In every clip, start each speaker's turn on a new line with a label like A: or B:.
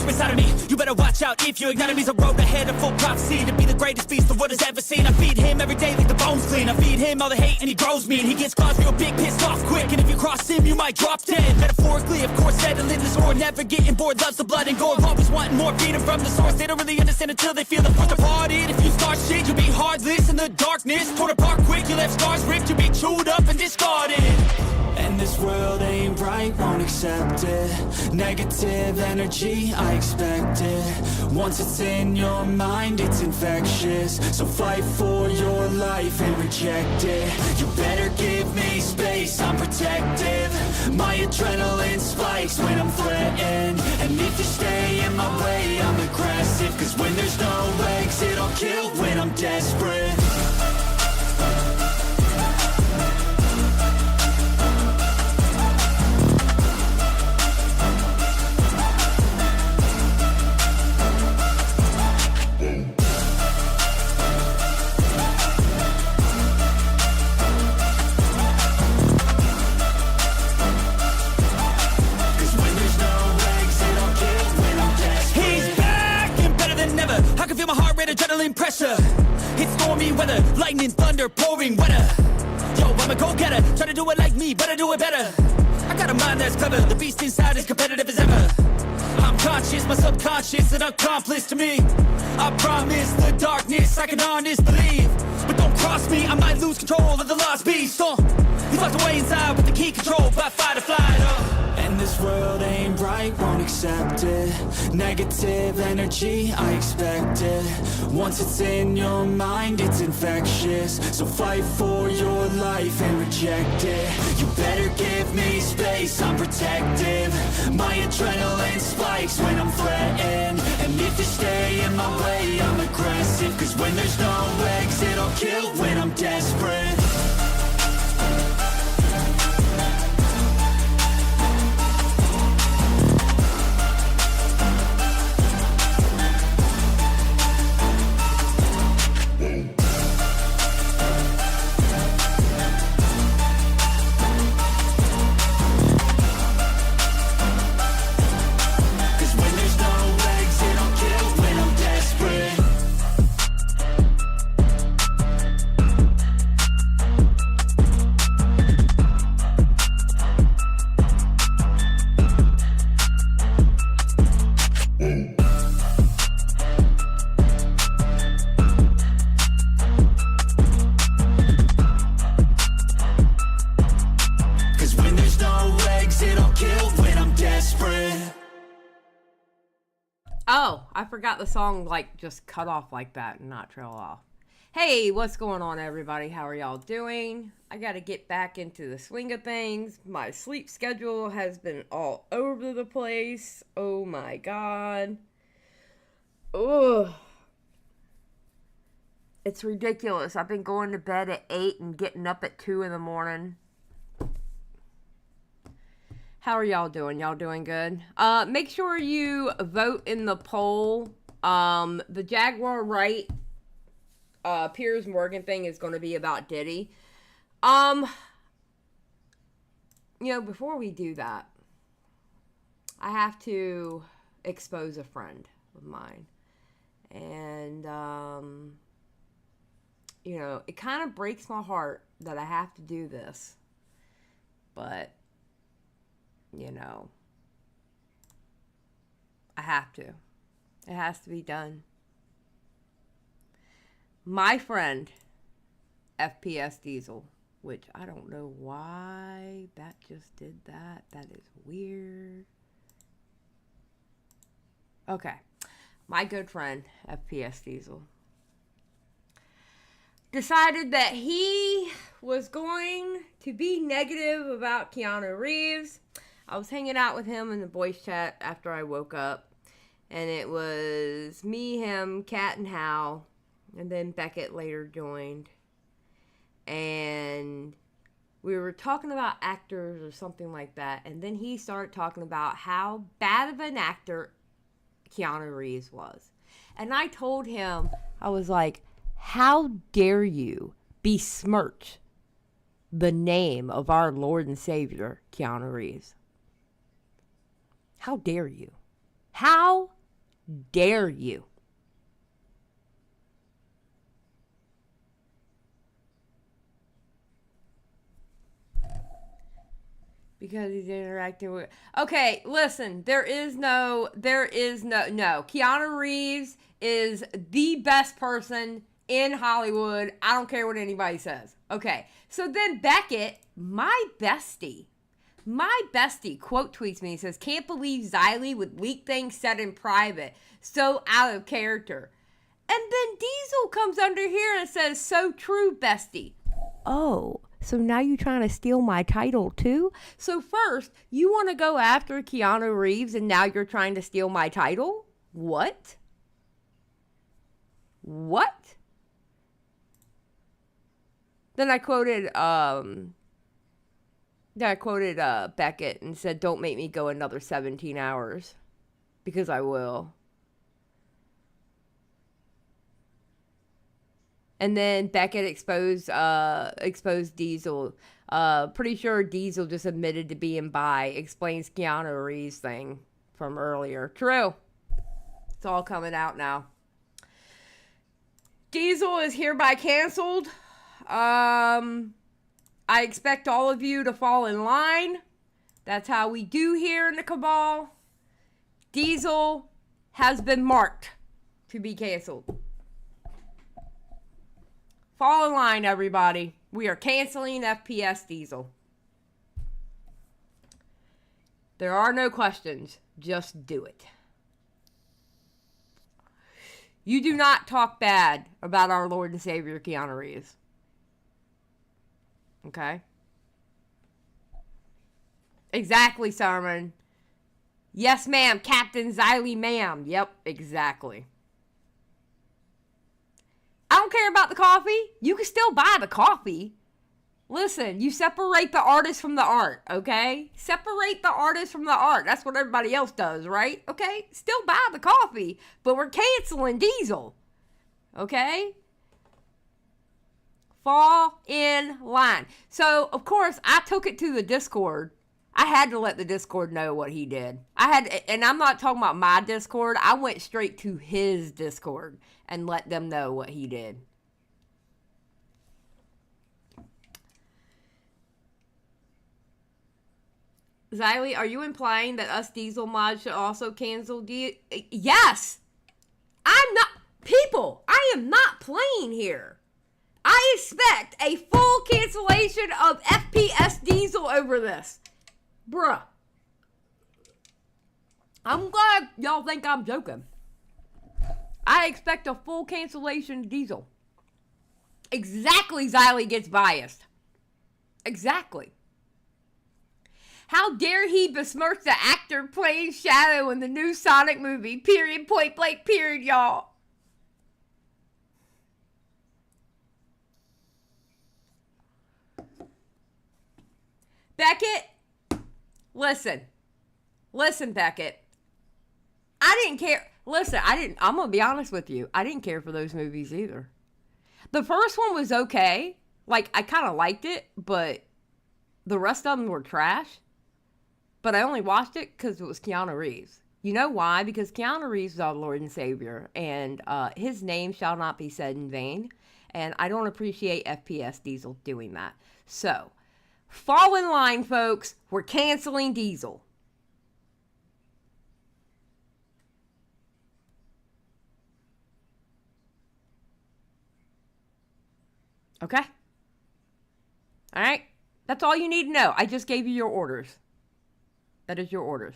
A: inside of me. You better watch out if you ignite me. A road ahead of full prophecy to be the greatest beast the world has ever seen. I feed him every day like the bones clean. I feed him all the hate and he grows me. And he gets claws real big, pissed off quick. And if you cross him, you might drop dead. Metaphorically, of course, settling this war. Never getting bored, loves the blood and gore. Always wanting more freedom from the source. They don't really understand until they feel the force departed. If you start shit, you'll be heartless in the darkness. Torn apart quick, you left scars ripped. You'll be chewed up and discarded. And this world ain't right, won't accept it. Negative energy, I expect it. Once it's in your mind, it's infectious. So fight for your life and reject it. You better give me space, I'm protective. My adrenaline spikes when I'm threatened. And if you stay in my way, I'm aggressive. Cause when there's no exit, I'll kill when I'm desperate. Adrenaline pressure, it's stormy weather, lightning, thunder, pouring weather. Yo, I'm a go-getter, try to do it like me, but I do it better. I got a mind that's clever, the beast inside is competitive as ever. I'm conscious, my subconscious, an accomplice to me. I promise the darkness, I can honest believe. But don't cross me, I might lose control of the lost beast. He's locked away inside with the key controlled by fight or flight. And this world ain't right, won't accept it. Negative energy, I expect it. Once it's in your mind, it's infectious. So fight for your life and reject it. You better give me space, I'm protective. My adrenaline spikes when I'm threatened. And if you stay in my way, I'm aggressive. Cause when there's no exit, I'll kill when I'm desperate.
B: Oh, I forgot the song, like, just cut off like that and not trail off. Hey, what's going on, everybody? How are y'all doing? I gotta get back into the swing of things. My sleep schedule has been all over the place. Oh my god. Ugh. It's ridiculous. I've been going to bed at 8 and getting up at 2 in the morning. How are y'all doing? Y'all doing good? Make sure you vote in the poll. The Jaguar Wright Piers Morgan thing is going to be about Diddy. You know, before we do that, I have to expose a friend of mine. And, you know, it kind of breaks my heart that I have to do this. But, you know, I have to. It has to be done. My friend, FPS Diesel, which I don't know why that just did that. That is weird. Okay. My good friend, FPS Diesel, decided that he was going to be negative about Keanu Reeves. I was hanging out with him in the voice chat after I woke up, and it was me, him, Kat, and Hal, and then Beckett later joined, and we were talking about actors or something like that, and then he started talking about how bad of an actor Keanu Reeves was. And I told him, I was like, how dare you besmirch the name of our Lord and Savior, Keanu Reeves? How dare you? How dare you? Because he's interacting with... Okay, listen. No. Keanu Reeves is the best person in Hollywood. I don't care what anybody says. Okay, so then Beckett, my bestie, quote tweets me and says, can't believe Xylie would leak things said in private. So out of character. And then Diesel comes under here and says, so true, bestie. Oh, so now you're trying to steal my title too? So first, you want to go after Keanu Reeves and now you're trying to steal my title? What? Then I quoted Beckett and said, don't make me go another 17 hours. Because I will. And then Beckett exposed Diesel. Pretty sure Diesel just admitted to being bi. Explains Keanu Reeves thing from earlier. True. It's all coming out now. Diesel is hereby canceled. I expect all of you to fall in line. That's how we do here in the Cabal. Diesel has been marked to be canceled. Fall in line, everybody. We are canceling FPS Diesel. There are no questions. Just do it. You do not talk bad about our Lord and Savior, Keanu Reeves. Okay? Exactly, Sermon. Yes, ma'am. Captain Xylie, ma'am. Yep, exactly. I don't care about the coffee. You can still buy the coffee. Listen, you separate the artist from the art, okay? Separate the artist from the art. That's what everybody else does, right? Okay? Still buy the coffee, but we're canceling Diesel. Okay? Fall in line. So, of course, I took it to the Discord. I had to let the Discord know what he did. And I'm not talking about my Discord. I went straight to his Discord and let them know what he did. Xylie, are you implying that us Diesel mods should also cancel? Yes! I'm not... People, I am not playing here. I expect a full cancellation of FPS Diesel over this. Bruh. I'm glad y'all think I'm joking. I expect a full cancellation of Diesel. Exactly, Xylie gets biased. Exactly. How dare he besmirch the actor playing Shadow in the new Sonic movie? Period, point blank, period, y'all. Beckett, listen. Listen, Beckett. I didn't care. Listen, I'm going to be honest with you. I didn't care for those movies either. The first one was okay. Like, I kind of liked it, but the rest of them were trash. But I only watched it because it was Keanu Reeves. You know why? Because Keanu Reeves is our Lord and Savior, and his name shall not be said in vain. And I don't appreciate FPS Diesel doing that. So, fall in line, folks. We're canceling Diesel. Okay? All right? That's all you need to know. I just gave you your orders. That is your orders.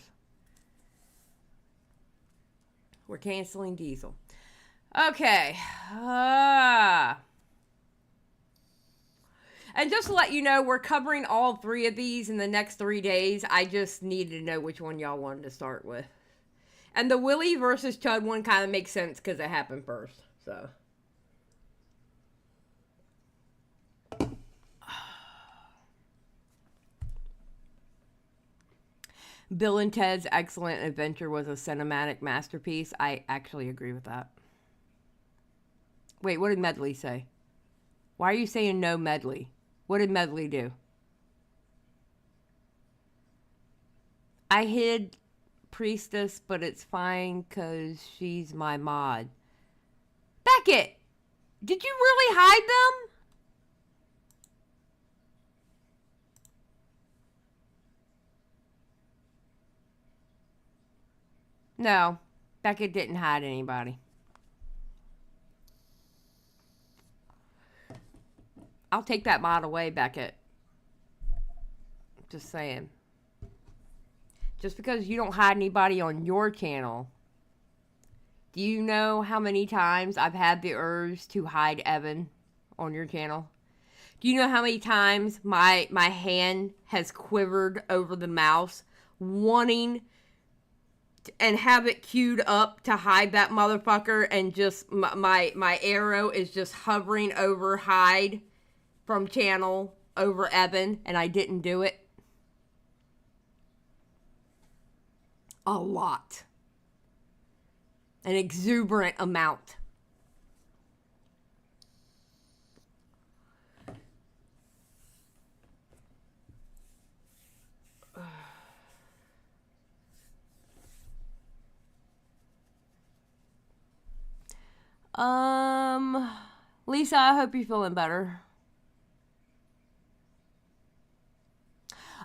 B: We're canceling Diesel. Okay. And just to let you know, we're covering all three of these in the next 3 days. I just needed to know which one y'all wanted to start with. And the Willy versus Chud one kind of makes sense because it happened first. So. Bill and Ted's Excellent Adventure was a cinematic masterpiece. I actually agree with that. Wait, what did Medley say? Why are you saying no, Medley? What did Medley do? I hid priestess, but it's fine because she's my mod. Beckett, did you really hide them? No, Beckett didn't hide anybody. I'll take that mod away, Beckett. Just saying. Just because you don't hide anybody on your channel. Do you know how many times I've had the urge to hide Evan on your channel? Do you know how many times my hand has quivered over the mouse wanting and have it queued up to hide that motherfucker, and just my arrow is just hovering over hide from channel over Evan, and I didn't do it? A lot. An exuberant amount. Lisa, I hope you're feeling better.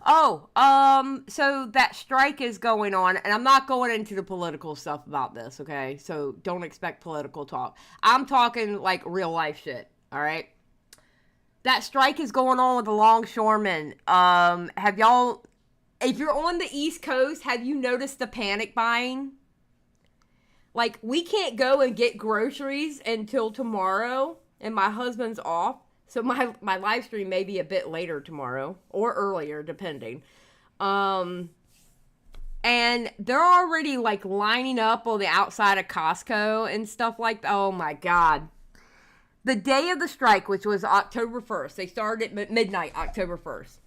B: Oh, so that strike is going on, and I'm not going into the political stuff about this, okay? So don't expect political talk. I'm talking like real life shit, all right? That strike is going on with the longshoremen. Have y'all, if you're on the East Coast, have you noticed the panic buying? Like, we can't go and get groceries until tomorrow, and my husband's off. So my live stream may be a bit later tomorrow, or earlier, depending. And they're already, like, lining up on the outside of Costco and stuff like that. Oh, my God. The day of the strike, which was October 1st. They started at midnight, October 1st.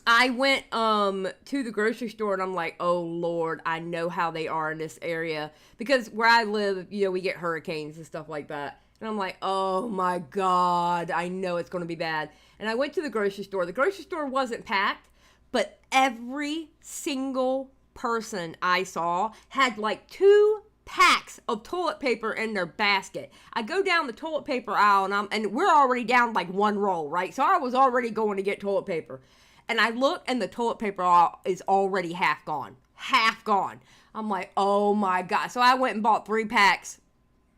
B: I went to the grocery store, and I'm like, oh, Lord, I know how they are in this area. Because where I live, you know, we get hurricanes and stuff like that. And I'm like, oh, my God, I know it's going to be bad. And I went to the grocery store. The grocery store wasn't packed, but every single person I saw had like 2 packs of toilet paper in their basket. I go down the toilet paper aisle, and we're already down like 1 roll, right? So I was already going to get toilet paper. And I look, and the toilet paper is already half gone. Half gone. I'm like, oh, my God. So I went and bought 3 packs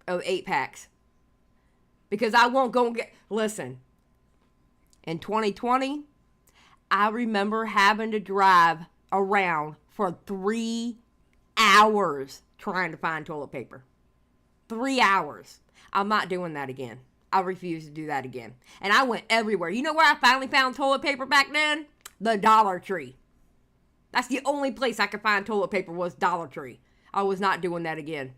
B: of 8 packs. Because I won't go and get... Listen, in 2020, I remember having to drive around for 3 hours trying to find toilet paper. 3 hours. I'm not doing that again. I refuse to do that again. And I went everywhere. You know where I finally found toilet paper back then? The Dollar Tree. That's the only place I could find toilet paper, was Dollar Tree. I was not doing that again.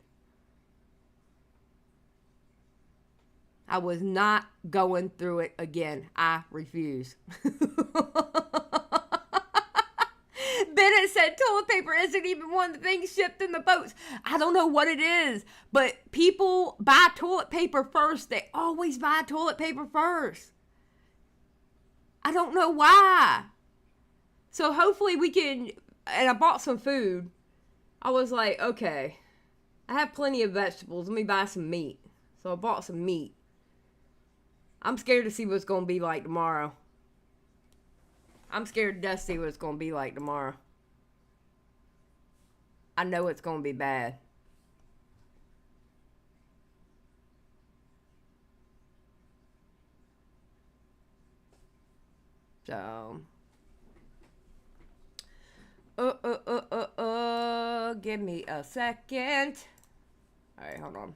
B: I was not going through it again. I refuse. Bennett said toilet paper isn't even one of the things shipped in the boats. I don't know what it is, but people buy toilet paper first. They always buy toilet paper first. I don't know why. So hopefully we can, and I bought some food. I was like, okay, I have plenty of vegetables. Let me buy some meat. So I bought some meat. I'm scared to see what it's going to be like tomorrow. I'm scared to see what it's going to be like tomorrow. I know it's going to be bad. So, give me a second. All right, hold on.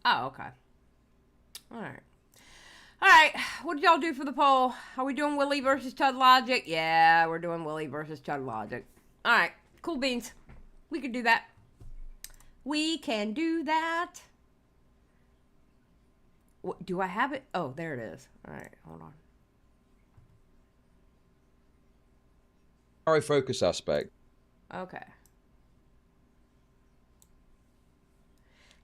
B: Oh, okay. All right. All right. What did y'all do for the poll? Are we doing Willy versus ChudLogic? Yeah, we're doing Willy versus ChudLogic. All right. Cool beans. We can do that. We can do that. What, do I have it? Oh, there it is. All right. Hold on.
C: Narrow focus aspect.
B: Okay.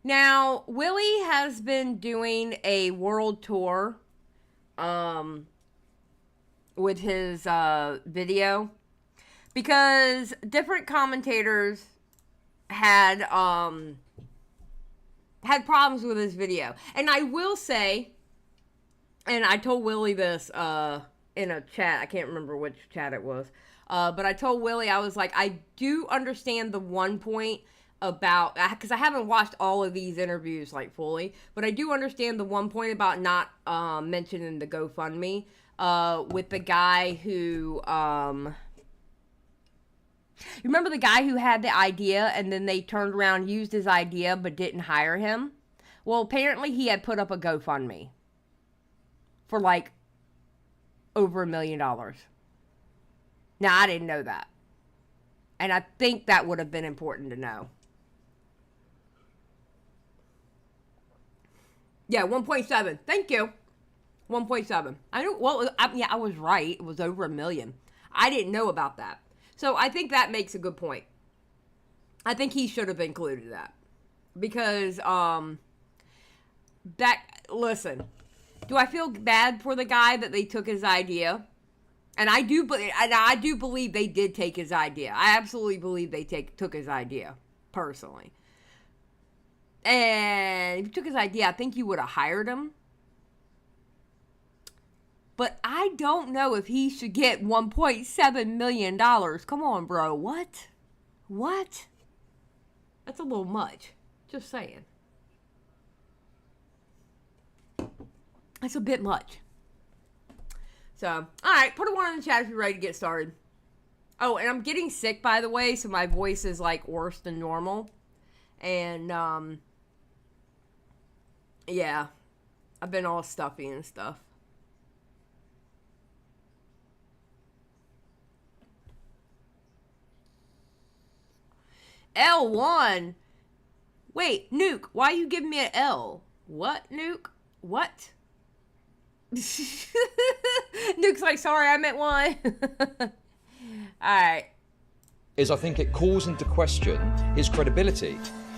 B: Now, Willy has been doing a world tour with his video because different commentators had problems with his video. And I will say, and I told Willy this in a chat, I can't remember which chat it was, but I told Willy, I was like, I do understand the one point about, because I haven't watched all of these interviews like fully, but I do understand the one point about not mentioning the GoFundMe with the guy who, remember the guy who had the idea and then they turned around, used his idea, but didn't hire him? Well, apparently he had put up a GoFundMe for like over $1 million. Now, I didn't know that. And I think that would have been important to know. Yeah, 1.7. Thank you. 1.7. I don't. Well, yeah, I was right. It was over $1 million. I didn't know about that. So I think that makes a good point. I think he should have included that because listen, do I feel bad for the guy that they took his idea? And I do believe they did take his idea. I absolutely believe they took his idea personally. And if you took his idea, I think you would have hired him. But I don't know if he should get $1.7 million. Come on, bro. What? What? That's a little much. Just saying. That's a bit much. So, alright. Put a 1 in the chat if you're ready to get started. Oh, and I'm getting sick, by the way, so my voice is, like, worse than normal. And, yeah. I've been all stuffy and stuff. L1? Wait, Nuke, why you giving me an L? What, Nuke? What? Nuke's like, sorry, I meant 1. Alright.
C: I think it calls into question his credibility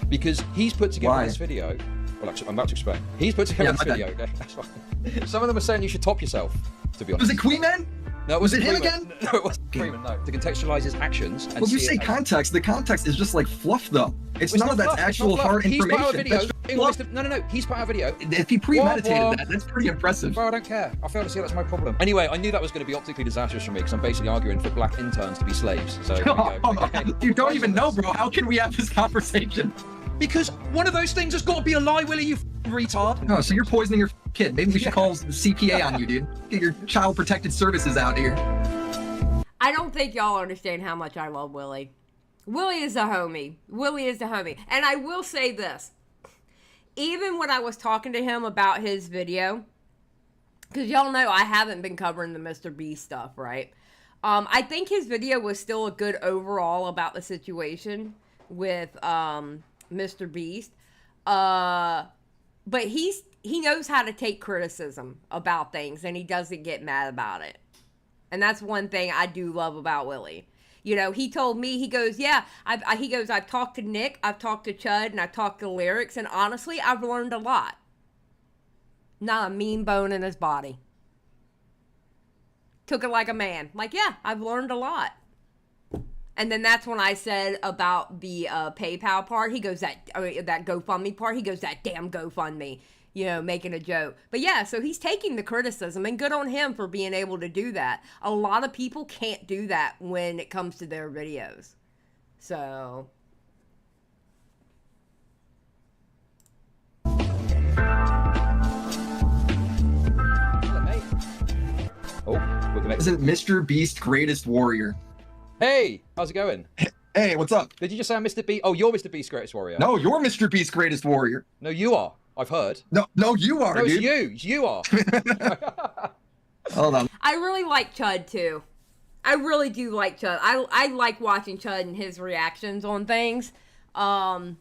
C: because he's put together this video. Well, actually, I'm about to explain. He's put together this video. Okay? That's fine. Some of them are saying you should top yourself, to be honest.
D: Was it Queen Man?
C: No,
D: was it him again?
C: No, it wasn't Freeman, no. To contextualize his actions. And
D: well, you say context. The context is just like fluff, though. It's none of that's actual hard
C: information.
D: He's put
C: out a video. No. He's put out a video.
D: If he premeditated that, that's pretty impressive.
C: Bro, I don't care. I fail to see that's my problem. Anyway, I knew that was going to be optically disastrous for me because I'm basically arguing for black interns to be slaves. So
D: you don't even know, bro. How can we have this conversation?
C: Because one of those things has got to be a lie, Willy, you retard.
D: Oh, so you're poisoning your kid. Maybe we should call the CPA on you, dude. Get your child protective services out here.
B: I don't think y'all understand how much I love Willy. Willy is a homie. Willy is a homie. And I will say this. Even when I was talking to him about his video, because y'all know I haven't been covering the MrBeast stuff, right? I think his video was still a good overall about the situation with MrBeast. But he knows how to take criticism about things, and he doesn't get mad about it. And that's one thing I do love about Willy. You know, he told me, he goes, yeah, I've talked to Nick, I've talked to Chud, and I've talked to Lyrics, and honestly, I've learned a lot. Not a mean bone in his body. Took it like a man. Like, yeah, I've learned a lot. And then that's when I said about the PayPal part. He goes, that GoFundMe part. He goes, that damn GoFundMe. You know, making a joke. But yeah, so he's taking the criticism, and good on him for being able to do that. A lot of people can't do that when it comes to their videos. So.
D: Isn't MrBeast greatest warrior?
C: Hey, how's it going?
D: Hey, what's up?
C: Did you just say I'm MrBeast? Oh, you're MrBeast greatest warrior.
D: No, you're MrBeast greatest warrior.
C: No, you are. I've heard.
D: No, you are,
C: no,
D: dude.
C: It's you. You are.
D: Hold on.
B: I really like Chud, too. I really do like Chud. I like watching Chud and his reactions on things. Chud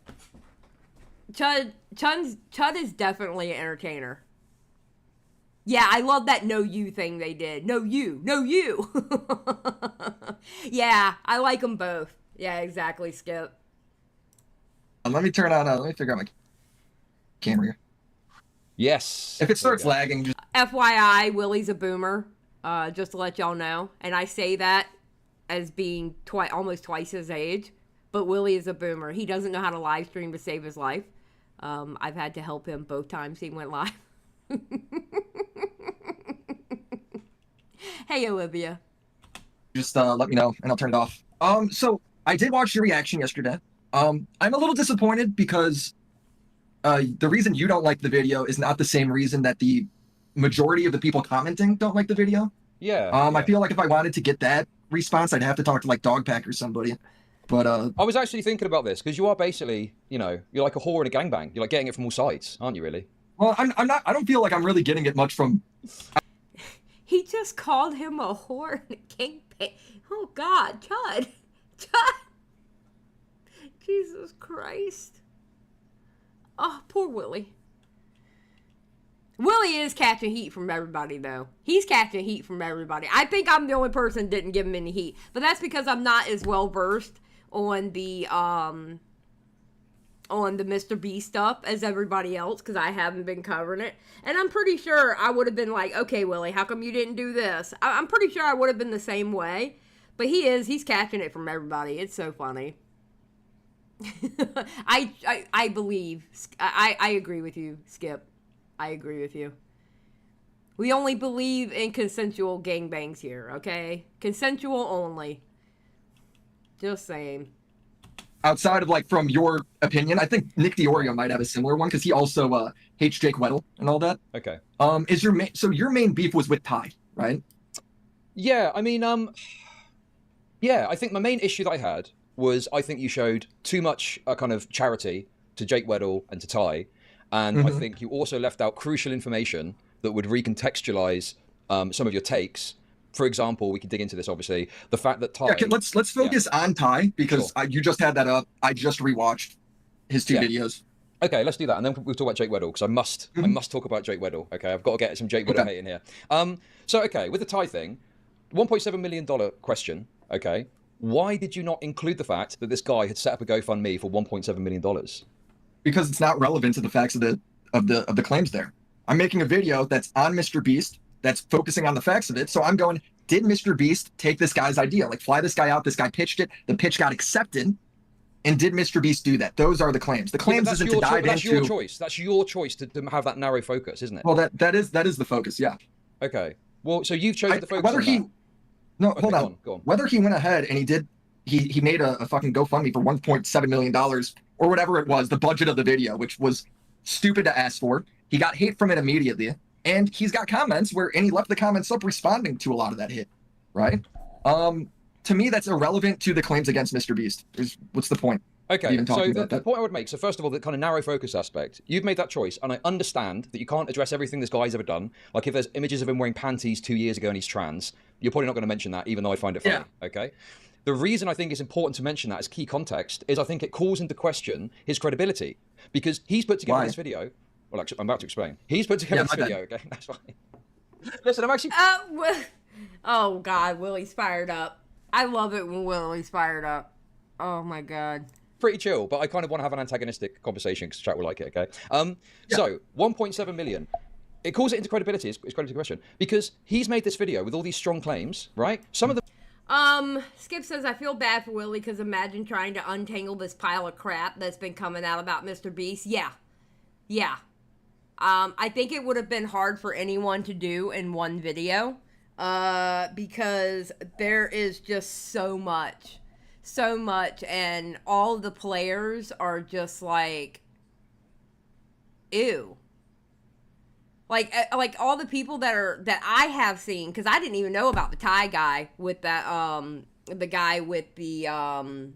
B: is definitely an entertainer. Yeah, I love that no you thing they did. No you. Yeah, I like them both. Yeah, exactly, Skip.
D: Let me turn on, let me figure out my camera here.
C: Yes.
D: If it starts lagging, just...
B: FYI, Willy's a boomer. Just to let y'all know, and I say that as being almost twice his age. But Willy is a boomer. He doesn't know how to live stream to save his life. I've had to help him both times he went live. Hey, Olivia.
D: Just let me know, and I'll turn it off. So I did watch your reaction yesterday. I'm a little disappointed because the reason you don't like the video is not the same reason that the majority of the people commenting don't like the video.
C: Yeah.
D: I feel like if I wanted to get that response, I'd have to talk to like Dogpack or somebody. But
C: I was actually thinking about this because you are basically, you know, you're like a whore in a gangbang. You're like getting it from all sides, aren't you? Really?
D: Well, I'm not. I don't feel like I'm really getting it much from.
B: He just called him a whore and a gangbang. Oh God, Chud. Jesus Christ. Oh, poor Willy. Willy is catching heat from everybody, though. He's catching heat from everybody. I think I'm the only person that didn't give him any heat. But that's because I'm not as well versed on the MrBeast stuff as everybody else, because I haven't been covering it. And I'm pretty sure I would have been like, okay, Willy, how come you didn't do this? I'm pretty sure I would have been the same way. But he's catching it from everybody. It's so funny. I believe. I agree with you, Skip. I agree with you. We only believe in consensual gangbangs here, okay? Consensual only. Just saying.
D: Outside of like from your opinion, I think Nick Diorio might have a similar one because he also hates Jake Weddle and all that.
C: Okay.
D: Is your your main beef was with Ty, right?
C: Yeah, I mean, yeah, I think my main issue that I had was I think you showed too much kind of charity to Jake Weddle and to Ty. And I think you also left out crucial information that would recontextualize some of your takes. For example, we can dig into this, obviously. The fact that Ty...
D: Yeah, let's focus on Ty, because you just had that up. I just rewatched his two videos.
C: Okay, let's do that. And then we'll talk about Jake Weddle, because I must talk about Jake Weddle. Okay, I've got to get some Jake Weddle hate in here. So, okay, with the Ty thing, $1.7 million question, okay, why did you not include the fact that this guy had set up a GoFundMe for $1.7 million?
D: Because it's not relevant to the facts of the claims there. I'm making a video that's on MrBeast, that's focusing on the facts of it. So I'm going, did MrBeast take this guy's idea? Like, fly this guy out, this guy pitched it, the pitch got accepted, and did MrBeast do that? Those are the claims. The claims isn't to dive into...
C: That's your choice. That's your choice to have that narrow focus, isn't it?
D: Well, that is the focus, yeah.
C: Okay. Well, so you've chosen to focus on that.
D: No, okay, hold on.
C: Go on.
D: Whether he went ahead and he made a fucking GoFundMe for $1.7 million or whatever it was, the budget of the video, which was stupid to ask for. He got hate from it immediately. And he's got comments and he left the comments up responding to a lot of that hate, right? To me, that's irrelevant to the claims against MrBeast. What's the point?
C: Okay, so the point I would make, so first of all, the kind of narrow focus aspect, you've made that choice, and I understand that you can't address everything this guy's ever done. Like, if there's images of him wearing panties 2 years ago and he's trans, you're probably not going to mention that, even though I find it funny, okay? The reason I think it's important to mention that as key context is I think it calls into question his credibility, because he's put together this video. Well, actually, I'm about to explain. He's put together this video, okay? That's fine. Listen, I'm actually...
B: oh, God, Willy's fired up. I love it when Willy's fired up. Oh, my God.
C: Pretty chill, but I kind of want to have an antagonistic conversation because chat will like it, okay? So, 1.7 million. It calls it into credibility, it's credibility question, because he's made this video with all these strong claims, right? Some of the...
B: Skip says, I feel bad for Willy because imagine trying to untangle this pile of crap that's been coming out about MrBeast. Yeah. I think it would have been hard for anyone to do in one video, because there is just so much, and all the players are just like, ew. Like all the people that I have seen, because I didn't even know about the Thai guy with that, the guy with the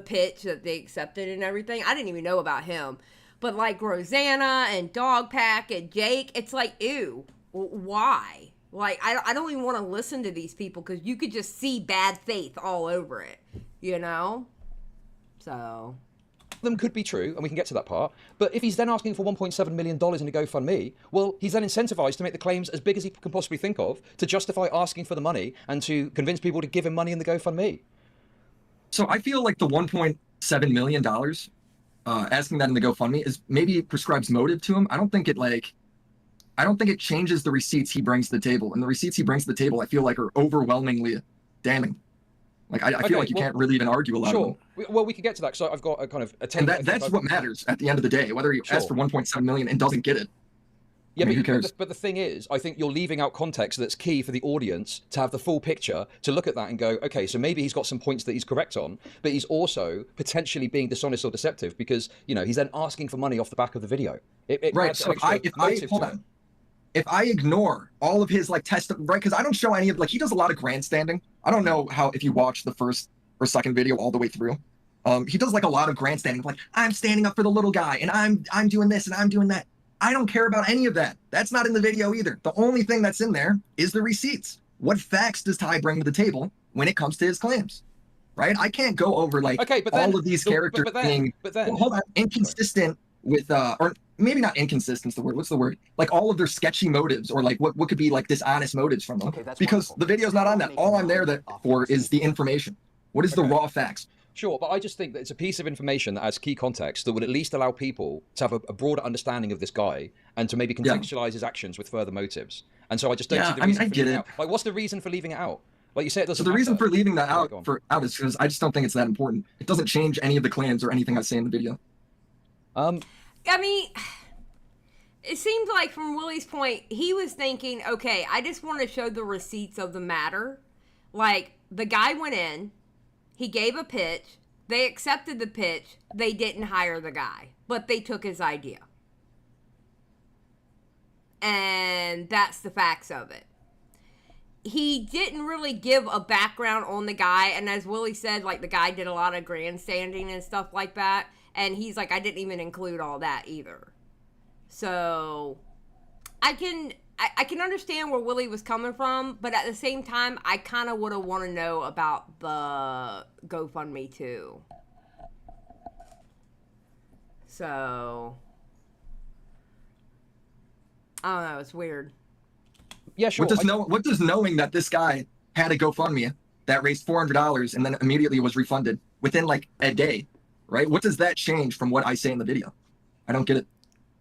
B: pitch that they accepted and everything. I didn't even know about him. But like Rosanna and Dogpack and Jake, it's like, ew, why? Like, I don't even want to listen to these people because you could just see bad faith all over it, you know? So...
C: them could be true, and we can get to that part. But if he's then asking for $1.7 million in a GoFundMe, well, he's then incentivized to make the claims as big as he can possibly think of to justify asking for the money and to convince people to give him money in the GoFundMe.
D: So I feel like the $1.7 million asking that in the GoFundMe is maybe prescribes motive to him. I don't think it changes the receipts he brings to the table. And the receipts he brings to the table, I feel like, are overwhelmingly damning. Like, I feel like you can't really even argue a lot of them.
C: Well, we could get to that, because I've got a kind of...
D: And that's what matters at the end of the day, whether he asks for 1.7 million and doesn't get it.
C: Yeah,
D: I mean, who cares?
C: But the thing is, I think you're leaving out context that's key for the audience to have the full picture, to look at that and go, okay, so maybe he's got some points that he's correct on, but he's also potentially being dishonest or deceptive, because, you know, he's then asking for money off the back of the video.
D: Right, so if I ignore all of his, like, right, because I don't show any of, like, he does a lot of grandstanding. I don't know if you watch the first or second video all the way through. He does, like, a lot of grandstanding, like, I'm standing up for the little guy, and I'm doing this, and I'm doing that. I don't care about any of that. That's not in the video either. The only thing that's in there is the receipts. What facts does Ty bring to the table when it comes to his claims? Right? I can't go over, like, all of these characters being hold on, inconsistent with or maybe not inconsistent is the word. What's the word? Like, all of their sketchy motives, or like what could be like dishonest motives from them. Okay, because wonderful. The video's not on that. All I'm there for is the information. What is the raw facts?
C: Sure, but I just think that it's a piece of information that has key context that would at least allow people to have a broader understanding of this guy, and to maybe contextualize his actions with further motives. And so I just don't see the reason for leaving it out. Like, what's the reason for leaving it out? Like you said, it doesn't matter.
D: Reason for leaving that out is because I just don't think it's that important. It doesn't change any of the claims or anything I say in the video.
B: I mean, it seems like from Willy's point, he was thinking, okay, I just want to show the receipts of the matter. Like, the guy went in, he gave a pitch, they accepted the pitch, they didn't hire the guy, but they took his idea. And that's the facts of it. He didn't really give a background on the guy, and as Willy said, like, the guy did a lot of grandstanding and stuff like that, and he's like, I didn't even include all that either. So I can understand where Willy was coming from, but at the same time, I kind of would have want to know about the GoFundMe too. So I don't know, it's weird.
C: Yeah, sure.
D: What does knowing that this guy had a GoFundMe that raised $400 and then immediately was refunded within like a day, right? What does that change from what I say in the video? I don't get it.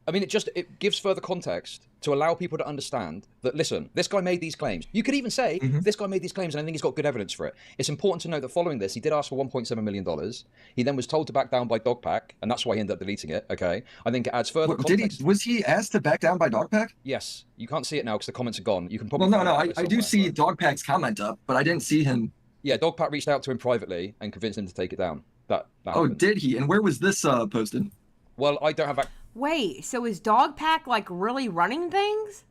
C: I mean, it gives further context to allow people to understand that, listen, this guy made these claims. You could even say, this guy made these claims, and I think he's got good evidence for it. It's important to note that following this, he did ask for $1.7 million. He then was told to back down by Dogpack, and that's why he ended up deleting it, okay? I think it adds further context.
D: Was he asked to back down by Dogpack?
C: Yes. You can't see it now because the comments are gone. You can probably...
D: Well, no, I do see Dogpack's comment up, but I didn't see him.
C: Yeah, Dogpack reached out to him privately and convinced him to take it down. That
D: oh, happened. Did he? And where was this posted?
C: Well, I don't have...
B: Wait, so is Dogpack, like, really running things?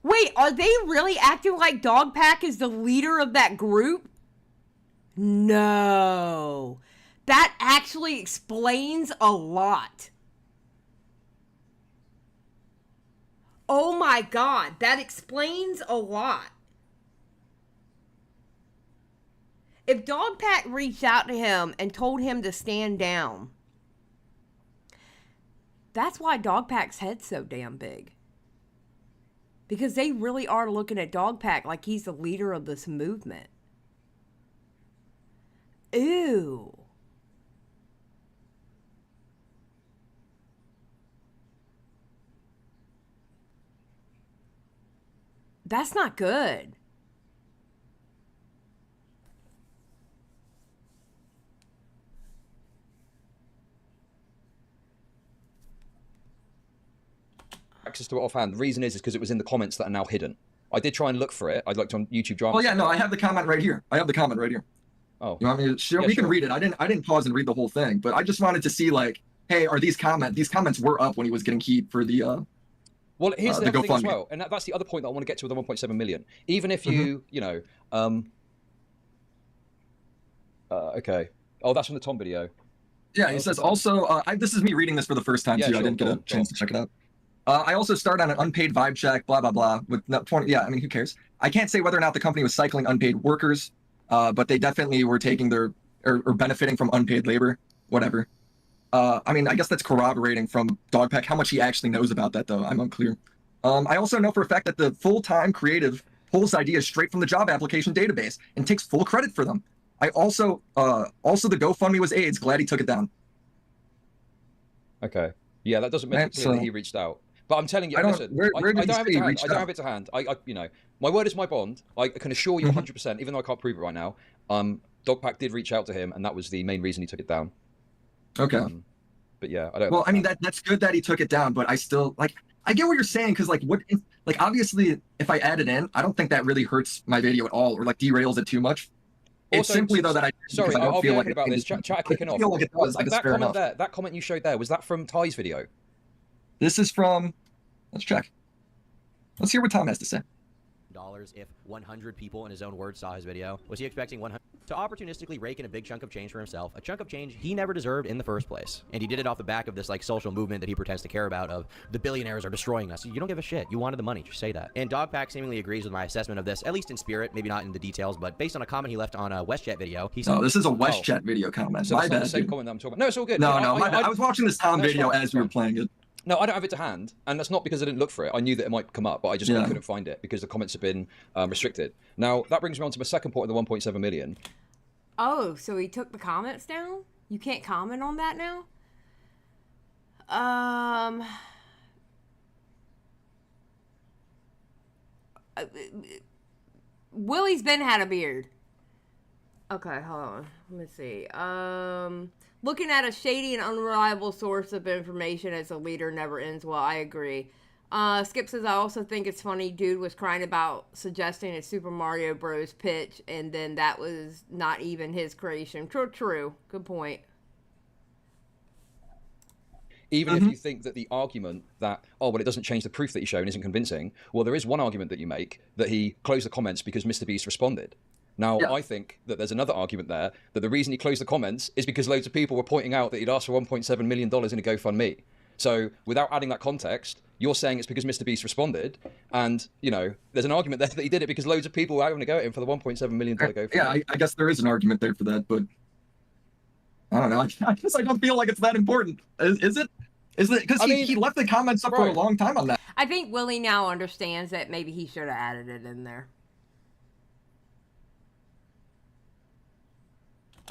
B: Wait, are they really acting like Dogpack is the leader of that group? No. That actually explains a lot. Oh my god, that explains a lot. If Dogpack reached out to him and told him to stand down, that's why Dogpack's head's so damn big. Because they really are looking at Dogpack like he's the leader of this movement. Ew. That's not good.
C: Access to it offhand. The reason is because it was in the comments that are now hidden. I did try and look for it. I looked on YouTube Drama.
D: Oh yeah, no, I have the comment right here. Oh, you want me to show? Yeah, we can read it. I didn't pause and read the whole thing, but I just wanted to see, like, hey, are these comments were up when he was getting keyed for the
C: well, here's the other thing as well, and that's the other point that I want to get to with the 1.7 million. Even if you, you know, okay. Oh, that's from the Tom video.
D: Yeah, he says also, this is me reading this for the first time too. Sure, I didn't get a chance to check it out. I also start on an unpaid vibe check, blah, blah, blah. With no 20, yeah, I mean, who cares? I can't say whether or not the company was cycling unpaid workers, but they definitely were taking their, or benefiting from unpaid labor, whatever. I mean, I guess that's corroborating from Dogpack. How much he actually knows about that, though, I'm unclear. I also know for a fact that the full-time creative pulls ideas straight from the job application database and takes full credit for them. I also the GoFundMe was AIDS. Glad he took it down.
C: Okay. Yeah, that doesn't make it clear that he reached out. But I'm telling you, listen,
D: where
C: I
D: did
C: don't
D: he
C: have
D: say
C: it
D: he
C: to hand.
D: reached
C: I don't
D: out?
C: have it to hand. You know, my word is my bond. I can assure you 100%, even though I can't prove it right now. Dogpack did reach out to him, and that was the main reason he took it down.
D: Okay.
C: But yeah, I don't.
D: Well, I mean that's good that he took it down, but I still I get what you're saying because obviously if I add it in, I don't think that really hurts my video at all or like derails it too much. It's simply though that
C: I'll be open about this.
D: Chat
C: kicking off.
D: Feel like it does.
C: That comment there, that comment you showed there, was that from Ty's video?
D: This is from. Let's check. Let's hear what Tom has to say.
E: If 100 people in his own words saw his video, was he expecting 100 to opportunistically rake in a big chunk of change for himself, a chunk of change he never deserved in the first place? And he did it off the back of this like social movement that he pretends to care about of the billionaires are destroying us. You don't give a shit. You wanted the money. Just say that. And Dogpack seemingly agrees with my assessment of this, at least in spirit, maybe not in the details, but based on a comment he left on a WestJet video. He said,
D: "Oh, this is a WestJet video comment.
C: So
D: my bad.
C: The same comment that I'm talking about. No, it's all good.
D: No, I was watching this Tom video as we were playing it.
C: No, I don't have it to hand, and that's not because I didn't look for it. I knew that it might come up, but I just couldn't find it because the comments have been restricted. Now, that brings me on to my second point of the 1.7 million.
B: Oh, so he took the comments down? You can't comment on that now? Willy's been had a beard. Okay, hold on. Let me see. Looking at a shady and unreliable source of information as a leader never ends well. I agree. Skip says, I also think it's funny dude was crying about suggesting a Super Mario Bros. Pitch, and then that was not even his creation. True. Good point.
C: Even if you think that the argument that, oh, well, it doesn't change the proof that you show and isn't convincing, well, there is one argument that you make that he closed the comments because MrBeast responded. Now, I think that there's another argument there that the reason he closed the comments is because loads of people were pointing out that he'd asked for $1.7 million in a GoFundMe. So without adding that context, you're saying it's because MrBeast responded. And, you know, there's an argument there that he did it because loads of people were having to go at him for the $1.7 million GoFundMe.
D: Yeah, I guess there is an argument there for that, but I don't know. I guess I don't feel like it's that important. Is it? Is it? Because he left the comments up for a long time on that.
B: I think Willy now understands that maybe he should have added it in there.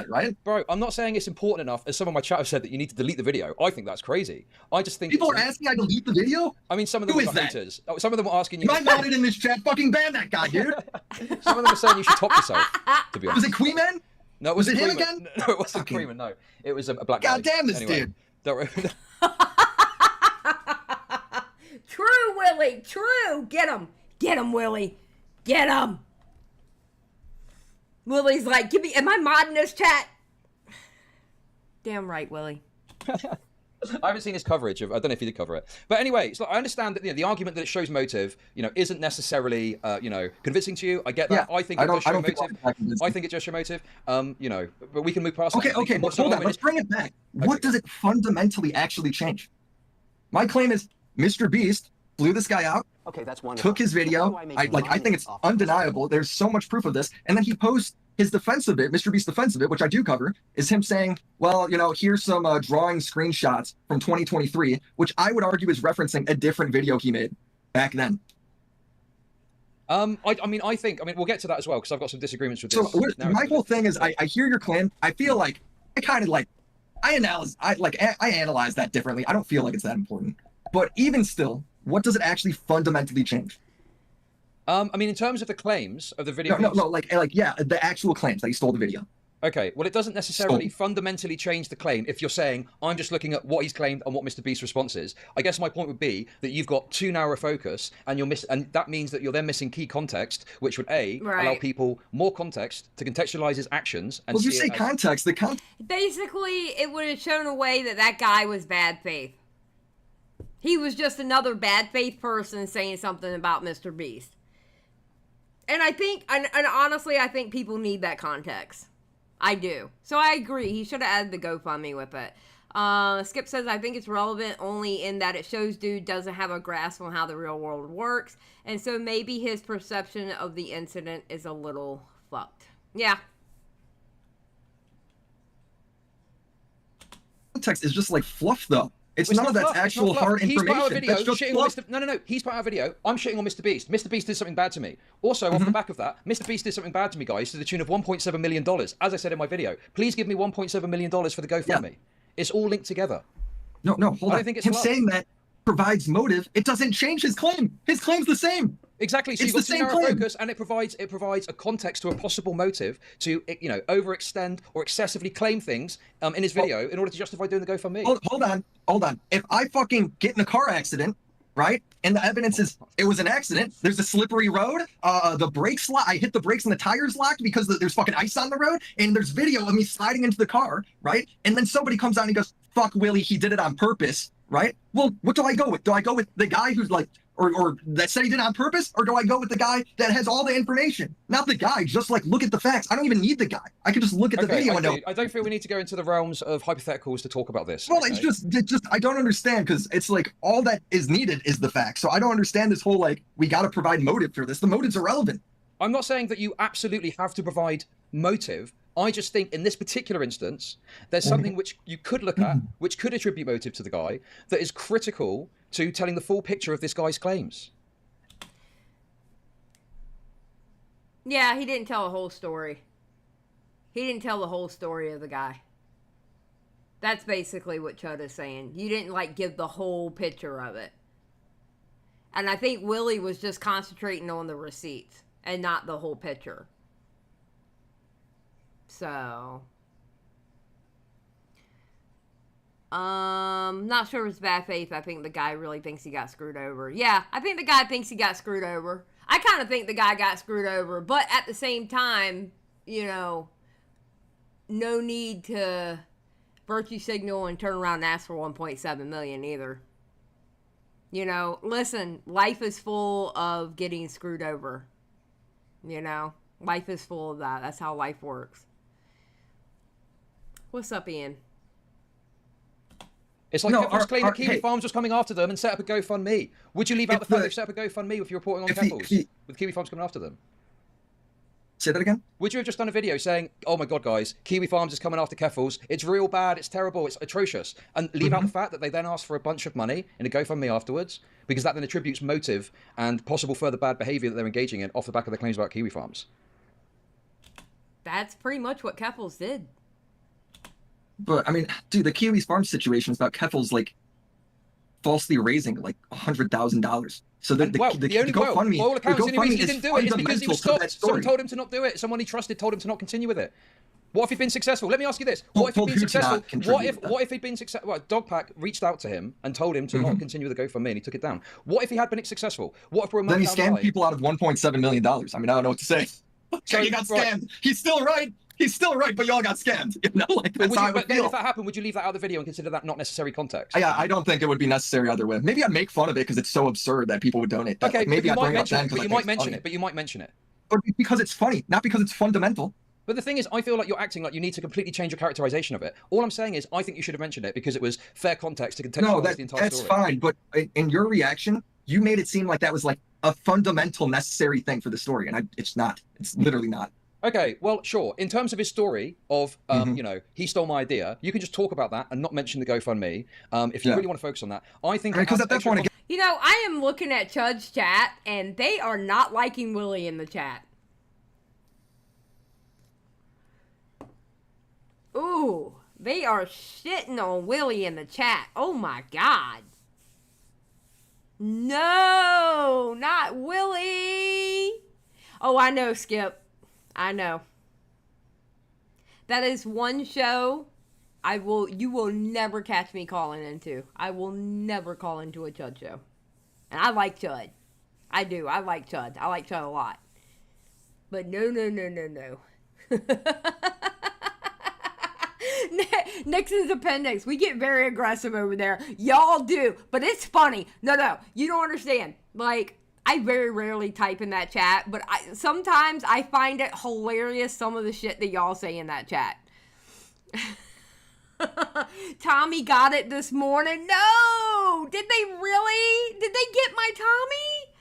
D: Right?
C: Bro, I'm not saying it's important enough, as some of my chat have said, that you need to delete the video. I think that's crazy. I just think
D: people are asking I delete the video.
C: I mean, some of them are haters. Some of them are asking you.
D: I modded in this chat. Fucking ban that guy, dude.
C: Some of them are saying you should top yourself. To be honest.
D: Was it Queeman?
C: No,
D: was it him again?
C: No, it wasn't Queeman. No, it was a black guy.
D: God damn this dude.
B: True, Willy. True. Get him, Willy. Get him. Willy's like, am I modding this chat? Damn right, Willy.
C: I haven't seen his coverage of. I don't know if he did cover it, but anyway, so I understand that the argument that it shows motive, isn't necessarily, convincing to you. I get that.
D: Yeah,
C: I think it does show motive. I think it does show motive. But we can move past.
D: Okay, but hold on. Let's bring it back. What does it fundamentally actually change? My claim is MrBeast blew this guy out.
E: okay, that's wonderful.
D: Took his video. I think it's undeniable. There's so much proof of this. And then he posts his defense of it, MrBeast's defense of it, which I do cover, is him saying, well, here's some drawing screenshots from 2023, which I would argue is referencing a different video he made back then.
C: I think we'll get to that as well because I've got some disagreements with
D: this.
C: So
D: my whole thing is I hear your claim. I feel like I analyze that differently. I don't feel like it's that important. But even still, what does it actually fundamentally change?
C: In terms of the claims of the video.
D: No, the actual claims that he stole the video.
C: Okay, well, it doesn't necessarily fundamentally change the claim if you're saying, I'm just looking at what he's claimed and what MrBeast's response is. I guess my point would be that you've got too narrow a focus and and that means that you're then missing key context, which would allow people more context to contextualize his actions. And
D: you say context,
B: basically, it would have shown a way that guy was bad faith. He was just another bad faith person saying something about MrBeast. And I think, and honestly, I think people need that context. I do. So I agree. He should have added the GoFundMe with it. Skip says, I think it's relevant only in that it shows dude doesn't have a grasp on how the real world works. And so maybe his perception of the incident is a little fucked. Yeah.
D: Context is just like fluff, though. It's none of that's actual hard information.
C: He's put out a video he's put out a video. I'm shitting on MrBeast. MrBeast did something bad to me. Also, off the back of that, MrBeast did something bad to me, guys, to the tune of $1.7 million. As I said in my video, please give me $1.7 million for the GoFundMe. It's all linked together.
D: No, hold
C: I
D: on.
C: don't think it's
D: him
C: love.
D: saying that provides motive. It doesn't change his claim. His claim's the same.
C: Exactly. So
D: It's
C: you've got
D: the
C: to
D: same
C: narrow
D: claim.
C: focus, and it provides a context to a possible motive to overextend or excessively claim things in his video in order to justify doing the GoFundMe.
D: Hold on. If I fucking get in a car accident, right, and the evidence is it was an accident, there's a slippery road, the brakes I hit the brakes and the tires locked because there's fucking ice on the road, and there's video of me sliding into the car, right, and then somebody comes out and goes, "Fuck Willy, he did it on purpose," right? Well, what do I go with? Do I go with the guy who's like, or that said he did it on purpose, or do I go with the guy that has all the information? Not the guy, just like look at the facts. I don't even need the guy. I can just look at the video and know.
C: I don't feel we need to go into the realms of hypotheticals to talk about this.
D: Well, it's just I don't understand, because it's like all that is needed is the fact. So I don't understand this whole like we got to provide motive for this. The motive's irrelevant.
C: I'm not saying that you absolutely have to provide motive. I just think in this particular instance, there's something which you could look at, which could attribute motive to the guy, that is critical to telling the full picture of this guy's claims.
B: Yeah, he didn't tell the whole story. He didn't tell the whole story of the guy. That's basically what Chud is saying. You didn't, like, give the whole picture of it. And I think Willy was just concentrating on the receipts and not the whole picture. So, not sure if it's bad faith. I think the guy really thinks he got screwed over. Yeah, I think the guy thinks he got screwed over. I kind of think the guy got screwed over, but at the same time, you know, no need to virtue signal and turn around and ask for 1.7 million either. You know, listen, life is full of getting screwed over. You know, life is full of that. That's how life works. What's up, Ian?
C: It's like Kettles claimed that Kiwi Farms was coming after them and set up a GoFundMe. Would you leave out the fact they've set up a GoFundMe if you're reporting on Kettles with Kiwi Farms coming after them?
D: Say that again?
C: Would you have just done a video saying, "Oh my God, guys, Kiwi Farms is coming after Kettles. It's real bad. It's terrible. It's atrocious," and leave out the fact that they then asked for a bunch of money in a GoFundMe afterwards, because that then attributes motive and possible further bad behavior that they're engaging in off the back of the claims about Kiwi Farms?
B: That's pretty much what Kettles did.
D: But I mean, dude, the Kiwi Farms situation is about Kettles like falsely raising like $100,000. So the GoFundMe,
C: by all accounts, the only reason he
D: is
C: didn't do it is because he was stopped. Someone told him to not do it. Someone he trusted told him to not continue with it. What if he'd been successful? Let me ask you this: what if he'd been successful? What if he'd been successful? Well, Dogpack reached out to him and told him to not continue with the GoFundMe, and he took it down. What if he had been successful? What if we're a month
D: then he scammed people out of $1.7 million? I mean, I don't know what to say. So you got scammed. Right. He's still right. He's still right, but y'all got scammed. You know, like that's how I would feel.
C: If that happened, would you leave that out of the video and consider that not necessary context?
D: Yeah, I don't think it would be necessary either way. Maybe I'd make fun of it because it's so absurd that people would donate. That.
C: Okay,
D: like, maybe I'd bring it up then.
C: But you might mention it. But you might mention it.
D: But because it's funny, not because it's fundamental.
C: But the thing is, I feel like you're acting like you need to completely change your characterization of it. All I'm saying is, I think you should have mentioned it because it was fair context to contextualize the entire story.
D: That's fine. But in your reaction, you made it seem like that was like a fundamental, necessary thing for the story, and it's not. It's literally not.
C: Okay, well, sure. In terms of his story of, you know, he stole my idea, you can just talk about that and not mention the GoFundMe. If you really want to focus on that, I think
D: because at that point, again,
B: you know, I am looking at Chud's chat, and they are not liking Willy in the chat. Ooh, they are shitting on Willy in the chat. Oh my God. No, not Willy. Oh, I know, Skip. I know. That is one show you will never catch me calling into. I will never call into a Chud show. And I like Chud. I do. I like Chud. I like Chud a lot. But no. Nixon's appendix. We get very aggressive over there. Y'all do. But it's funny. No. You don't understand. Like, I very rarely type in that chat, but sometimes I find it hilarious, some of the shit that y'all say in that chat. Tommy got it this morning. No! Did they really? Did they get my Tommy?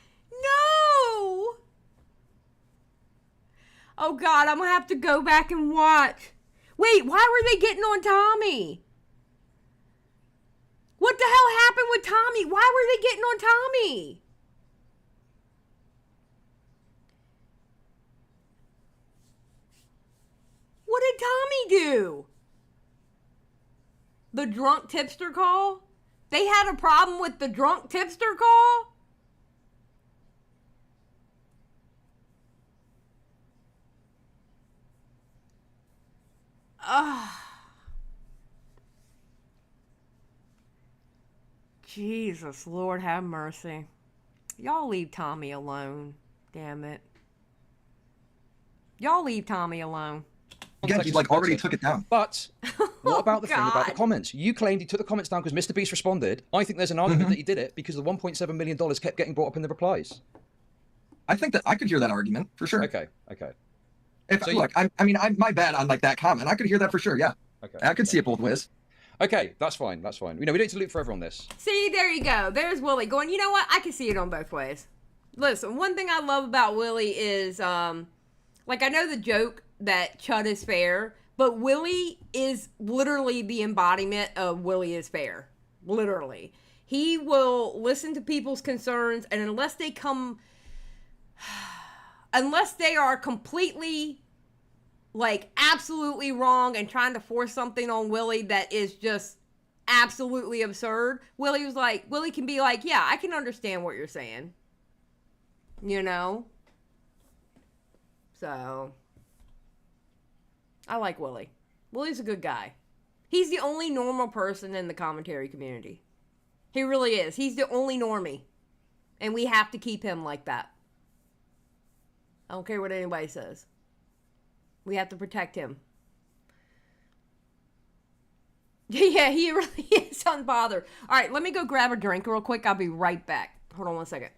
B: No! Oh God, I'm gonna have to go back and watch. Wait, why were they getting on Tommy? What the hell happened with Tommy? Why were they getting on Tommy? What did Tommy do? The drunk tipster call? They had a problem with the drunk tipster call? Ugh. Jesus, Lord have mercy. Y'all leave Tommy alone. Damn it. Y'all leave Tommy alone.
D: Again, he like already took it down.
C: But what about the thing about the
B: God.
C: comments? You claimed he took the comments down because MrBeast responded. I think there's an argument that he did it because the $1.7 million kept getting brought up in the replies.
D: I think that I could hear that argument for sure.
C: Okay.
D: If
C: So
D: look, I mean, my bad on like that comment. I could hear that for sure. Yeah.
C: Okay.
D: I could see it both ways.
C: Okay, that's fine. We don't need to loop forever on this.
B: See, there you go. There's Willy going, you know what? I can see it on both ways. Listen, one thing I love about Willy is, like, I know the joke that Chud is fair, but Willy is literally the embodiment of Willy is fair. Literally. He will listen to people's concerns, and unless they are completely, like, absolutely wrong and trying to force something on Willy that is just absolutely absurd, Willy can be like, yeah, I can understand what you're saying. You know? So, I like Willy. Willy's a good guy. He's the only normal person in the commentary community. He really is. He's the only normie. And we have to keep him like that. I don't care what anybody says. We have to protect him. Yeah, he really is unbothered. All right, let me go grab a drink real quick. I'll be right back. Hold on one second.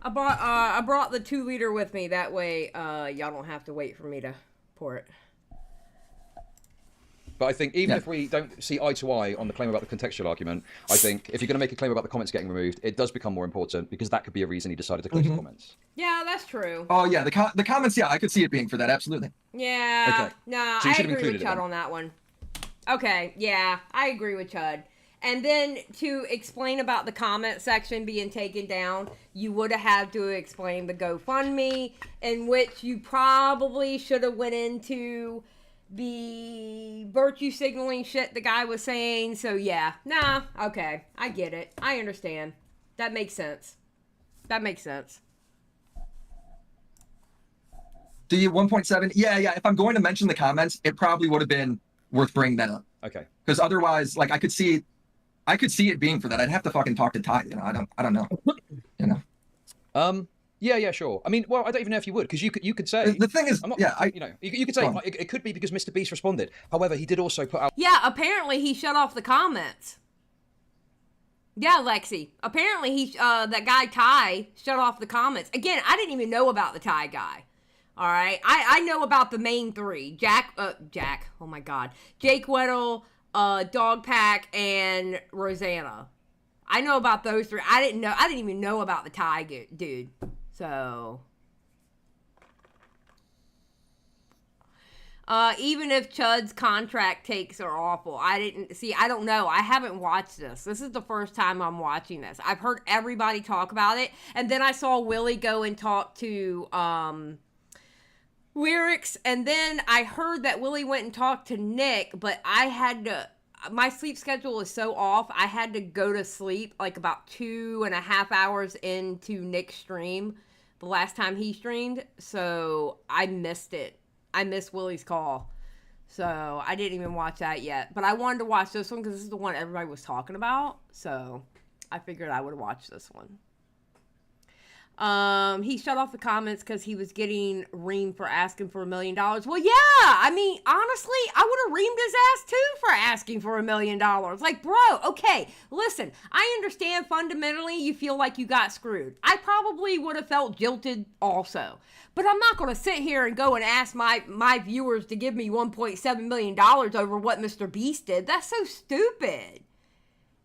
B: I brought the 2-liter with me. That way, y'all don't have to wait for me to pour it.
C: But I think even if we don't see eye to eye on the claim about the contextual argument, I think if you're going to make a claim about the comments getting removed, it does become more important because that could be a reason he decided to close the comments.
B: Yeah, that's true.
D: Oh yeah, the comments. Yeah, I could see it being for that. Absolutely.
B: Yeah.
C: Okay.
B: No,
C: So you
B: I
C: should have
B: agree with
C: included it
B: Chud
C: then.
B: on that one. Okay, yeah, I agree with Chud. And then to explain about the comment section being taken down, you would have had to explain the GoFundMe, in which you probably should have went into the virtue signaling shit the guy was saying. So yeah, okay, I get it. I understand. That makes sense. That makes sense.
D: Do you 1.7? Yeah. If I'm going to mention the comments, it probably would have been worth bringing that up.
C: Okay.
D: Because otherwise, like I could see it being for that. I'd have to fucking talk to Ty. You know, I don't know. You know.
C: Yeah, sure. I mean, well, I don't even know if you would, because you could say
D: The thing is,
C: I'm not,
D: yeah,
C: you could say it could be because MrBeast responded. However, he did also put out.
B: Yeah, apparently he shut off the comments. Yeah, Lexi. Apparently that guy Ty shut off the comments. Again, I didn't even know about the Ty guy. All right, I know about the main three: Jack. Oh my God, Jake Weddle, Dogpack, and Rosanna. I know about those three. I didn't even know about the Ty dude. So, even if Chud's contract takes are awful, I don't know. I haven't watched this. This is the first time I'm watching this. I've heard everybody talk about it, and then I saw Willy go and talk to Lyrics, and then I heard that Willy went and talked to Nick, but my sleep schedule is so off, I had to go to sleep like about 2.5 hours into Nick's stream the last time he streamed, so I missed it. I missed Willy's call, so I didn't even watch that yet, but I wanted to watch this one because this is the one everybody was talking about, so I figured I would watch this one. He shut off the comments because he was getting reamed for asking for $1 million. Well, yeah, I mean, honestly, I would have reamed his ass too for asking for $1 million. Like, bro, okay, listen, I understand fundamentally you feel like you got screwed. I probably would have felt jilted also. But I'm not going to sit here and go and ask my viewers to give me $1.7 million over what MrBeast did. That's so stupid.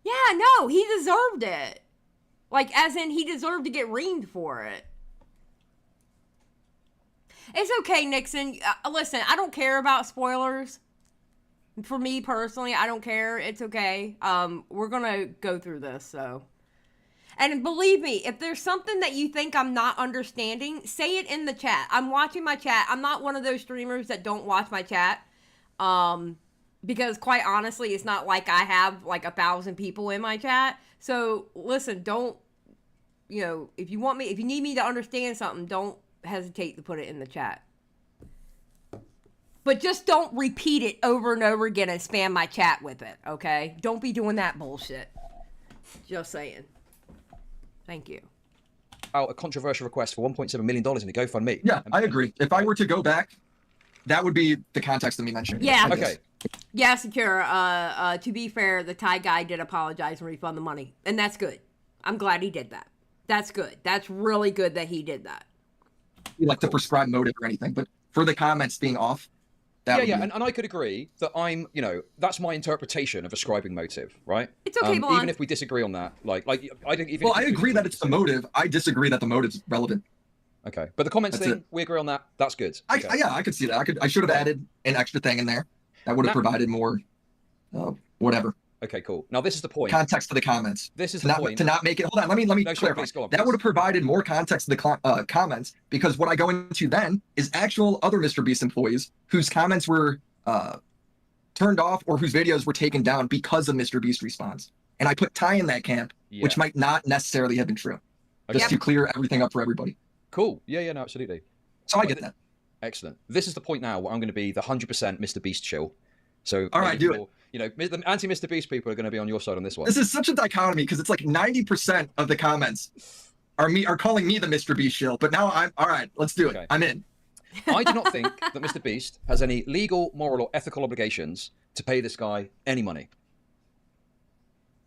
B: Yeah, no, he deserved it. Like, as in, he deserved to get reamed for it. It's okay, Nixon. Listen, I don't care about spoilers. For me personally, I don't care. It's okay. We're gonna go through this, so. And believe me, if there's something that you think I'm not understanding, say it in the chat. I'm watching my chat. I'm not one of those streamers that don't watch my chat. Because quite honestly, it's not like I have like 1,000 people in my chat. So listen, don't, if you need me to understand something, don't hesitate to put it in the chat. But just don't repeat it over and over again and spam my chat with it, okay? Don't be doing that bullshit. Just saying. Thank you.
C: Out a controversial request for $1.7 million in a GoFundMe.
D: Yeah, I agree. If I were to go back, that would be the context of me mentioning.
B: Yeah.
C: Okay.
B: Yeah, Secure. To be fair, the Thai guy did apologize and refund the money. And that's good. I'm glad he did that. That's good. That's really good that he did that.
D: You like to prescribe motive or anything, but for the comments being off,
C: and I could agree that that's my interpretation of ascribing motive, right?
B: It's okay, Blonde.
C: Even if we disagree on that, I think even.
D: Well, I agree that it's the motive. I disagree that the motive's relevant.
C: Okay, but the comments
D: That's
C: thing, we agree on that. That's good. Okay.
D: I could see that. I should have added an extra thing in there that would have provided more, whatever.
C: Okay, cool. Now this is the point.
D: Context to the comments.
C: This is the point.
D: To not make it. Hold on. Let me
C: No,
D: clarify.
C: sure, please, go on,
D: that
C: please.
D: would have provided more context to the comments, because what I go into then is actual other MrBeast employees whose comments were turned off or whose videos were taken down because of MrBeast response. And I put Ty in that camp, which might not necessarily have been true.
C: Okay.
D: Just to clear everything up for everybody.
C: Cool. Yeah, no, absolutely.
D: So I get that.
C: Excellent. This is the point now where I'm going to be the 100% MrBeast chill. So
D: all right, do it.
C: The anti-MrBeast people are going to be on your side on this one.
D: This is such a dichotomy because it's like 90% of the comments are calling me the MrBeast shill, but now I'm all right. Let's do it.
C: Okay.
D: I'm in.
C: I do not think that MrBeast has any legal, moral, or ethical obligations to pay this guy any money.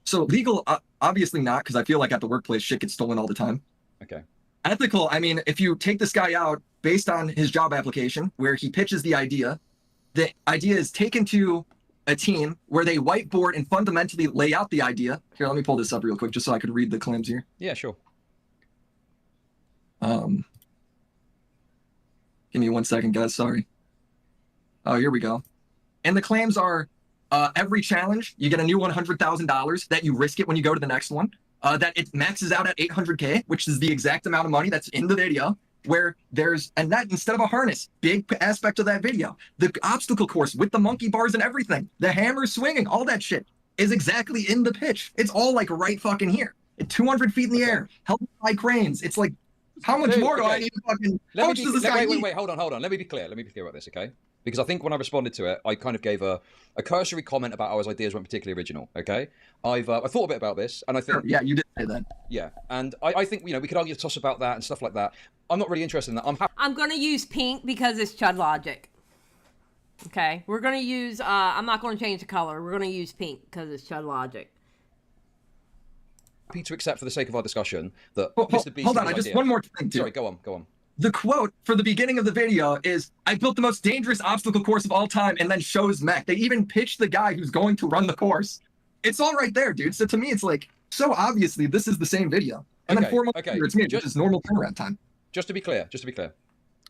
D: So legal, obviously not, because I feel like at the workplace shit gets stolen all the time.
C: Okay.
D: Ethical, I mean, if you take this guy out based on his job application where he pitches the idea is taken to a team where they whiteboard and fundamentally lay out the idea. Here, let me pull this up real quick just so I could read the claims here.
C: Yeah, sure.
D: Give me 1 second, guys. Sorry. Oh, here we go. And the claims are every challenge, you get a new $100,000 that you risk it when you go to the next one. That it maxes out at 800K, which is the exact amount of money that's in the video, where there's a net instead of a harness. Big aspect of that video. The obstacle course with the monkey bars and everything, the hammer swinging, all that shit is exactly in the pitch. It's all like right fucking here. 200 feet in the air, held by cranes. It's like, how much more do I need to fucking...
C: Wait, hold on. Let me be clear about this, okay? Because I think when I responded to it, I kind of gave a cursory comment about how his ideas weren't particularly original, okay? I thought a bit about this, and I think...
D: Yeah, you did say that.
C: Yeah, and I think, we could argue a toss about that and stuff like that. I'm not really interested in that.
B: I'm going to use pink because it's ChudLogic. Okay? We're going to use... I'm not going to change the color. We're going to use pink because it's ChudLogic.
C: Happy to accept for the sake of our discussion that MrBeast...
D: Hold on, I just... One more thing, too.
C: Sorry, go on.
D: The quote for the beginning of the video is, "I built the most dangerous obstacle course of all time," and then shows mech. They even pitch the guy who's going to run the course. It's all right there, dude. So to me, it's like, so obviously this is the same video. And then 4 months later, it's me, which is normal turnaround time.
C: Just to be clear,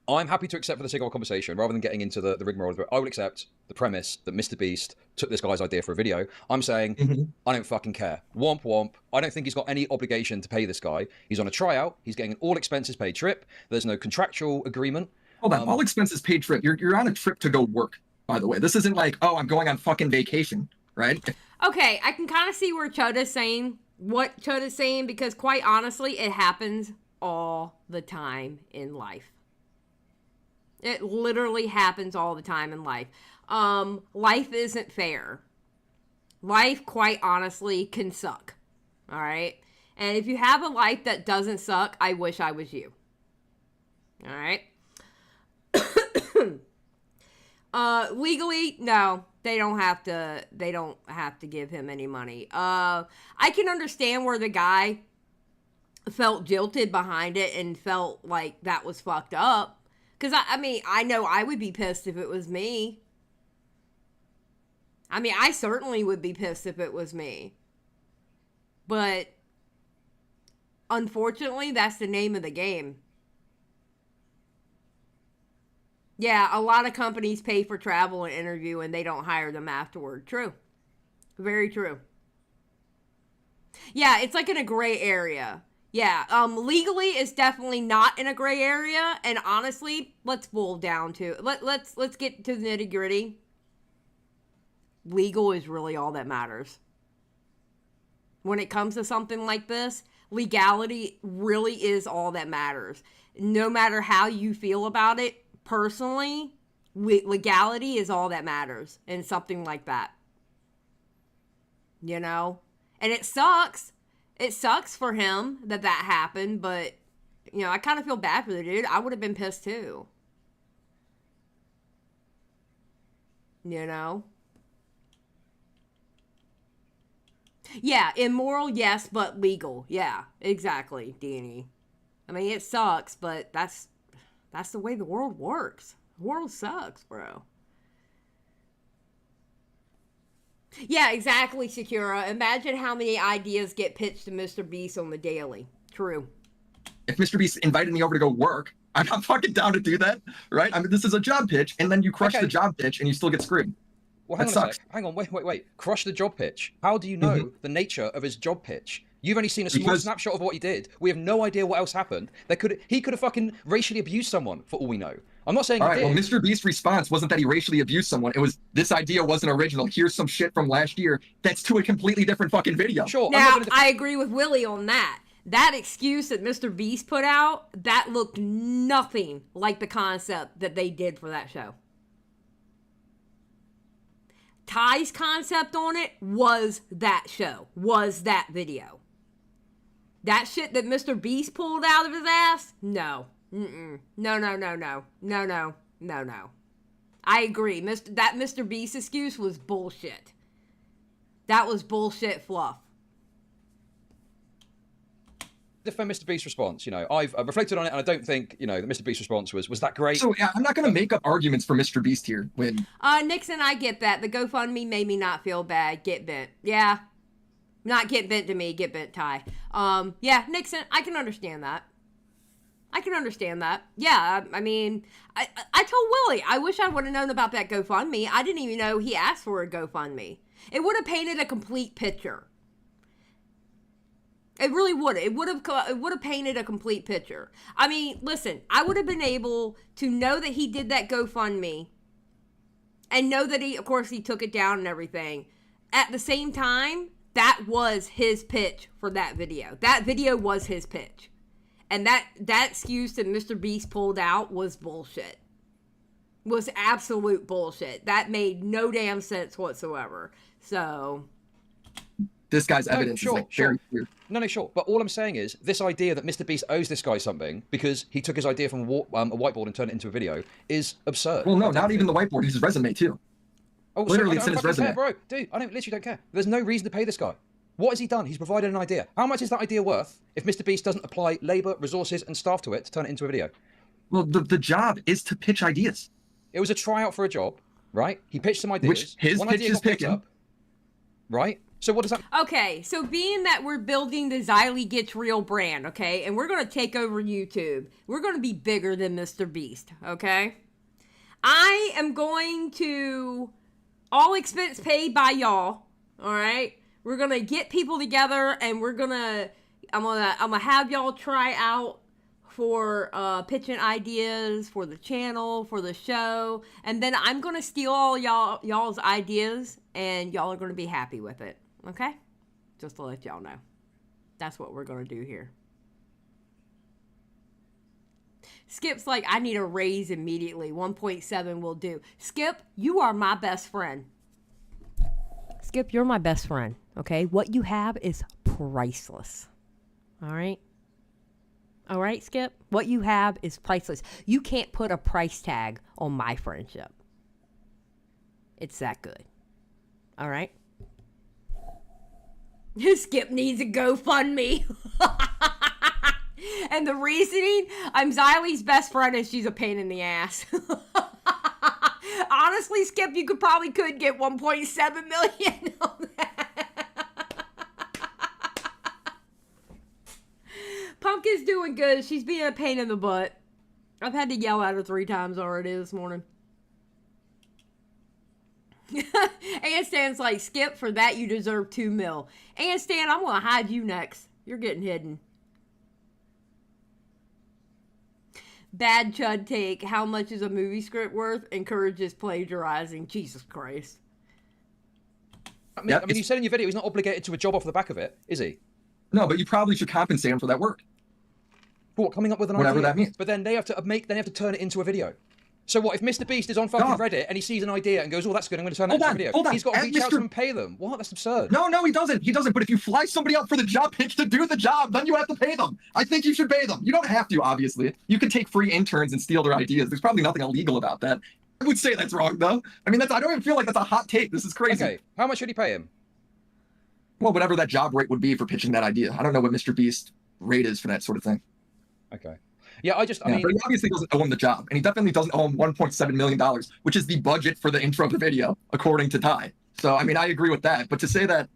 C: I'm happy to accept for the sake of our conversation, rather than getting into the rigmarole of it, I would accept the premise that MrBeast took this guy's idea for a video. I'm saying, I don't fucking care. Womp womp. I don't think he's got any obligation to pay this guy. He's on a tryout. He's getting an all expenses paid trip. There's no contractual agreement.
D: Hold on, all expenses paid trip. You're on a trip to go work, by the way. This isn't like, oh, I'm going on fucking vacation, right?
B: Okay, I can kind of see where Chud is saying, what Chud is saying, because quite honestly, it happens all the time in life. It literally happens all the time in life. Life isn't fair. Life, quite honestly, can suck. All right? And if you have a life that doesn't suck, I wish I was you. All right? Legally, no. They don't have to give him any money. I can understand where the guy felt jilted behind it and felt like that was fucked up. Because, I mean, I know I would be pissed if it was me. I mean, I certainly would be pissed if it was me. But, unfortunately, that's the name of the game. Yeah, a lot of companies pay for travel and interview and they don't hire them afterward. True. Very true. Yeah, it's like in a gray area. Yeah, legally it's definitely not in a gray area, and honestly, let's boil down to let's get to the nitty-gritty. Legal is really all that matters. When it comes to something like this, legality really is all that matters. No matter how you feel about it personally, legality is all that matters in something like that. You know? And it sucks. It sucks for him that happened, but, you know, I kind of feel bad for the dude. I would have been pissed too. You know? Yeah, immoral, yes, but legal. Yeah, exactly, Danny. I mean, it sucks, but that's the way the world works. The world sucks, bro. Yeah, exactly, Shakira. Imagine how many ideas get pitched to MrBeast on the daily. True.
D: If MrBeast invited me over to go work, I'm not fucking down to do that, right? I mean, this is a job pitch, and then you crush the job pitch, and you still get screwed.
C: Well, hang on, wait. Crush the job pitch. How do you know the nature of his job pitch? You've only seen a small snapshot of what he did. We have no idea what else happened. He could have fucking racially abused someone, for all we know. I'm not saying he did.
D: Well, MrBeast's response wasn't that he racially abused someone. It was, this idea wasn't original. Here's some shit from last year that's to a completely different fucking video.
C: Sure.
B: Now, I agree with Willy on that. That excuse that MrBeast put out, that looked nothing like the concept that they did for that show. Ty's concept on it was that show, was that video. That shit that MrBeast pulled out of his ass? No. No. I agree. That MrBeast excuse was bullshit. That was bullshit fluff.
C: Defend MrBeast's response, you know, I've reflected on it, and I don't think, you know, the MrBeast's response was that great.
D: So yeah, I'm not gonna make up arguments for MrBeast here.
B: Nixon, I get that. The GoFundMe made me not feel bad. Get bent. Yeah. Not get bent to me, get bent Ty. Yeah, Nixon, I can understand that. Yeah, I mean, I told Willy, I wish I would have known about that GoFundMe. I didn't even know he asked for a GoFundMe. It would have painted a complete picture. It really would. It would have painted a complete picture. I mean, listen, I would have been able to know that he did that GoFundMe and know that of course, he took it down and everything. At the same time, that was his pitch for that video. That video was his pitch. And that excuse that MrBeast pulled out was bullshit. Was absolute bullshit. That made no damn sense whatsoever. So...
D: This guy's evidence is like very clear.
C: No, sure. But all I'm saying is, this idea that MrBeast owes this guy something because he took his idea from a whiteboard and turned it into a video is absurd.
D: Well, no, not even the whiteboard. His resume, too.
C: Oh,
D: literally, it's in his resume.
C: Bro, dude, I literally don't care. There's no reason to pay this guy. What has he done? He's provided an idea. How much is that idea worth if MrBeast doesn't apply labor, resources, and staff to it to turn it into a video?
D: Well, the job is to pitch ideas.
C: It was a tryout for a job, right? He pitched some ideas.
D: Which his pitch is picking.
C: Right? So what does that...
B: Okay, so being that we're building the Xylie Gets Real brand, okay, and we're going to take over YouTube, we're going to be bigger than MrBeast, okay? I am going to... all expense paid by y'all, all right? We're going to get people together, and we're going to... I'm gonna have y'all try out for pitching ideas for the channel, for the show, and then I'm going to steal all y'all's ideas, and y'all are going to be happy with it. Okay? Just to let y'all know. That's what we're going to do here. Skip's like, I need a raise immediately. 1.7 will do. Skip, you are my best friend. Skip, you're my best friend. Okay? What you have is priceless. All right? All right, Skip? What you have is priceless. You can't put a price tag on my friendship. It's that good. All right? Skip needs a GoFundMe. And the reasoning, I'm Xylie's best friend and she's a pain in the ass. Honestly, Skip, you could get 1.7 million on that. Pumpkin's doing good. She's being a pain in the butt. I've had to yell at her 3 times already this morning. And Stan's like, Skip, for that you deserve 2 mil. And Stan, I'm gonna hide you next. You're getting hidden. Bad Chud take. How much is a movie script worth? Encourages plagiarizing. Jesus Christ.
C: I mean, you said in your video he's not obligated to a job off the back of it, is he?
D: No, but you probably should compensate him for that work.
C: For what? Coming up with an
D: Whatever
C: idea?
D: that means.
C: But then they have to turn it into a video. So what if MrBeast is on fucking Reddit and he sees an idea and goes, "Oh, that's good. I'm going to turn that into a video." He's got to reach out to them and pay them. What? That's absurd.
D: No, he doesn't. He doesn't. But if you fly somebody out for the job pitch to do the job, then you have to pay them. I think you should pay them. You don't have to, obviously. You can take free interns and steal their ideas. There's probably nothing illegal about that. I would say that's wrong, though. I mean, I don't even feel like that's a hot take. This is crazy.
C: Okay, how much should he pay him?
D: Well, whatever that job rate would be for pitching that idea. I don't know what MrBeast rate is for that sort of thing.
C: Okay. Yeah, I mean...
D: But he obviously doesn't owe him the job, and he definitely doesn't owe him $1.7 million, which is the budget for the intro of the video, according to Ty. So, I mean, I agree with that. But to say that,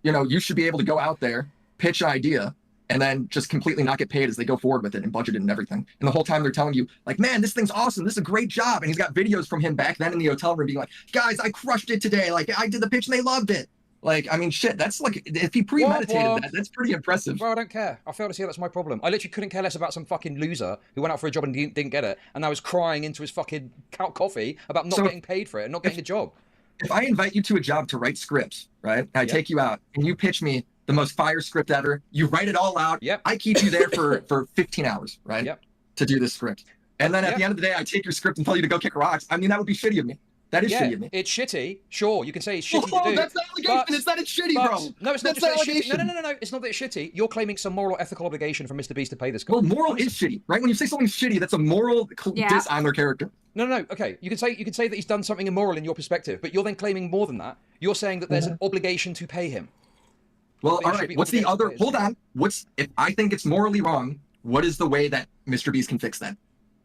D: you should be able to go out there, pitch an idea, and then just completely not get paid as they go forward with it and budget it and everything. And the whole time they're telling you, like, man, this thing's awesome. This is a great job. And he's got videos from him back then in the hotel room being like, guys, I crushed it today. Like, I did the pitch and they loved it. Like, I mean, shit, that's like, if he premeditated that, that's pretty impressive.
C: Bro, I don't care. I fail to see that's my problem. I literally couldn't care less about some fucking loser who went out for a job and didn't get it, and I was crying into his fucking coffee about not getting paid for it and not getting a job.
D: If I invite you to a job to write scripts, right, and I take you out, and you pitch me the most fire script ever, you write it all out, I keep you there for 15 hours, right, to do this script. And then at the end of the day, I take your script and tell you to go kick rocks. I mean, that would be shitty of me. That is shitty of me.
C: It's shitty. Sure, you can say it's shitty to do.
D: That's the allegation. It's that it's shitty, bro.
C: No, it's not just that it's shitty. No. It's not that it's shitty. You're claiming some moral, ethical obligation from MrBeast to pay this guy.
D: Well, moral is shitty, right? When you say something's shitty, that's a moral diss on their character.
C: No. Okay, you can say that he's done something immoral in your perspective, but you're then claiming more than that. You're saying that there's an obligation to pay him.
D: Well, all right. What's the other? Hold on. If I think it's morally wrong? What is the way that MrBeast can fix that,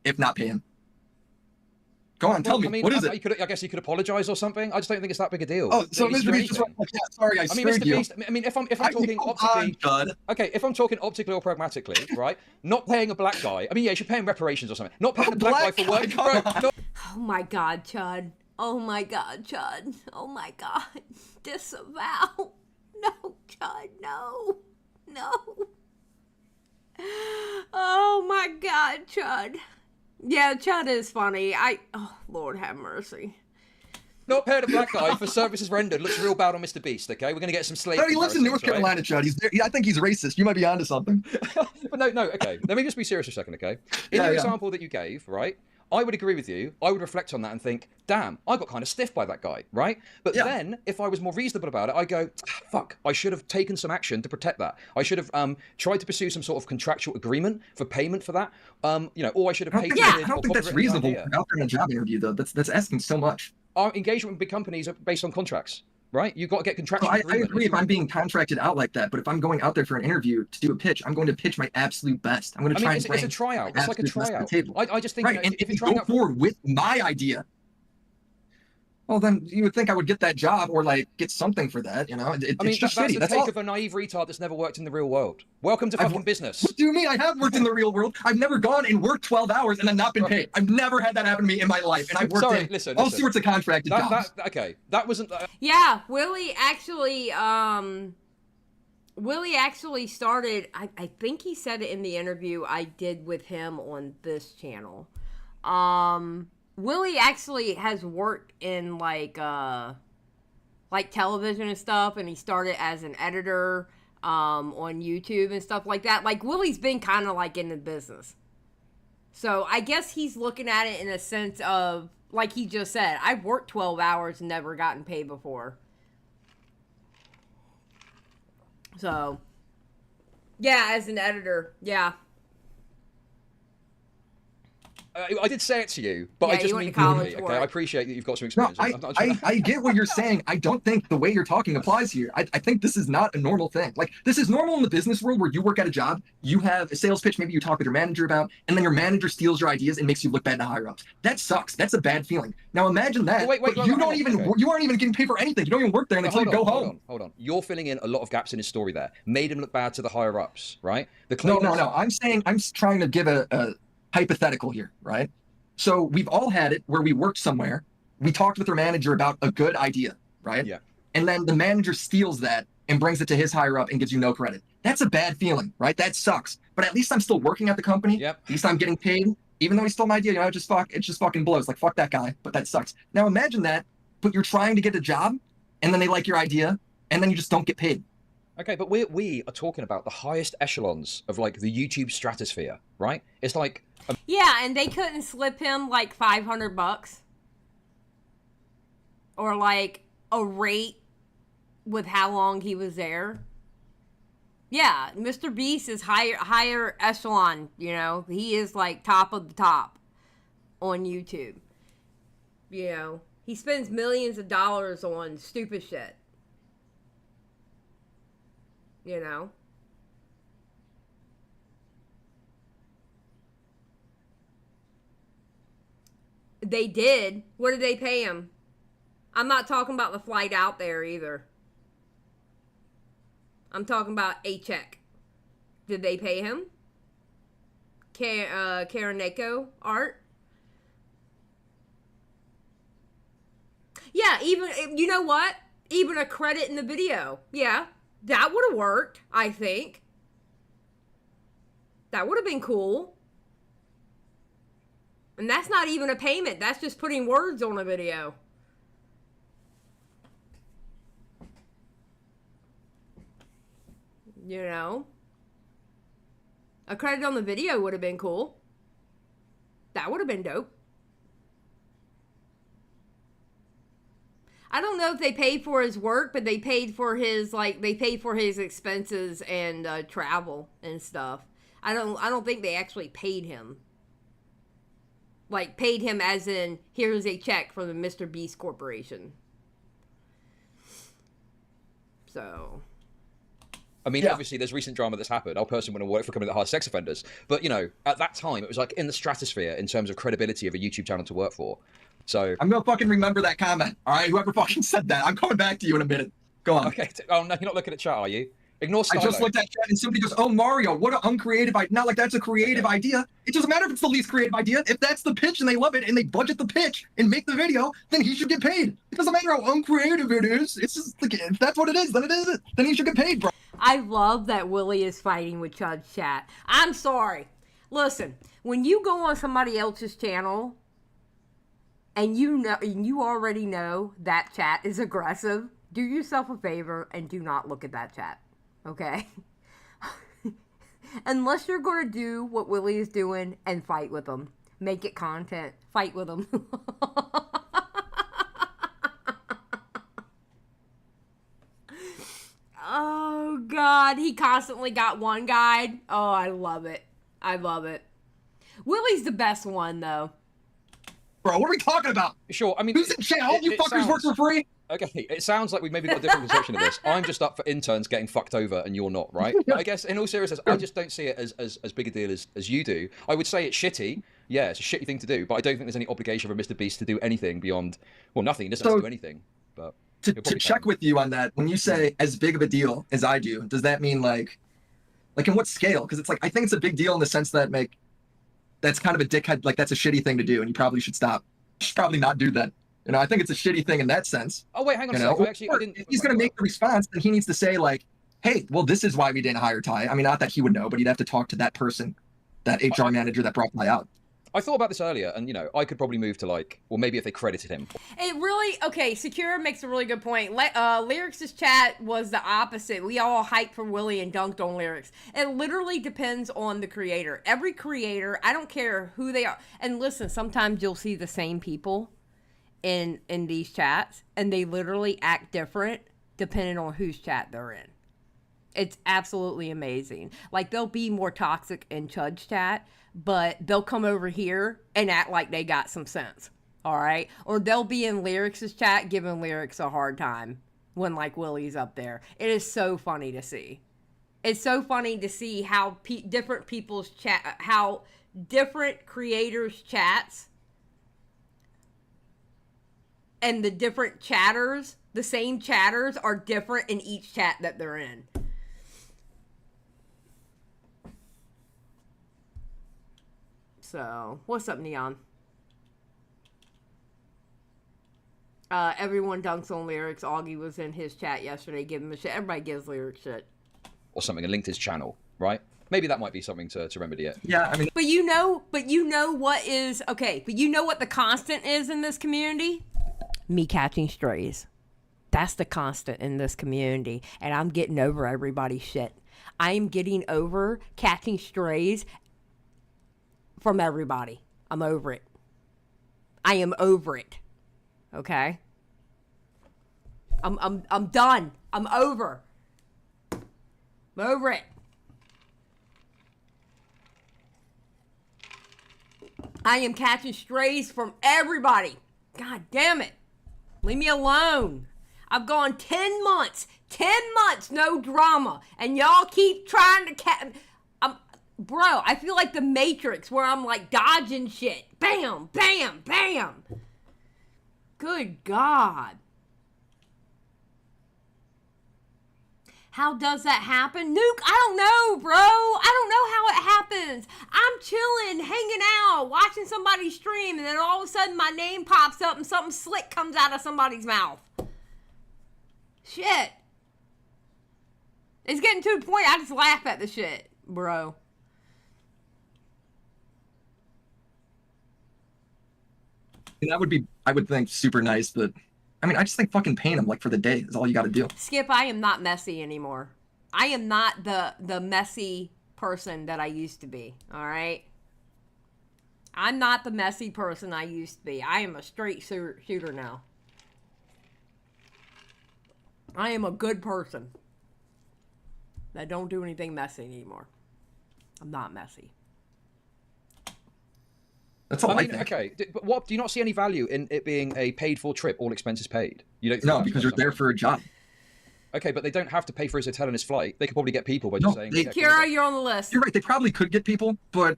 D: if not pay him? Go on, tell me. I mean, what is it?
C: I guess he could apologize or something. I just don't think it's that big a deal.
D: Oh, so MrBeast just went like, sorry, I screwed you.
C: I mean, if I'm talking optically, okay, if I'm talking optically or pragmatically, right? Not paying a black guy. I mean, yeah, you should pay him reparations or something. Not paying a black guy for work.
B: Oh my God, Chud. Oh my God, Chud. Oh my God. Disavow. No, Chud, no. Oh my God, Chud. Yeah, Chud is funny. Oh, Lord have mercy.
C: Not paying a black guy for services rendered looks real bad on MrBeast, okay? We're going to get some slave.
D: No, he lives in North Carolina, Chud. I think he's racist. You might be onto something.
C: But no, okay. Let me just be serious for a second, okay? In the example that you gave, right? I would agree with you. I would reflect on that and think, damn, I got kind of stiffed by that guy, right? But then, if I was more reasonable about it, I go, fuck, I should have taken some action to protect that. I should have tried to pursue some sort of contractual agreement for payment for that. Or I should have paid.
D: I don't think that's reasonable out there in a job interview, though. That's asking so much.
C: Our engagement with big companies are based on contracts. Right? You've got to get contractual agreement.
D: I agree if I'm being contracted out like that, but if I'm going out there for an interview to do a pitch, I'm going to pitch my absolute best. I'm going to try and bring
C: it's a tryout. It's like a tryout. I just think
D: if you go forward with my idea, well, then you would think I would get that job or like get something for that. It's just shitty.
C: That's the take of a naive retard that's never worked in the real world. Welcome to fucking business.
D: What do you mean? I have worked in the real world. I've never gone and worked 12 hours and then not been paid. I've never had that happen to me in my life. And I've worked all sorts of contracted jobs.
C: That wasn't.
B: Yeah, Willy actually started. I think he said it in the interview I did with him on this channel. Willy actually has worked in like television and stuff, and he started as an editor on YouTube and stuff like that. Like, Willy's been kind of like in the business. So I guess he's looking at it in a sense of, like he just said, I've worked 12 hours and never gotten paid before. So, yeah, as an editor, yeah.
C: I did say it to you, but I just mean brutally, okay? I appreciate that you've got some experience.
D: No, I get what you're saying. I don't think the way you're talking applies here. I think this is not a normal thing. Like, this is normal in the business world where you work at a job, you have a sales pitch, maybe you talk with your manager about, and then your manager steals your ideas and makes you look bad to higher ups. That sucks. That's a bad feeling. Now imagine that, you aren't even getting paid for anything. You don't even work there until you go home.
C: Hold on. You're filling in a lot of gaps in his story there. Made him look bad to the higher ups, right?
D: No. I'm saying, I'm trying to give a hypothetical here, right? So we've all had it where we worked somewhere, we talked with our manager about a good idea, right?
C: Yeah.
D: And then the manager steals that and brings it to his higher up and gives you no credit. That's a bad feeling, right? That sucks. But at least I'm still working at the company.
C: Yep.
D: At least I'm getting paid, even though he stole my idea. You know, it just fucking blows. Like, fuck that guy. But that sucks. Now imagine that, but you're trying to get a job, and then they like your idea, and then you just don't get paid.
C: Okay, but we are talking about the highest echelons of like the YouTube stratosphere, right? It's like
B: Yeah, and they couldn't slip him like $500 or like a rate with how long he was there. Yeah, MrBeast is higher echelon, you know. He is like top of the top on YouTube. You know, he spends millions of dollars on stupid shit. You know. They did. What did they pay him? I'm not talking about the flight out there either. I'm talking about a check. Did they pay him? Karaneko art? Yeah, even, you know what? Even a credit in the video. Yeah, that would have worked, I think. That would have been cool. And that's not even a payment. That's just putting words on a video. You know? A credit on the video would have been cool. That would have been dope. I don't know if they paid for his work, but they paid for his, like, they paid for his expenses and travel and stuff. I don't think they actually paid him. Like, paid him as in, here's a check from the MrBeast Corporation. So...
C: I mean, obviously, there's recent drama that's happened. I'll personally want to work for a company that hires sex offenders. But, you know, at that time, it was like in the stratosphere in terms of credibility of a YouTube channel to work for. So
D: I'm going to fucking remember that comment. All right, whoever fucking said that. I'm coming back to you in a minute. Go on.
C: Okay. Oh, no, you're not looking at chat, are you? Ignore Stylo.
D: I just looked at chat and somebody goes, oh, Mario, what an uncreative idea. Not like that's a creative idea. It doesn't matter if it's the least creative idea. If that's the pitch and they love it and they budget the pitch and make the video, then he should get paid. It doesn't matter how uncreative it is. It's just like, if that's what it is, then it is it. Then he should get paid, bro.
B: I love that Willy is fighting with Chud's chat. I'm sorry. Listen, when you go on somebody else's channel and you already know that chat is aggressive, do yourself a favor and do not look at that chat. Okay? Unless you're going to do what Willy is doing and fight with them. Make it content. Fight with them. Oh, God. He constantly got one guide. Oh, I love it. I love it. Willy's the best one, though.
D: Bro, what are we talking about?
C: Sure, I mean...
D: Who's in chat? All you fuckers work for free?
C: Okay, it sounds like we've maybe got a different conception of this. I'm just up for interns getting fucked over and you're not, right? But I guess, in all seriousness, I just don't see it as big a deal as you do. I would say it's shitty. Yeah, it's a shitty thing to do, but I don't think there's any obligation for MrBeast to do anything beyond... Well, nothing. He doesn't have to do anything, but...
D: To check with you on that, when you say as big of a deal as I do, does that mean like in what scale? Because it's like, I think it's a big deal in the sense that that's kind of a dickhead, like that's a shitty thing to do and you probably should stop. You should probably not do that. You know, I think it's a shitty thing in that sense.
C: Oh, wait, hang on a second. I didn't...
D: If he's going to make the response, then he needs to say like, hey, well, this is why we didn't hire Ty. I mean, not that he would know, but he'd have to talk to that person, that HR manager that brought Ty out.
C: I thought about this earlier, and, you know, I could probably move to, like, well, maybe if they credited him.
B: It really, okay, Secure makes a really good point. Lyrics' chat was the opposite. We all hyped for Willy and dunked on Lyrics. It literally depends on the creator. Every creator, I don't care who they are. And listen, sometimes you'll see the same people in these chats, and they literally act different depending on whose chat they're in. It's absolutely amazing. Like, they'll be more toxic in Chud's chat, but they'll come over here and act like they got some sense. All right? Or they'll be in Lyrics' chat giving Lyrics a hard time when, like, Willy's up there. It is so funny to see. It's so funny to see how different people's chat, how different creators' chats and the different chatters, the same chatters, are different in each chat that they're in. So, what's up, Neon? Everyone dunks on lyrics. Augie was in his chat yesterday giving him a shit. Everybody gives lyrics shit.
C: Or something, and linked his channel, right? Maybe that might be something to remedy it.
D: Yeah, I mean...
B: But you know what is... Okay, but you know what the constant is in this community? Me catching strays. That's the constant in this community. And I'm getting over everybody's shit. I am getting over catching strays from everybody. I'm over it. I am over it. Okay? I'm done. I'm over. I'm over it. I am catching strays from everybody. God damn it. Leave me alone. I've gone 10 months. 10 months, no drama. And y'all keep trying to bro, I feel like the Matrix where I'm like dodging shit. Bam, bam, bam. Good God. How does that happen? Nuke, I don't know, bro. I don't know how it happens. I'm chilling, hanging out, watching somebody stream, and then all of a sudden my name pops up and something slick comes out of somebody's mouth. Shit. It's getting to the point I just laugh at the shit, bro.
D: That would be, I would think, super nice, but I mean, I just think fucking paint them like for the day is all you got to do.
B: Skip, I am not messy anymore. I am not the messy person that I used to be, all right? I'm not the messy person I used to be. I am a straight shooter now. I am a good person that don't do anything messy anymore. I'm not messy.
D: That's all I think.
C: Okay, but what, do you not see any value in it being a paid-for trip, all expenses paid? You don't?
D: No, because you're there for a job.
C: Okay, but they don't have to pay for his hotel and his flight. They could probably get people by just saying...
B: Kira, you're on the list.
D: You're right. They probably could get people, but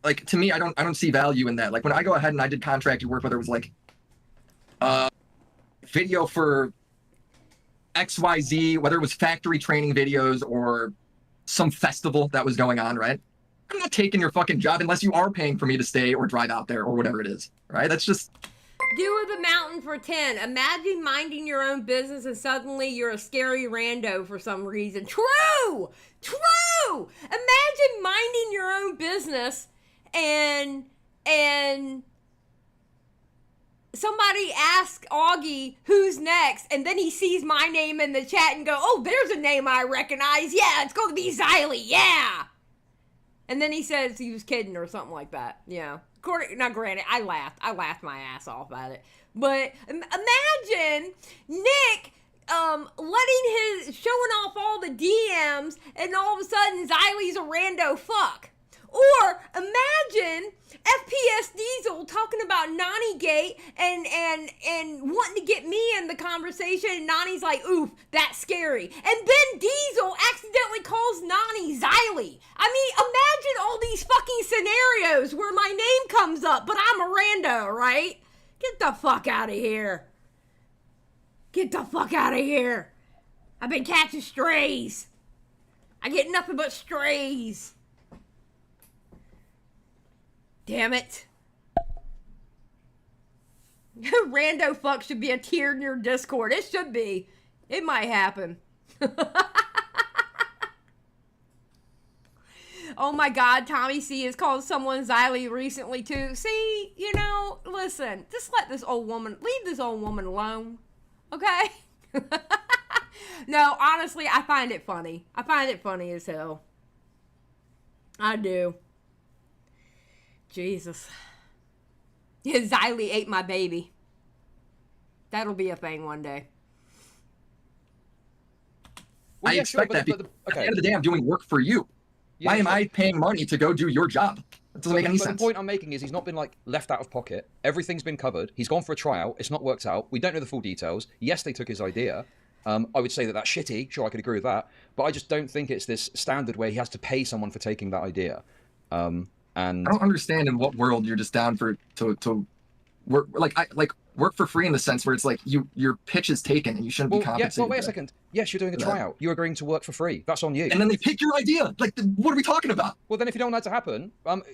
D: like to me, I don't see value in that. Like when I go ahead and I did contracted work, whether it was like video for XYZ, whether it was factory training videos or some festival that was going on, right? I'm not taking your fucking job unless you are paying for me to stay or drive out there or whatever it is, right? That's just...
B: Do the mountain for 10. Imagine minding your own business and suddenly you're a scary rando for some reason. True! True! Imagine minding your own business and somebody asks Augie who's next, and then he sees my name in the chat and go, oh, there's a name I recognize. Yeah, it's going to be Xylie. Yeah! And then he says he was kidding or something like that. Yeah. Now, granted, I laughed my ass off at it. But imagine Nick showing off all the DMs, and all of a sudden Xylie's a rando fuck. Or imagine FPS Diesel talking about Nani Gate and wanting to get me in the conversation, and Nani's like, oof, that's scary. And then Diesel accidentally calls Nani Xylie. I mean, imagine all these fucking scenarios where my name comes up, but I'm a rando, right? Get the fuck out of here. Get the fuck out of here. I've been catching strays. I get nothing but strays. Damn it. Rando fuck should be a tier in your Discord. It should be. It might happen. Oh my God, Tommy C has called someone Xylie recently too. See, you know, listen, just leave this old woman alone. Okay? No, honestly, I find it funny. I find it funny as hell. I do. Jesus. Yeah, Xylie ate my baby. That'll be a thing one day.
C: Well,
D: I
C: yeah,
D: expect
C: sure,
D: that because
C: okay.
D: at the end of the day, I'm doing work for you.
C: Yeah,
D: Why am I paying money to go do your job? That doesn't make any sense.
C: The point I'm making is he's not been like left out of pocket. Everything's been covered. He's gone for a tryout. It's not worked out. We don't know the full details. Yes, they took his idea. I would say that that's shitty. Sure, I could agree with that. But I just don't think it's this standard where he has to pay someone for taking that idea. And
D: I don't understand in what world you're just down for to work for free in the sense where it's like your pitch is taken and you shouldn't be compensated.
C: Well, wait a second. Yes, you're doing a tryout. You're agreeing to work for free. That's on you.
D: And then they pick your idea. Like, what are we talking about?
C: Well, then if you don't want that to happen,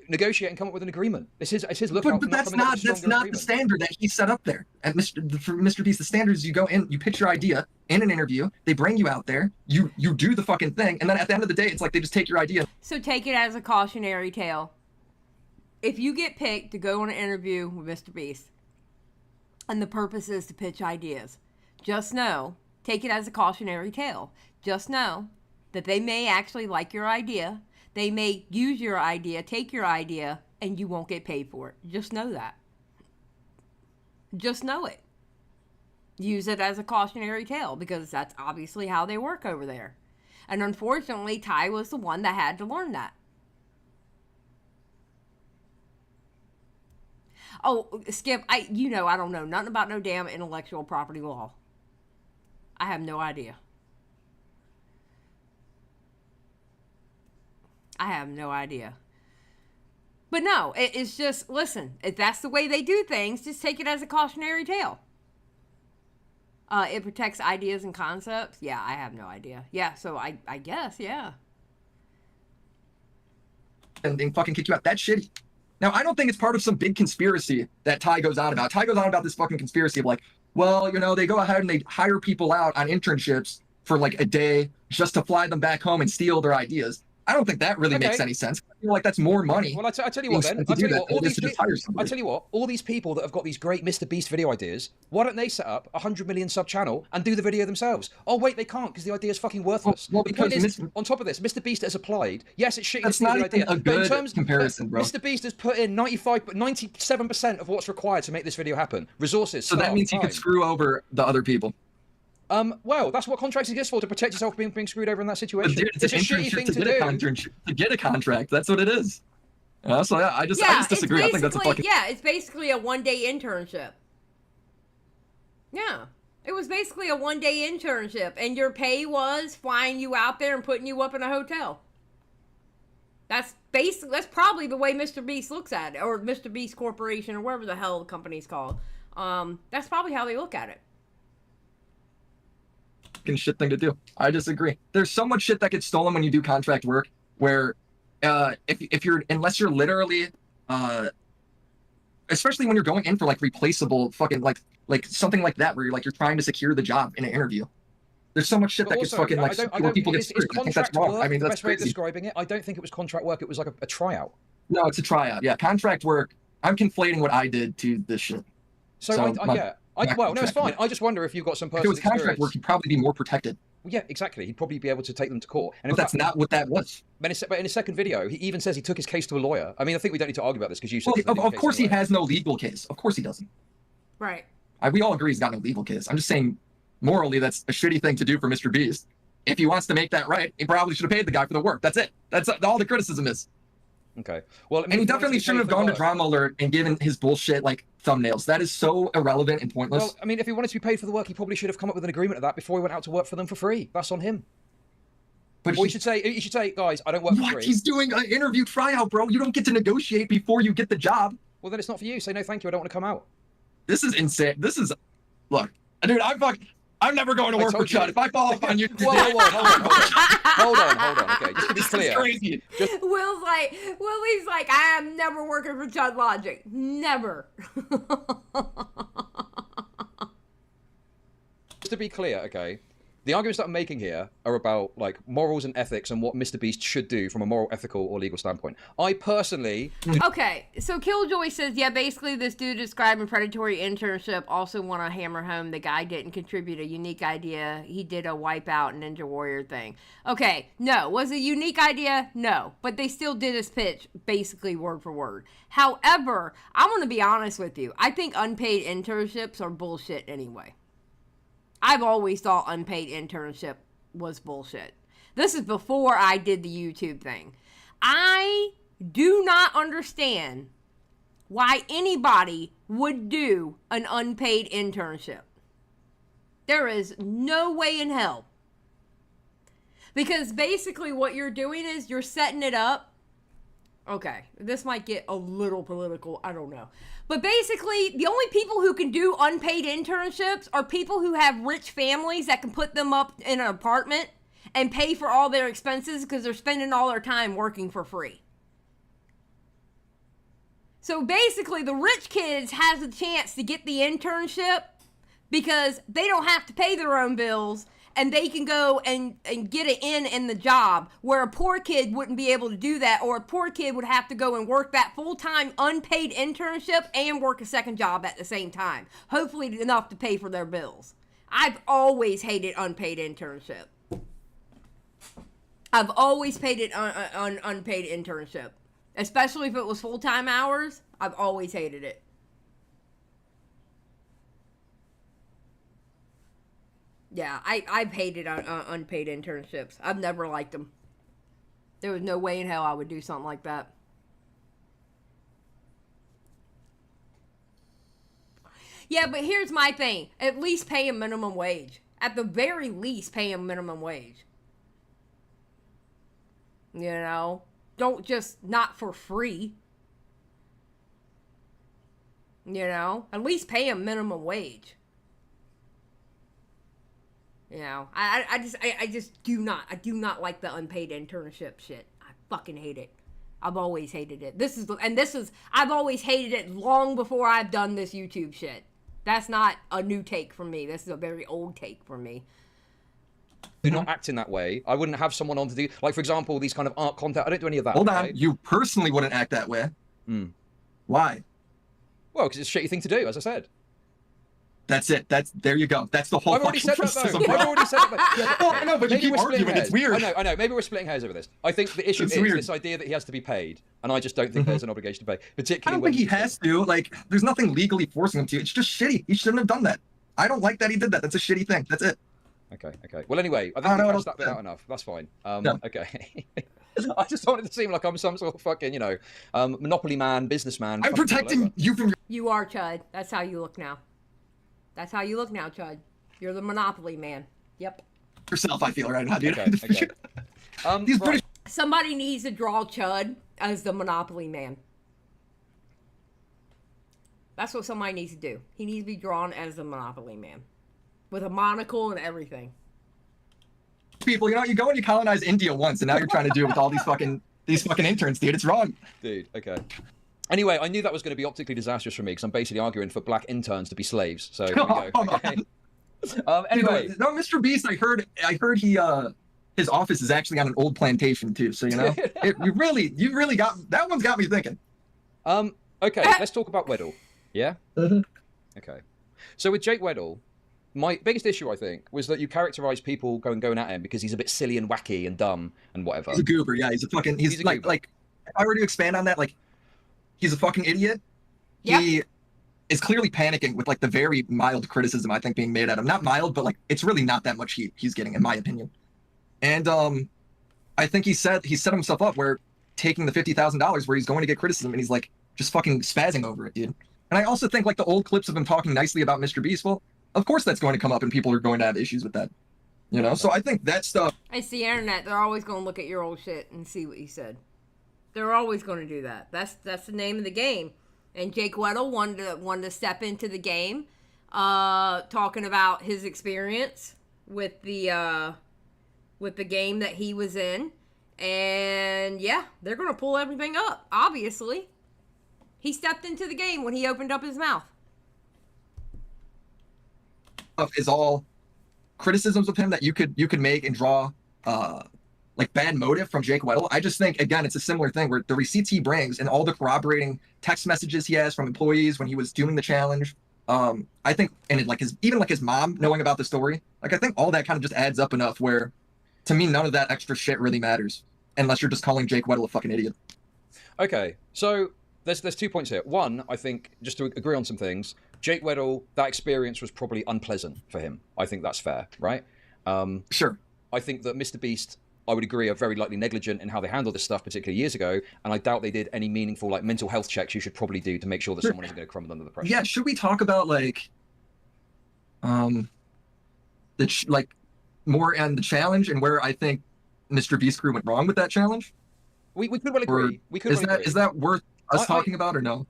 C: negotiate and come up with an agreement. It's his lookout.
D: But that's not the standard that he set up there. For MrBeast, the standard is you go in, you pitch your idea in an interview, they bring you out there, you do the fucking thing, and then at the end of the day, it's like they just take your idea.
B: So take it as a cautionary tale. If you get picked to go on an interview with MrBeast, and the purpose is to pitch ideas, just know, take it as a cautionary tale. Just know that they may actually like your idea. They may use your idea, take your idea, and you won't get paid for it. Just know that. Just know it. Use it as a cautionary tale because that's obviously how they work over there. And unfortunately, Ty was the one that had to learn that. Oh, Skip, I don't know nothing about no damn intellectual property law. I have no idea. I have no idea. But no, it's just, listen, if that's the way they do things, just take it as a cautionary tale. It protects ideas and concepts. Yeah, I have no idea. Yeah, so I guess, yeah.
D: And they fucking kick you out. That's shitty. Now, I don't think it's part of some big conspiracy that Ty goes on about. Ty goes on about this fucking conspiracy of like, well, they go ahead and they hire people out on internships for like a day just to fly them back home and steal their ideas. I don't think that really makes any sense. I feel like that's more money.
C: Well, I tell you what, then. I tell you what, all these people that have got these great MrBeast video ideas, why don't they set up a 100 million sub channel and do the video themselves? Oh, wait, they can't because the idea is fucking worthless.
D: Well, because
C: on top of this, MrBeast has applied. Yes, it's shitty.
D: That's not even a good comparison, bro.
C: MrBeast has put in 97% of what's required to make this video happen. Resources.
D: So that means he could screw over the other people.
C: Well, that's what contracts exist for, to protect yourself from being screwed over in that situation.
D: Dude, it's a shitty thing to do. To get a contract, that's what it is. So yeah, I just disagree. I think that's a fucking...
B: Yeah, it's basically a one-day internship. Yeah, it was basically a one-day internship, and your pay was flying you out there and putting you up in a hotel. That's probably the way MrBeast looks at it, or MrBeast Corporation, or whatever the hell the company's called. That's probably how they look at it.
D: Shit thing to do. I disagree. There's so much shit that gets stolen when you do contract work where unless you're literally especially when you're going in for like replaceable fucking like something like that where you're trying to secure the job in an interview. There's so much shit that gets fucking where people get screwed. I think that's wrong. I mean, that's crazy.
C: Describing it. I don't think it was contract work. It was like a tryout.
D: No, it's a tryout. Yeah, contract work. I'm conflating what I did to this shit.
C: Well, no, it's fine. I just wonder if you've got some personal
D: experience. If it was contract work, you'd probably be more protected.
C: Well, yeah, exactly. He'd probably be able to take them to court.
D: And that's not what that was.
C: But in his second video, he even says he took his case to a lawyer. I mean, I think we don't need to argue about this because you said...
D: Well, of course he has no legal case. Of course he doesn't.
B: Right.
D: We all agree he's got no legal case. I'm just saying, morally, that's a shitty thing to do for MrBeast. If he wants to make that right, he probably should have paid the guy for the work. That's it. That's all the criticism is.
C: Okay. Well,
D: and he definitely shouldn't have gone to Drama Alert and given his bullshit thumbnails. That is so irrelevant and pointless.
C: Well, I mean, if he wanted to be paid for the work, he probably should have come up with an agreement of that before he went out to work for them for free. That's on him. But he should say, guys, I don't work for free.
D: He's doing an interview tryout, bro. You don't get to negotiate before you get the job.
C: Well, then it's not for you. Say no, thank you. I don't want to come out.
D: This is insane. Look, dude, I'm never going to work for Chud. If I fall off on you,
C: hold on. Okay, just to be clear.
D: This is crazy.
B: Willy's like, I am never working for ChudLogic. Never.
C: Just to be clear, okay. The arguments that I'm making here are about morals and ethics and what MrBeast should do from a moral, ethical, or legal standpoint. I personally...
B: Okay, so Killjoy says, yeah, basically this dude describing predatory internship also want to hammer home the guy didn't contribute a unique idea. He did a Wipeout Ninja Warrior thing. Okay, no. Was it a unique idea? No. But they still did his pitch basically word for word. However, I'm going to be honest with you. I think unpaid internships are bullshit anyway. I've always thought unpaid internship was bullshit. This is before I did the YouTube thing. I do not understand why anybody would do an unpaid internship. There is no way in hell. Because basically what you're doing is you're setting it up Okay, this might get a little political. I don't know. But basically, the only people who can do unpaid internships are people who have rich families that can put them up in an apartment and pay for all their expenses because they're spending all their time working for free. So basically, the rich kids has a chance to get the internship because they don't have to pay their own bills and they can go and get it in the job, where a poor kid wouldn't be able to do that, or a poor kid would have to go and work that full-time unpaid internship and work a second job at the same time, hopefully enough to pay for their bills. I've always hated unpaid internship. I've always hated unpaid internship, especially if it was full-time hours. I've always hated it. Yeah, I've hated unpaid internships. I've never liked them. There was no way in hell I would do something like that. Yeah, but here's my thing. At least pay a minimum wage. At the very least, pay a minimum wage. You know? Don't just not for free. You know? At least pay a minimum wage. You know, I just do not like the unpaid internship shit. I fucking hate it. I've always hated it. I've always hated it long before I've done this YouTube shit. That's not a new take from me. This is a very old take from me.
C: Do not act in that way. I wouldn't have someone on to do, like, for example, these kind of art content. I don't do any of that.
D: Hold on. You personally wouldn't act that way. Why?
C: Well, because it's a shitty thing to do, as I said.
D: That's it. There you go. That's the whole.
C: I've already said that, though. I've already said that. Well, I know, but you keep arguing. It's weird.
D: I
C: know. Maybe we're splitting hairs over this. I think the issue is this idea that he has to be paid, and I just don't think there's an obligation to pay. Particularly,
D: I don't think he has to. Like, there's nothing legally forcing him to. It's just shitty. He shouldn't have done that. I don't like that he did that. That's a shitty thing. That's it.
C: Okay. Well, anyway, I think we've hashed that bit out enough. That's fine. Okay. I just wanted to seem like I'm some sort of fucking, monopoly man, businessman.
D: I'm protecting you from.
B: You are, Chud. That's how you look now. That's how you look now, Chud. You're the monopoly man. Yep.
D: Yourself, I feel right now, dude.
C: Okay.
D: He's pretty.
B: Somebody needs to draw Chud as the monopoly man. That's what somebody needs to do. He needs to be drawn as the monopoly man, with a monocle and everything.
D: People, you go and you colonize India once, and now you're trying to do it with all these fucking interns, dude. It's wrong.
C: Dude, okay. Anyway, I knew that was going to be optically disastrous for me because I'm basically arguing for black interns to be slaves. So there we go. Okay. Anyway,
D: no, MrBeast. I heard he his office is actually on an old plantation too. So you really got that one's got me thinking.
C: Okay, let's talk about Weddle. Yeah. Okay. So with Jake Weddle, my biggest issue, I think, was that you characterize people going at him because he's a bit silly and wacky and dumb and whatever.
D: He's a goober. Yeah, he's like if I were to expand on that, like, he's a fucking idiot. Yep. He is clearly panicking with like the very mild criticism I think being made at him. Not mild, but like it's really not that much heat he's getting, in my opinion. And I think he set himself up where taking the $50,000 where he's going to get criticism and he's like just fucking spazzing over it, dude. And I also think like the old clips of him talking nicely about MrBeast, well, of course that's going to come up and people are going to have issues with that. So I think that stuff.
B: It's the internet. They're always going to look at your old shit and see what you said. They're always going to do that. That's the name of the game. And Jake Weddle wanted to step into the game, talking about his experience with the game that he was in. And yeah, they're going to pull everything up, obviously. He stepped into the game when he opened up his mouth.
D: Is all criticisms of him that you could make and draw like bad motive from Jake Weddle. I just think, again, it's a similar thing where the receipts he brings and all the corroborating text messages he has from employees when he was doing the challenge, I think, and like his mom knowing about the story, like I think all that kind of just adds up enough where, to me, none of that extra shit really matters unless you're just calling Jake Weddle a fucking idiot.
C: Okay, so there's 2 points here. One, I think, just to agree on some things, Jake Weddle, that experience was probably unpleasant for him. I think that's fair, right?
D: Sure.
C: I think that MrBeast, I would agree, are very likely negligent in how they handled this stuff, particularly years ago, and I doubt they did any meaningful like mental health checks you should probably do to make sure that someone isn't going to crumble under the pressure.
D: Yeah, should we talk about like more on the challenge and where I think MrBeast crew went wrong with that challenge?
C: We could well agree. We could
D: is
C: well
D: that
C: agree.
D: is that worth us talking about or no?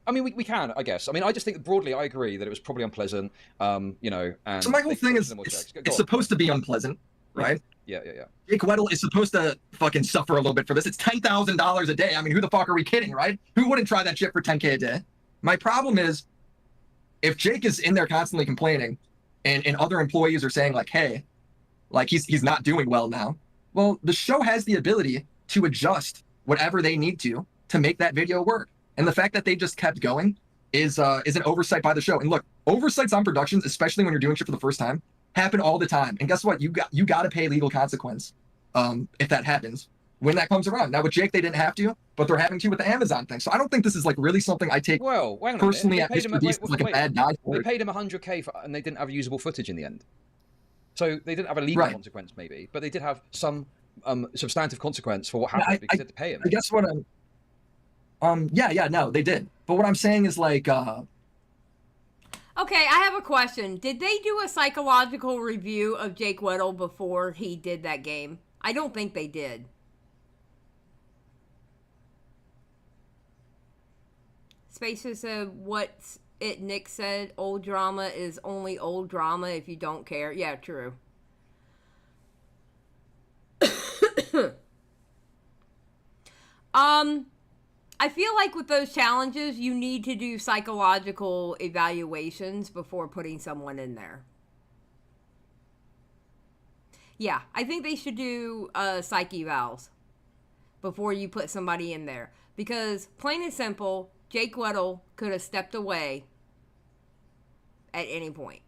C: I mean, we can, I guess. I mean, I just think broadly, I agree that it was probably unpleasant. You know, and
D: so my whole thing is it's supposed to be unpleasant, right?
C: Yeah.
D: Jake Weddle is supposed to fucking suffer a little bit for this. It's $10,000 a day. I mean, who the fuck are we kidding, right? Who wouldn't try that shit for 10K a day? My problem is, if Jake is in there constantly complaining, and other employees are saying like, hey, like he's not doing well now. Well, the show has the ability to adjust whatever they need to make that video work. And the fact that they just kept going is an oversight by the show. And look, oversights on productions, especially when you're doing shit for the first time, happen all the time. And guess what? You got to pay legal consequence if that happens when that comes around. Now with Jake, they didn't have to, but they're having to with the Amazon thing. So I don't think this is like really something I take personally at MrBeast as like a bad guy.
C: They paid him $100K and they didn't have usable footage in the end. So they didn't have a legal consequence maybe, but they did have some substantive consequence for what happened because they had to pay him.
D: I guess what no, they did. But what I'm saying is like
B: Okay, I have a question. Did they do a psychological review of Jake Weddle before he did that game? I don't think they did. Spaces said, what's it Nick said, old drama is only old drama if you don't care. Yeah, true. I feel like with those challenges, you need to do psychological evaluations before putting someone in there. Yeah, I think they should do psych evals before you put somebody in there. Because, plain and simple, Jake Weddle could have stepped away at any point.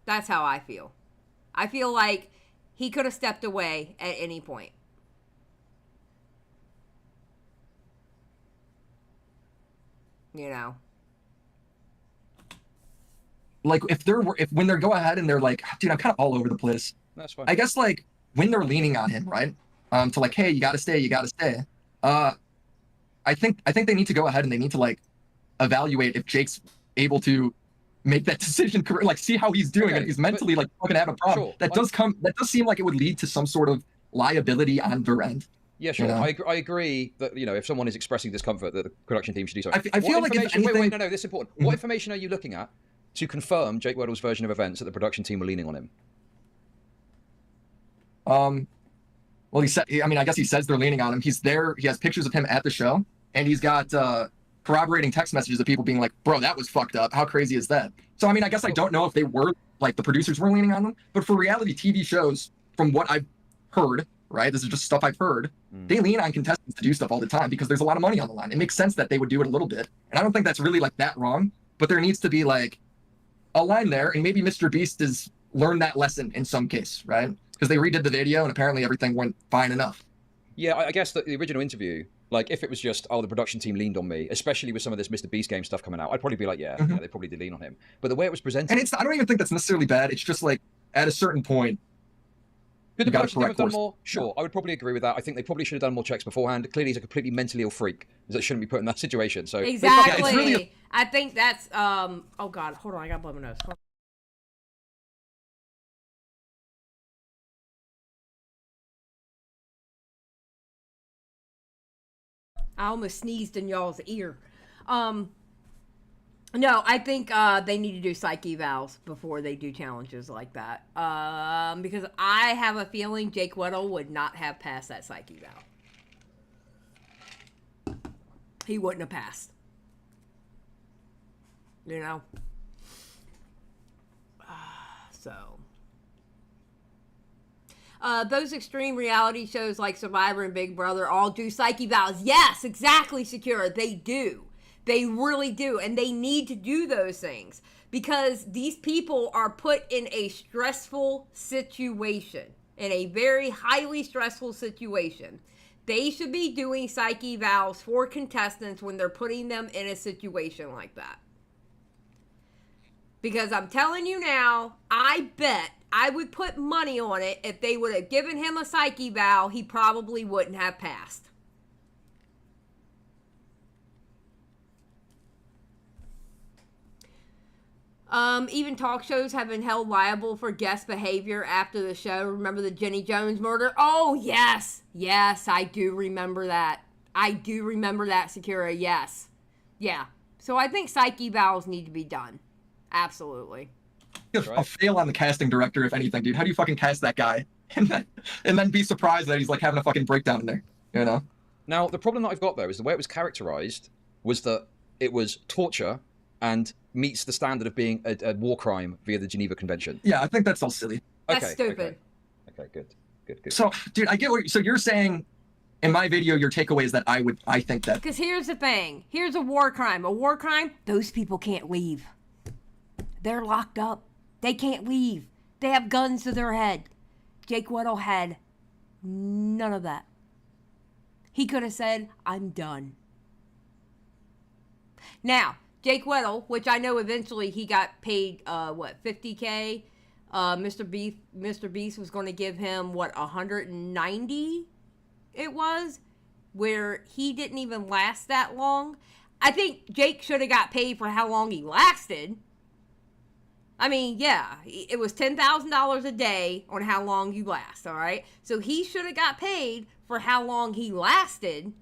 B: That's how I feel. I feel like he could have stepped away at any point. You know?
D: Like when they go ahead and they're like, dude, I'm kind of all over the place.
C: That's fine.
D: I guess like when they're leaning on him, right? To like, hey, you gotta stay. I think they need to go ahead and they need to like evaluate if Jake's able to make that decision correct, like see how he's doing, and he's mentally like fucking have a problem. Sure. That does seem like it would lead to some sort of liability on their end.
C: Yeah, sure. You know? I agree that, you know, if someone is expressing discomfort, that the production team should do something.
D: I feel like if anything...
C: Wait, no, this is important. What information are you looking at to confirm Jake Weddle's version of events that the production team were leaning on him?
D: Well, he said, I mean, I guess he says they're leaning on him. He's there. He has pictures of him at the show, and he's got corroborating text messages of people being like, bro, that was fucked up. How crazy is that? So, I mean, I guess I don't know if they were, like, the producers were leaning on them, but for reality TV shows, from what I've heard, right, this is just stuff I've heard, they lean on contestants to do stuff all the time because there's a lot of money on the line. It makes sense that they would do it a little bit, and I don't think that's really, like, that wrong, but there needs to be, like, a line there, and maybe MrBeast has learned that lesson in some case, right? Because they redid the video, and apparently everything went fine enough.
C: Yeah, I guess that the original interview, like, if it was just, oh, the production team leaned on me, especially with some of this MrBeast game stuff coming out, I'd probably be like, yeah, they probably did lean on him. But the way it was presented...
D: And I don't even think that's necessarily bad. It's just, like, at a certain point,
C: could the production team have done more? Sure, I would probably agree with that. I think they probably should have done more checks beforehand. Clearly, he's a completely mentally ill freak that shouldn't be put in that situation. So
B: exactly. Yeah, really I think that's... oh, God. Hold on. I got to blow my nose. I almost sneezed in y'all's ear. No, I think they need to do psych evals before they do challenges like that. Because I have a feeling Jake Weddle would not have passed that psych eval. He wouldn't have passed. You know? So... those extreme reality shows like Survivor and Big Brother all do psych evals. Yes, exactly, Secure. They do. They really do. And they need to do those things because these people are put in a stressful situation, in a very highly stressful situation. They should be doing psych evals for contestants when they're putting them in a situation like that. Because I'm telling you now, I bet I would put money on it. If they would have given him a psych eval, he probably wouldn't have passed. Even talk shows have been held liable for guest behavior after the show. Remember the Jenny Jones murder? Oh, yes. Yes, I do remember that. I do remember that, Sakura. Yes. Yeah. So I think psyche vowels need to be done. Absolutely.
D: A fail on the casting director, if anything, dude. How do you fucking cast that guy? And then be surprised that he's like having a fucking breakdown in there, you know?
C: Now, the problem that I've got, though, is the way it was characterized was that it was torture and meets the standard of being a war crime via the Geneva Convention.
D: Yeah, I think that's all silly.
B: That's stupid.
C: Okay, good.
D: So, dude, I get what... So you're saying, in my video, your takeaway is that I think that...
B: Because here's the thing. Here's a war crime. A war crime, those people can't leave. They're locked up. They can't leave. They have guns to their head. Jake Weddle had none of that. He could have said, I'm done. Now, Jake Weddle, which I know eventually he got paid, $50K? MrBeast was going to give him, 190 it was? Where he didn't even last that long. I think Jake should have got paid for how long he lasted. I mean, yeah, it was $10,000 a day on how long you last, all right? So he should have got paid for how long he lasted,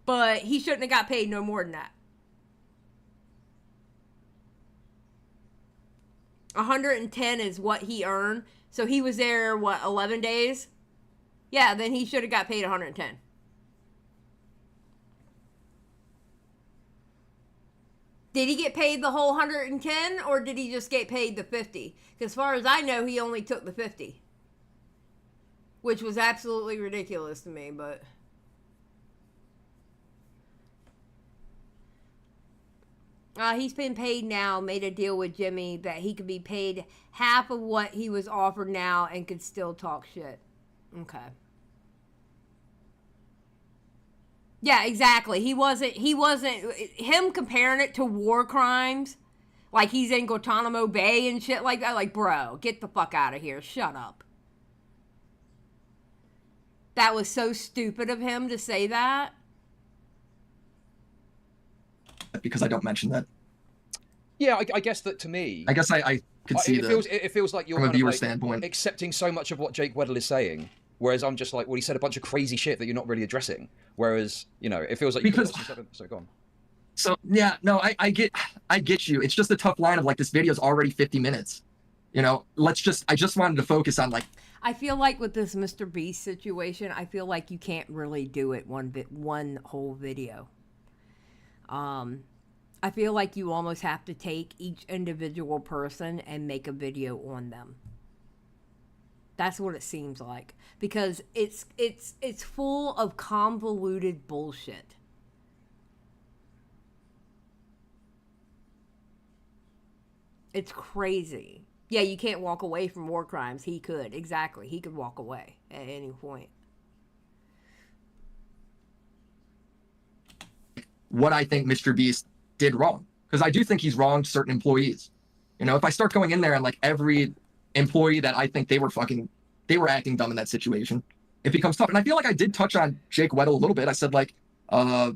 B: but he shouldn't have got paid no more than that. 110 is what he earned. So he was there, 11 days? Yeah, then he should have got paid 110. Did he get paid the whole 110 or did he just get paid the 50? Because as far as I know, he only took the 50. Which was absolutely ridiculous to me, but... he's been paid now, made a deal with Jimmy that he could be paid half of what he was offered now and could still talk shit. Okay. Yeah, exactly. He wasn't, him comparing it to war crimes, like he's in Guantanamo Bay and shit like that, like, bro, get the fuck out of here. Shut up. That was so stupid of him to say that.
D: Because I don't mention that.
C: Yeah, I guess that to me...
D: I guess I could see
C: it feels like you're
D: from a
C: kind
D: viewer
C: of like
D: standpoint
C: accepting so much of what Jake Weddle is saying, whereas I'm just like, well, he said a bunch of crazy shit that you're not really addressing. Whereas, you know, it feels like...
D: Because...
C: So go on.
D: So, yeah, no, I get you. It's just a tough line of, like, this video's already 50 minutes. You know, I just wanted to focus on, like...
B: I feel like with this MrBeast situation, I feel like you can't really do it one whole video. I feel like you almost have to take each individual person and make a video on them. That's what it seems like, because it's full of convoluted bullshit. It's crazy. Yeah, you can't walk away from war crimes. He could. Exactly. He could walk away at any point.
D: What I think MrBeast did wrong, because I do think he's wronged certain employees. You know, if I start going in there and like every employee that I think they were acting dumb in that situation, it becomes tough. And I feel like I did touch on Jake Weddle a little bit. I said like, you know,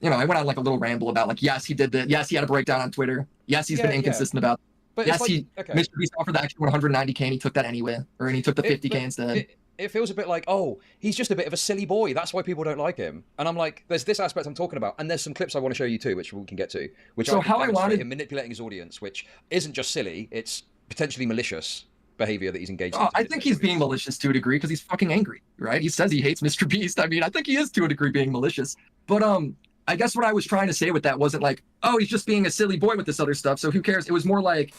D: I went on like a little ramble about like, yes, he did that. Yes, he had a breakdown on Twitter. Yes, he's been inconsistent about. But yes, MrBeast offered the extra 190K and he took that anyway, and he took the 50K instead.
C: It feels a bit like, oh, he's just a bit of a silly boy. That's why people don't like him. And I'm like, there's this aspect I'm talking about, and there's some clips I want to show you too, which we can get to. Which
D: so
C: I
D: how I wanted
C: him manipulating his audience, which isn't just silly; it's potentially malicious behavior that he's engaged in.
D: I think he's being malicious to a degree because he's fucking angry, right? He says he hates MrBeast. I mean, I think he is to a degree being malicious. But I guess what I was trying to say with that wasn't like, oh, he's just being a silly boy with this other stuff, so who cares? It was more like,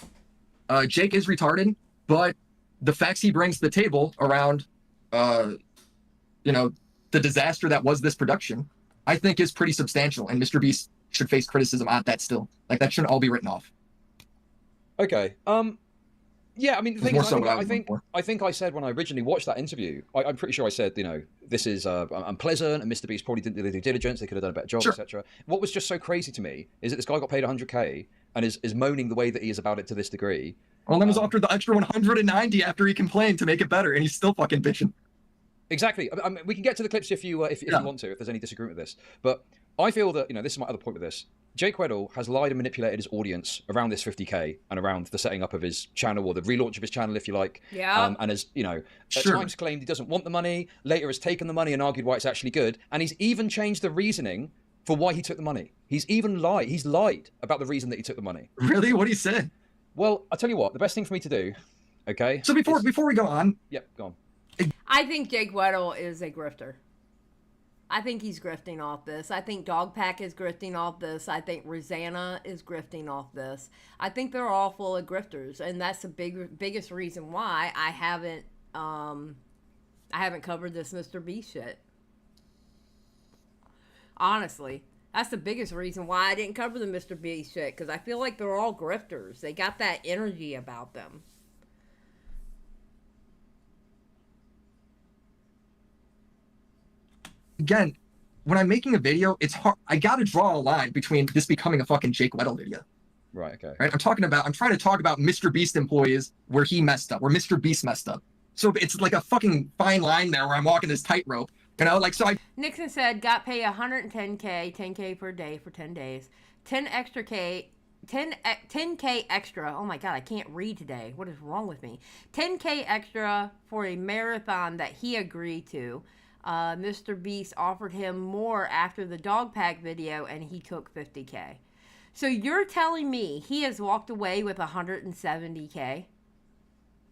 D: Jake is retarded, but the facts he brings to the table around, you know, the disaster that was this production, I think is pretty substantial, and MrBeast should face criticism on that still. Like, that shouldn't all be written off.
C: Okay. Yeah, I mean, the thing is, I think I said when I originally watched that interview, I'm pretty sure I said, you know, this is unpleasant, and MrBeast probably didn't do their due diligence, they could have done a better job, etc. What was just so crazy to me is that this guy got paid 100K and is moaning the way that he is about it to this degree.
D: Well, then was offered the extra 190 after he complained to make it better, and he's still fucking bitching.
C: Exactly. I mean, we can get to the clips if you want to, if there's any disagreement with this. But I feel that, you know, this is my other point with this. Jake Weddle has lied and manipulated his audience around this 50K and around the setting up of his channel, or the relaunch of his channel, if you like.
B: Yeah.
C: And has, you know, at
D: Sure.
C: times claimed he doesn't want the money, later has taken the money and argued why it's actually good. And he's even changed the reasoning for why he took the money. He's even lied. He's lied about the reason that he took the money.
D: Really? What do you say?
C: Well, I'll tell you what, the best thing for me to do, okay?
D: So before we go on,
C: Yep, go on.
B: I think Jake Weddle is a grifter. I think he's grifting off this. I think Dogpack is grifting off this. I think Rosanna is grifting off this. I think they're all full of grifters, and that's the biggest reason why I haven't covered this MrBeast shit. Honestly, that's the biggest reason why I didn't cover the MrBeast shit, because I feel like they're all grifters. They got that energy about them.
D: again, when I'm making a video, it's hard. I gotta draw a line between this becoming a fucking Jake Weddle video.
C: Right, okay.
D: Right? I'm trying to talk about MrBeast employees where he messed up, where MrBeast messed up. So it's like a fucking fine line there where I'm walking this tightrope. You know, like, so I...
B: Nixon said, got paid 110K, 10K per day for 10 days. 10K extra. Oh my God, I can't read today. What is wrong with me? 10K extra for a marathon that he agreed to. MrBeast offered him more after the dog pack video, and he took 50K. So you're telling me he has walked away with 170K?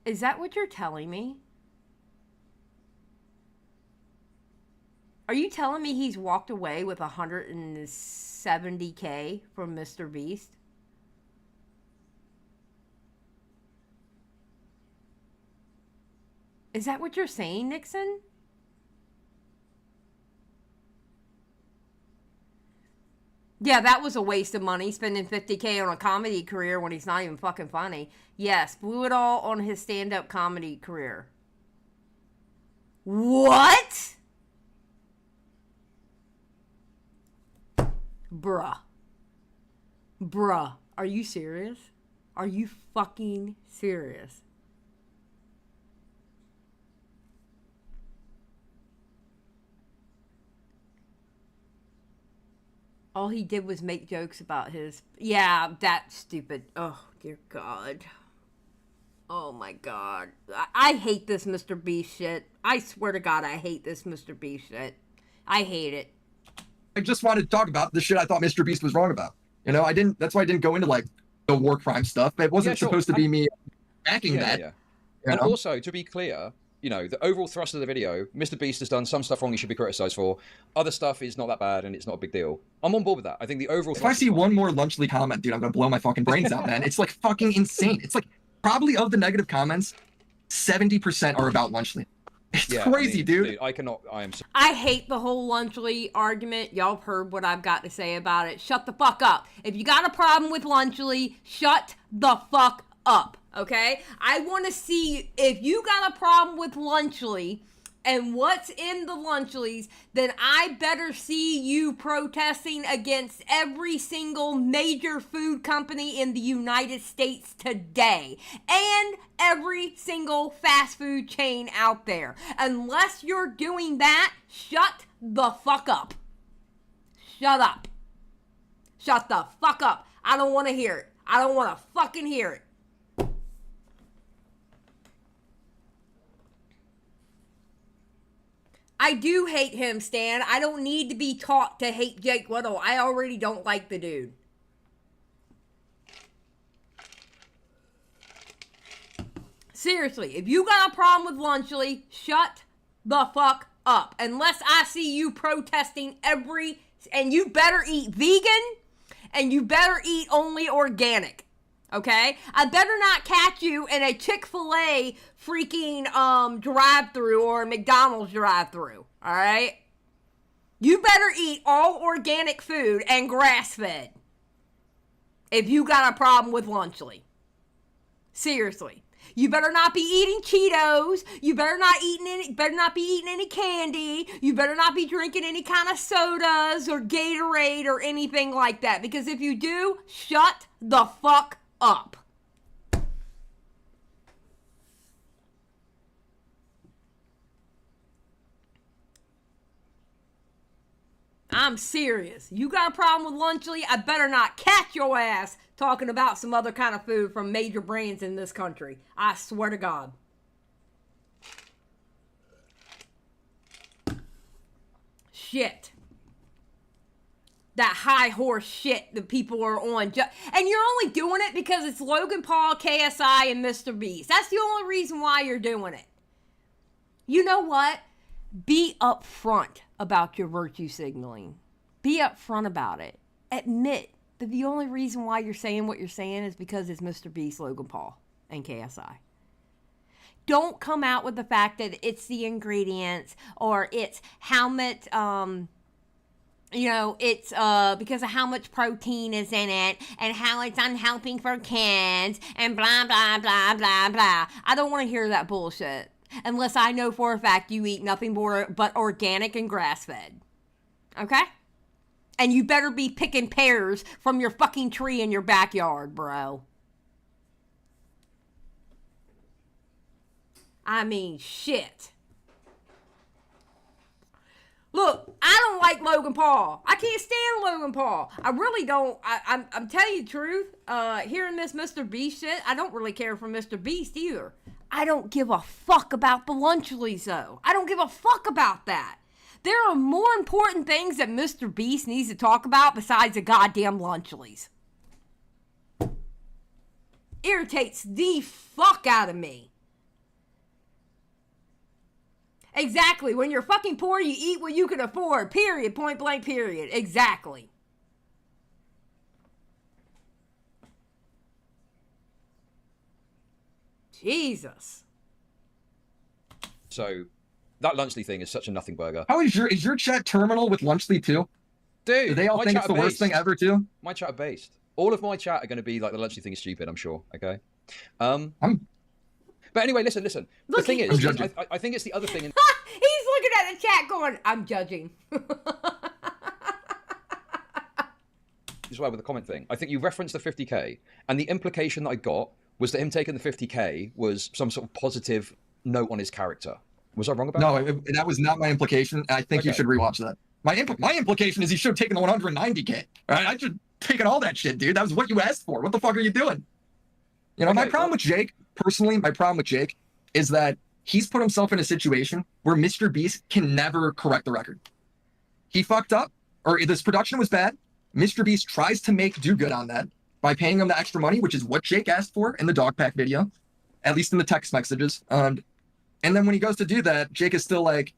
B: Is that what you're telling me? Are you telling me he's walked away with 170K from MrBeast? Is that what you're saying, Nixon? Yeah, that was a waste of money, spending 50K on a comedy career when he's not even fucking funny. Yes, blew it all on his stand-up comedy career. What? Bruh. Bruh. Are you serious? Are you fucking serious? All he did was make jokes about his... Yeah, that stupid... Oh, dear God. Oh, my God. I hate this MrBeast shit. I swear to God, I hate this MrBeast shit. I hate it.
D: I just wanted to talk about the shit I thought MrBeast was wrong about. You know, that's why I didn't go into, like, the war crime stuff. But it wasn't supposed to be me backing that.
C: Yeah.
D: You
C: And
D: know?
C: also, to be clear, you know, the overall thrust of the video, MrBeast has done some stuff wrong he should be criticized for. Other stuff is not that bad and it's not a big deal. I'm on board with that. I think the overall
D: If I see one more Lunchly comment, dude, I'm going to blow my fucking brains out, man. It's, like, fucking insane. It's, like, probably of the negative comments, 70% are about Lunchly. It's crazy, dude.
B: I hate the whole Lunchly argument. Y'all have heard what I've got to say about it. Shut the fuck up. If you got a problem with Lunchly, shut the fuck up, okay? I want to see if you got a problem with Lunchly and what's in the Lunchlys, then I better see you protesting against every single major food company in the United States today and every single fast food chain out there. Unless you're doing that, shut the fuck up. Shut up. Shut the fuck up. I don't want to hear it. I don't want to fucking hear it. I do hate him, Stan. I don't need to be taught to hate Jake Weddle. I already don't like the dude. Seriously, if you got a problem with Lunchly, shut the fuck up. Unless I see you protesting and you better eat vegan, and you better eat only organic. Okay? I better not catch you in a Chick-fil-A freaking drive-thru or a McDonald's drive-thru. Alright? You better eat all organic food and grass-fed if you got a problem with Lunchly. Seriously. You better not be eating Cheetos. You better not be eating any candy. You better not be drinking any kind of sodas or Gatorade or anything like that. Because if you do, shut the fuck up. I'm serious. You got a problem with Lunchly? I better not catch your ass talking about some other kind of food from major brands in this country. I swear to God. Shit. That high horse shit that people are on. And you're only doing it because it's Logan Paul, KSI, and MrBeast. That's the only reason why you're doing it. You know what? Be upfront about your virtue signaling. Be upfront about it. Admit that the only reason why you're saying what you're saying is because it's MrBeast, Logan Paul, and KSI. Don't come out with the fact that it's the ingredients or it's how much, it's because of how much protein is in it and how it's unhealthy for kids and blah, blah, blah, blah, blah. I don't want to hear that bullshit unless I know for a fact you eat nothing but organic and grass-fed. Okay? And you better be picking pears from your fucking tree in your backyard, bro. I mean, shit. Look, I don't like Logan Paul. I can't stand Logan Paul. I really don't. I'm telling you the truth. Hearing this MrBeast shit, I don't really care for MrBeast either. I don't give a fuck about the Lunchlys, though. I don't give a fuck about that. There are more important things that MrBeast needs to talk about besides the goddamn Lunchlys. Irritates the fuck out of me. Exactly. When you're fucking poor, you eat what you can afford. Period. Point blank, period. Exactly. Jesus.
C: So, that Lunchley thing is such a nothing burger.
D: How is your chat terminal with Lunchley too?
C: Dude,
D: do they all think it's the worst thing ever too?
C: My chat are based. All of my chat are going to be like the Lunchley thing is stupid, I'm sure. Okay? But anyway, listen.
B: Look,
C: the thing is, I think it's the other thing.
B: He's looking at the chat going, I'm judging.
C: As well with the comment thing. I think you referenced the 50K, and the implication that I got was that him taking the 50K was some sort of positive note on his character. Was I wrong about that?
D: No, that was not my implication. I think you should rewatch that. My implication is he should have taken the 190K. All right, I should have taken all that shit, dude. That was what you asked for. What the fuck are you doing? You know, my problem with Jake, personally, is that he's put himself in a situation where MrBeast can never correct the record. He fucked up, or this production was bad. MrBeast tries to do good on that by paying him the extra money, which is what Jake asked for in the dog pack video, at least in the text messages. And then when he goes to do that, Jake is still like,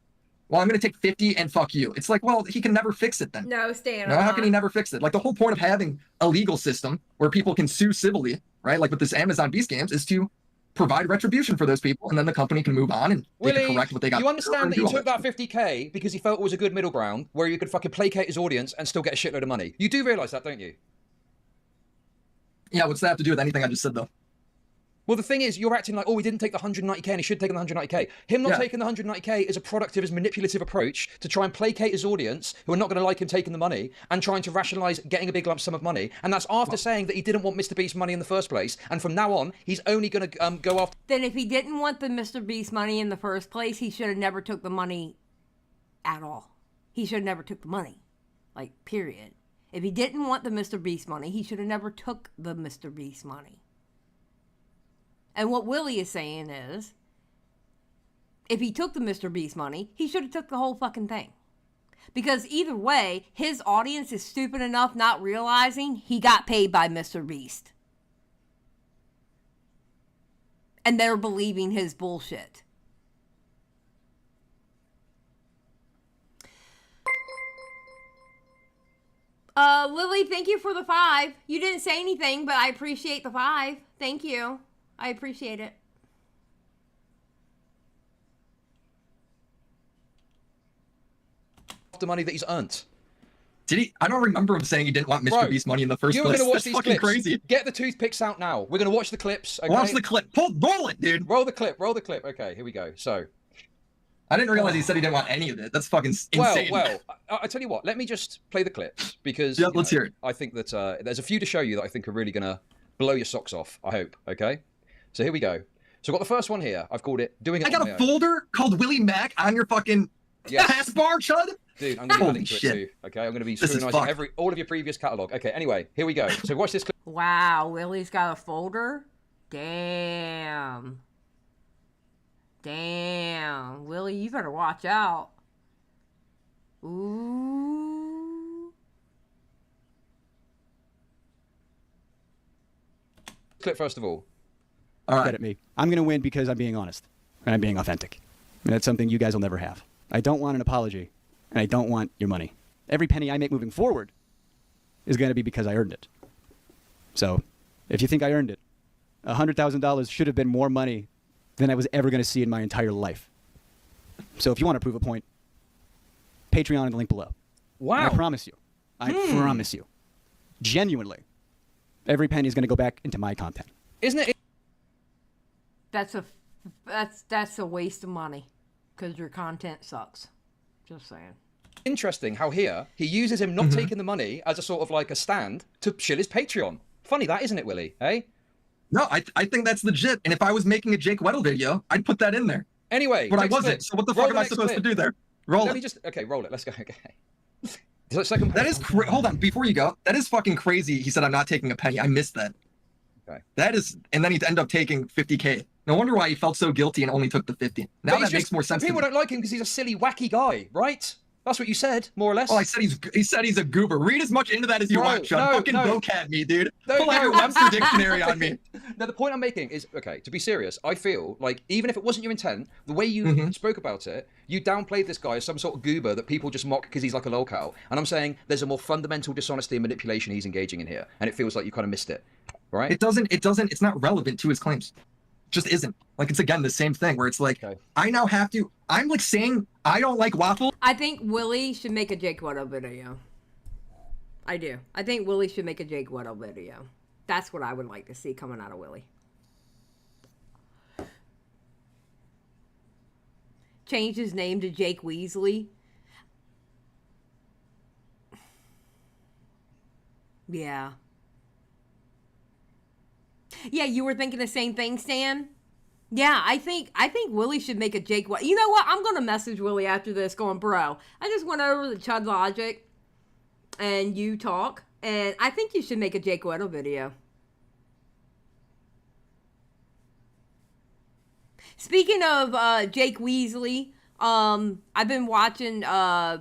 D: well, I'm going to take 50 and fuck you. It's like, well, he can never fix it then.
B: No, Stan.
D: How can he never fix it? Like, the whole point of having a legal system where people can sue civilly, right? Like with this Amazon Beast Games, is to provide retribution for those people, and then the company can move on and they can correct what they got.
C: You understand that he took that 50K because he felt it was a good middle ground where you could fucking placate his audience and still get a shitload of money. You do realise that, don't you?
D: Yeah, what's that have to do with anything I just said, though?
C: Well, the thing is, you're acting like, oh, he didn't take the 190K and he should have taken the 190K. Him not taking the 190K is a product of his manipulative approach to try and placate his audience, who are not going to like him taking the money, and trying to rationalise getting a big lump sum of money. And that's after saying that he didn't want MrBeast money in the first place. And from now on, he's only going to go after...
B: Then if he didn't want the MrBeast money in the first place, he should have never took the money at all. He should have never took the money. Like, period. If he didn't want the MrBeast money, he should have never took the MrBeast money. And what Willy is saying is, if he took the MrBeast money, he should have took the whole fucking thing. Because either way, his audience is stupid enough not realizing he got paid by MrBeast. And they're believing his bullshit. Lily, thank you for the 5. You didn't say anything, but I appreciate the 5. Thank you. I appreciate it.
C: the money that he's earned.
D: Did he? I don't remember him saying he didn't want MrBeast money in the first place.
C: You're gonna watch
D: That's
C: these
D: fucking
C: clips.
D: crazy.
C: Get the toothpicks out now. We're gonna watch the clips. Okay?
D: Watch the clip. Roll it, dude.
C: Roll the clip. Roll the clip. Okay, here we go. So.
D: I didn't realize he said he didn't want any of it. That's fucking insane.
C: Well, I tell you what. Let me just play the clips because
D: let's hear it.
C: I think that there's a few to show you that I think are really gonna blow your socks off. I hope. Okay. So here we go. So I've got the first one here. I've called it "Doing It."
D: I got a folder called Willy Mac on your fucking taskbar, Chud.
C: Dude, I'm going to be
D: Holy
C: adding to
D: shit.
C: it too. Okay, I'm going to be
D: This is
C: scrutinizing
D: fucked.
C: all of your previous catalog. Okay, anyway, here we go. So watch this clip.
B: Wow, Willy's got a folder? Damn. Damn. Willy, you better watch out. Ooh.
C: Clip first of all.
D: All right.
F: Credit me. I'm going to win because I'm being honest and I'm being authentic. And that's something you guys will never have. I don't want an apology, and I don't want your money. Every penny I make moving forward is going to be because I earned it. So, if you think I earned it, $100,000 should have been more money than I was ever going to see in my entire life. So if you want to prove a point, Patreon in the link below.
C: Wow.
F: And I promise you, genuinely, every penny is going to go back into my content.
C: Isn't it
B: That's a waste of money because your content sucks. Just saying.
C: interesting how here he uses him not taking the money as a sort of like a stand to shill his Patreon? Funny that, isn't it, Willy? Hey?
D: No, I think that's legit. And if I was making a Jake Weddle video, I'd put that in there.
C: Anyway.
D: But I
C: next
D: wasn't.
C: clip.
D: So what the
C: Roll
D: fuck am I
C: next
D: supposed to
C: clip.
D: do there? Roll
C: Let me
D: it.
C: just... Okay, roll it. Let's go. Okay. So second...
D: That is hold on, before you go, that is fucking crazy. He said I'm not taking a penny. I missed that.
C: Okay.
D: That is, and then he'd end up taking 50K. No wonder why he felt so guilty and only took the 50. Now
C: But he's
D: that makes more sense to
C: People
D: me.
C: don't like him because he's a silly, wacky guy, right? That's what you said, more or less.
D: Oh, he said he's a goober. Read as much into that as you
C: Bro,
D: want, Chud.
C: no,
D: Fucking
C: no.
D: vocab me, dude.
C: No,
D: Pull out
C: no.
D: your Webster dictionary on me.
C: Now, the point I'm making is, okay, to be serious, I feel like even if it wasn't your intent, the way you spoke about it, you downplayed this guy as some sort of goober that people just mock because he's like a lolcow. And I'm saying there's a more fundamental dishonesty and manipulation he's engaging in here. And it feels like you kind of missed it, right?
D: It's not relevant to his claims. Just isn't. Like, it's again the same thing where it's like,
C: Okay.
D: I now have to, I'm like saying I don't like waffle.
B: I think Willy should make a Jake Weddle video. I do. I think Willy should make a Jake Weddle video. That's what I would like to see coming out of Willy. Change his name to Jake Weasley. Yeah. Yeah, you were thinking the same thing, Stan? Yeah, I think Willy should make a Jake Weddle. You know what? I'm going to message Willy after this going, bro, I just went over the ChudLogic and you talk, and I think you should make a Jake Weddle video. Speaking of Jake Weasley, I've been watching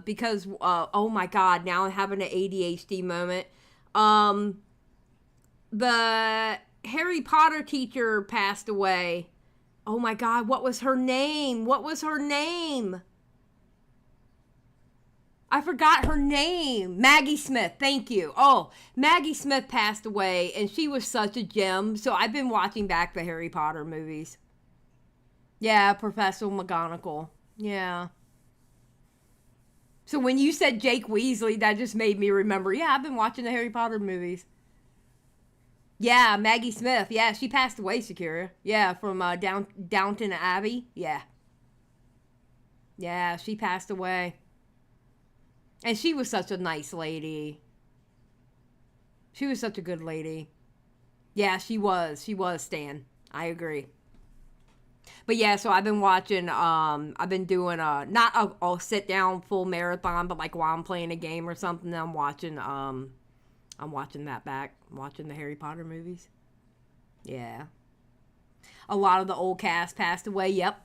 B: because oh my god, now I'm having an ADHD moment. The Harry Potter teacher passed away. Oh my god, what was her name? What was her name? I forgot her name. Maggie Smith, thank you. Oh, Maggie Smith passed away, and she was such a gem. So I've been watching back the Harry Potter movies. Yeah, Professor McGonagall. Yeah. So when you said Jake Weasley, that just made me remember. Yeah, I've been watching the Harry Potter movies. Yeah, Maggie Smith. Yeah, she passed away, Shakira. Yeah, from Downton Abbey. Yeah. Yeah, she passed away. And she was such a nice lady. She was such a good lady. Yeah, she was. She was, Stan. I agree. But yeah, so I've been watching, I've been doing, not a sit-down full marathon, but like while I'm playing a game or something, I'm watching that back. I'm watching the Harry Potter movies. Yeah. A lot of the old cast passed away. Yep.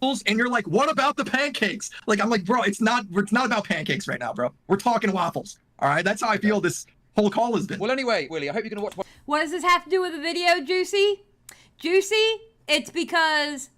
D: And you're like, what about the pancakes? Like, I'm like, bro, it's not about pancakes right now, bro. We're talking waffles. All right, that's how I feel this whole call has been.
C: Well, anyway, Willy, I hope you're going to watch...
B: What does this have to do with the video, Juicy? Juicy, it's because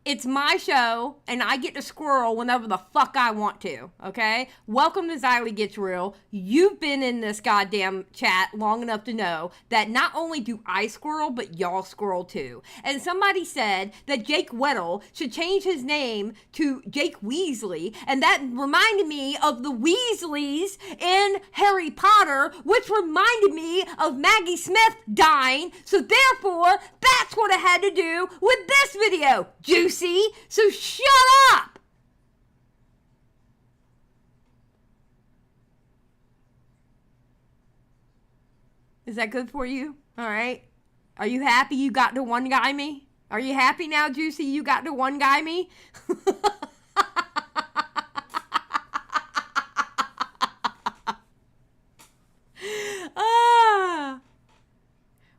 B: it's my show, and I get to squirrel whenever the fuck I want to, okay? Welcome to Xylie Gets Real. You've been in this goddamn chat long enough to know that not only do I squirrel, but y'all squirrel too. And somebody said that Jake Weddle should change his name to Jake Weasley, and that reminded me of the Weasleys in Harry Potter, which reminded me of Maggie Smith dying, so therefore, that's what it had to do with this video, Juicy. So shut up! Is that good for you? All right. Are you happy you got to one guy me? Are you happy now, Juicy? You got to one guy me?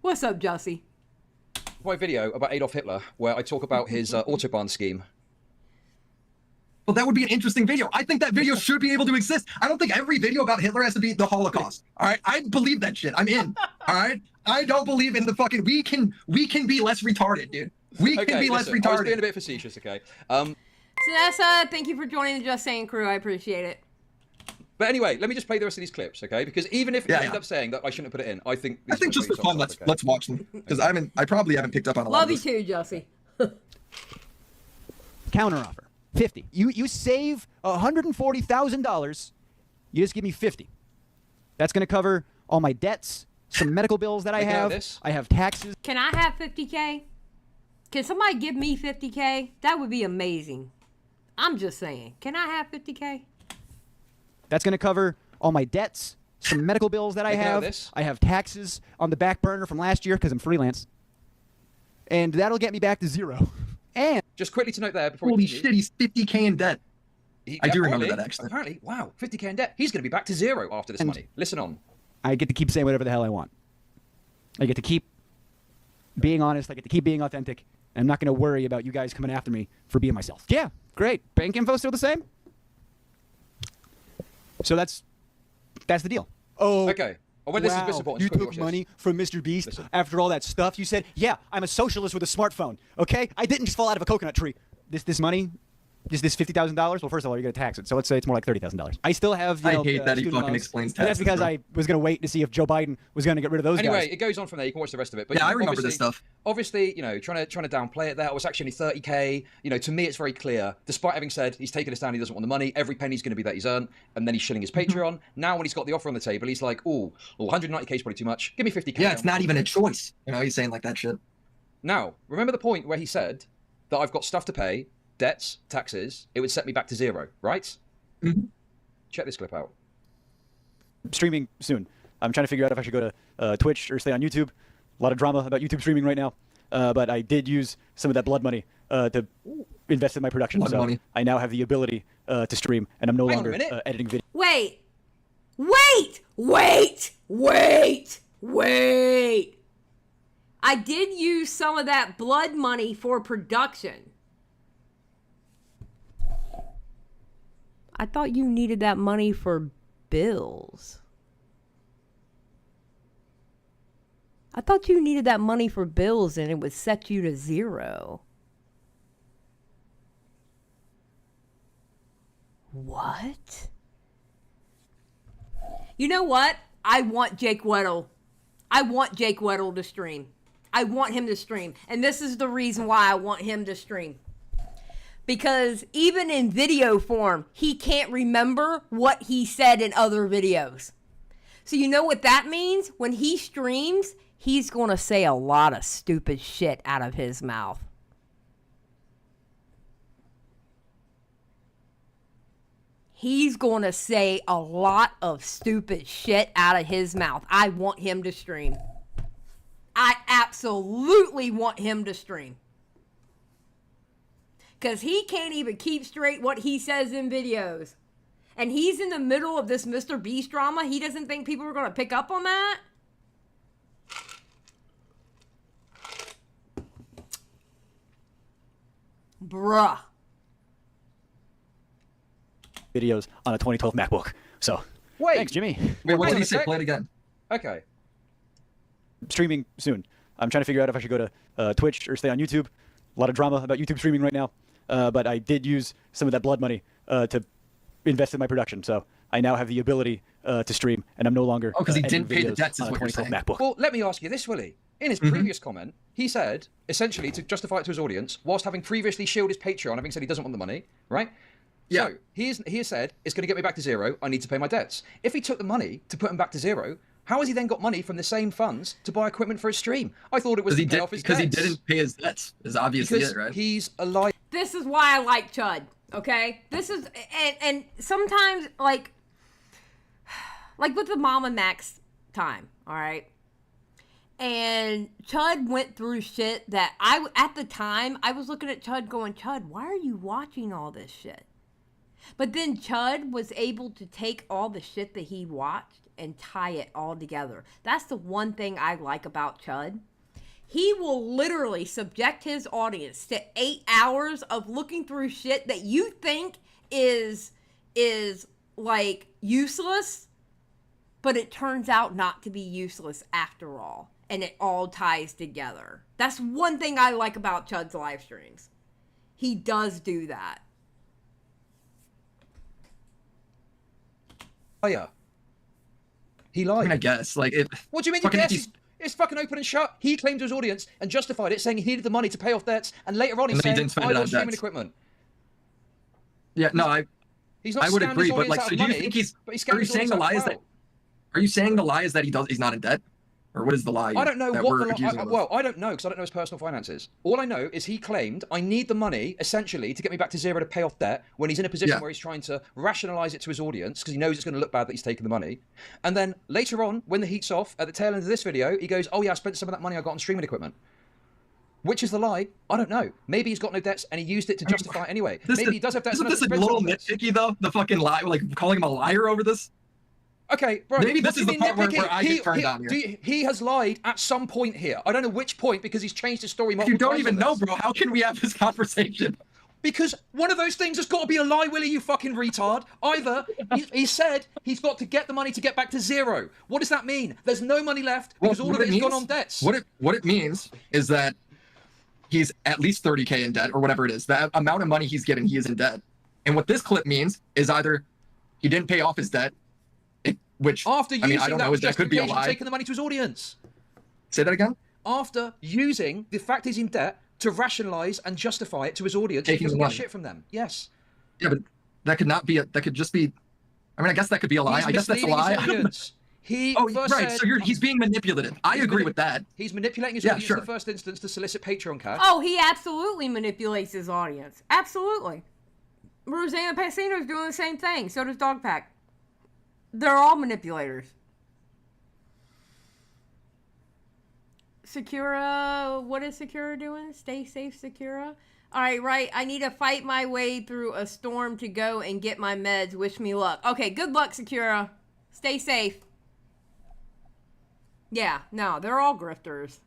B: What's up, Jussie?
C: My video about Adolf Hitler, where I talk about his Autobahn scheme.
D: Well, that would be an interesting video. I think that video should be able to exist. I don't think every video about Hitler has to be the Holocaust. All right, I believe that shit. I'm in. All right, I don't believe in the fucking. We can be less retarded, dude. We can be less retarded.
C: I was being a bit facetious, okay.
B: Sinessa, thank you for joining the Just Saying crew. I appreciate it.
C: But anyway, let me just play the rest of these clips, okay? Because even if you end up saying that I shouldn't have put it in, I think
D: just for fun, let's watch them, because I probably haven't picked up on a lot.
B: Love you too, Jussie.
F: Counteroffer, 50. You save $140,000. You just give me 50. That's going to cover all my debts, some medical bills that I have. I have taxes.
B: Can I have 50K? Can somebody give me 50K? That would be amazing. I'm just saying. Can I have 50K?
F: That's going to cover all my debts, some medical bills that I have. I have taxes on the back burner from last year because I'm freelance. And that'll get me back to zero. And
C: just quickly to note there before
D: holy shit, he's 50K in debt. I do remember that, actually.
C: Apparently, wow, 50K in debt. He's going to be back to zero after this money. Listen on.
F: I get to keep saying whatever the hell I want. I get to keep being honest. I get to keep being authentic. And I'm not going to worry about you guys coming after me for being myself. Yeah, great. Bank info still the same? So that's the deal. Oh,
C: okay. Oh, well, this is important.
F: You took money from MrBeast after all that stuff. You said, yeah, I'm a socialist with a smartphone. Okay, I didn't just fall out of a coconut tree. This money, this $50,000. Well, first of all, you're gonna tax it, so let's say it's more like $30,000. I still have.
D: I hate that he fucking explains taxes.
F: That's because I was gonna wait to see if Joe Biden was gonna get rid of those guys.
C: Anyway, it goes on from there. You can watch the rest of it. But
D: yeah, I remember this stuff.
C: Obviously, you know, trying to downplay it there. It was actually 30K. You know, to me, it's very clear. Despite having said he's taking us down, he doesn't want the money. Every penny's going to be that he's earned, and then he's shilling his Patreon. Now, when he's got the offer on the table, he's like, oh, 190K is probably too much. Give me 50K.
D: Yeah, it's not even a choice. You know, he's saying like that shit.
C: Now, remember the point where he said that I've got stuff to pay, debts, taxes. It would set me back to zero, right?
D: Mm-hmm.
C: Check this clip out.
F: Streaming soon. I'm trying to figure out if I should go to Twitch or stay on YouTube. A lot of drama about YouTube streaming right now. But I did use some of that blood money to invest in my production. So I now have the ability to stream, and I'm no longer editing video.
B: Wait. I did use some of that blood money for production. I thought you needed that money for bills. I thought you needed that money for bills and it would set you to zero. What? You know what? I want Jake Weddle. I want Jake Weddle to stream. I want him to stream. And this is the reason why I want him to stream. Because even in video form, he can't remember what he said in other videos. So you know what that means? When he streams, he's going to say a lot of stupid shit out of his mouth. He's going to say a lot of stupid shit out of his mouth. I want him to stream. I absolutely want him to stream. Because he can't even keep straight what he says in videos. And he's in the middle of this MrBeast drama. He doesn't think people are going to pick up on that. Bruh.
F: Videos on a 2012 MacBook. So,
C: wait.
F: Thanks, Jimmy.
D: Wait, what did he say? Play it again.
C: Okay.
F: Streaming soon. I'm trying to figure out if I should go to Twitch or stay on YouTube. A lot of drama about YouTube streaming right now. But I did use some of that blood money to invest in my production. So I now have the ability to stream, and I'm no longer.
D: Oh, because he didn't pay the debts, is what you're saying.
F: MacBook.
C: Well, let me ask you this, Willy. In his previous comment, he said, essentially, to justify it to his audience, whilst having previously shielded his Patreon, having said he doesn't want the money, right?
D: Yeah.
C: So he has said, it's going to get me back to zero. I need to pay my debts. If he took the money to put him back to zero, how has he then got money from the same funds to buy equipment for his stream? I thought it was to pay off his debts.
D: Because he didn't pay his debts, is obviously it, right?
C: He's a liar.
B: This is why I like Chud, okay? This is, and sometimes, like with the Mama Max time, all right? And Chud went through shit that at the time, I was looking at Chud going, Chud, why are you watching all this shit? But then Chud was able to take all the shit that he watched and tie it all together. That's the one thing I like about Chud. He will literally subject his audience to 8 hours of looking through shit that you think is like useless, but it turns out not to be useless after all. And it all ties together. That's one thing I like about Chud's live streams. He does do that.
C: Oh yeah. He lied.
D: I mean, I guess. Like, it.
C: What do you mean you guess? It's fucking open and shut. He claimed to his audience and justified it, saying he needed the money to pay off debts, and later on he's saying, I want streaming equipment.
D: Yeah, no,
C: He's not
D: I would
C: scammed
D: agree,
C: his
D: but
C: audience
D: like,
C: out
D: so
C: of
D: do you
C: money,
D: think he's,
C: but he
D: are
C: scammed
D: you
C: his
D: saying the
C: audience
D: lie
C: out
D: is
C: of
D: that,
C: wealth.
D: are you saying the lie is that he's not in debt? Or what is the lie?
C: I don't know
D: that
C: what
D: we're
C: the
D: accusing him of?
C: well, I don't know because I don't know his personal finances. All I know is he claimed, I need the money, essentially, to get me back to zero to pay off debt, when he's in a position where he's trying to rationalise it to his audience, because he knows it's going to look bad that he's taking the money. And then later on, when the heat's off, at the tail end of this video, he goes, oh yeah, I spent some of that money I got on streaming equipment. Which is the lie? I don't know. Maybe he's got no debts and he used it to justify it anyway. Maybe he does have debts.
D: Isn't this a little nitpicky though? The fucking lie, like calling him a liar over this?
C: Okay, bro.
D: Maybe this is the part where I get turned on here.
C: He has lied at some point here. I don't know which point because he's changed his story multiple times.
D: You don't even know, bro. How can we have this conversation?
C: Because one of those things has got to be a lie, Willy, you fucking retard. Either he said he's got to get the money to get back to zero. What does that mean? There's no money left because all of it has gone on debts.
D: What it means is that he's at least 30K in debt or whatever it is. The amount of money he's getting, he is in debt. And what this clip means is either he didn't pay off his debt, which
C: after using
D: I don't know, that could be a lie.
C: Taking the money to his audience.
D: Say that again?
C: After using the fact he's in debt to rationalize and justify it to his audience,
D: taking
C: he doesn't
D: the
C: get
D: money.
C: shit from them. Yes.
D: Yeah, but that could not be that could just be, I mean, I guess that could be a lie. I guess that's a lie. Right, so he's being manipulative. I agree with that.
C: He's manipulating his audience in the first instance to solicit Patreon cash.
B: Oh, he absolutely manipulates his audience. Absolutely. Rosanna Passino's doing the same thing. So does Dogpack. They're all manipulators. Sakura, what is Sakura doing? Stay safe, Sakura. All right, right. I need to fight my way through a storm to go and get my meds. Wish me luck. Okay, good luck, Sakura. Stay safe. Yeah, no, they're all grifters.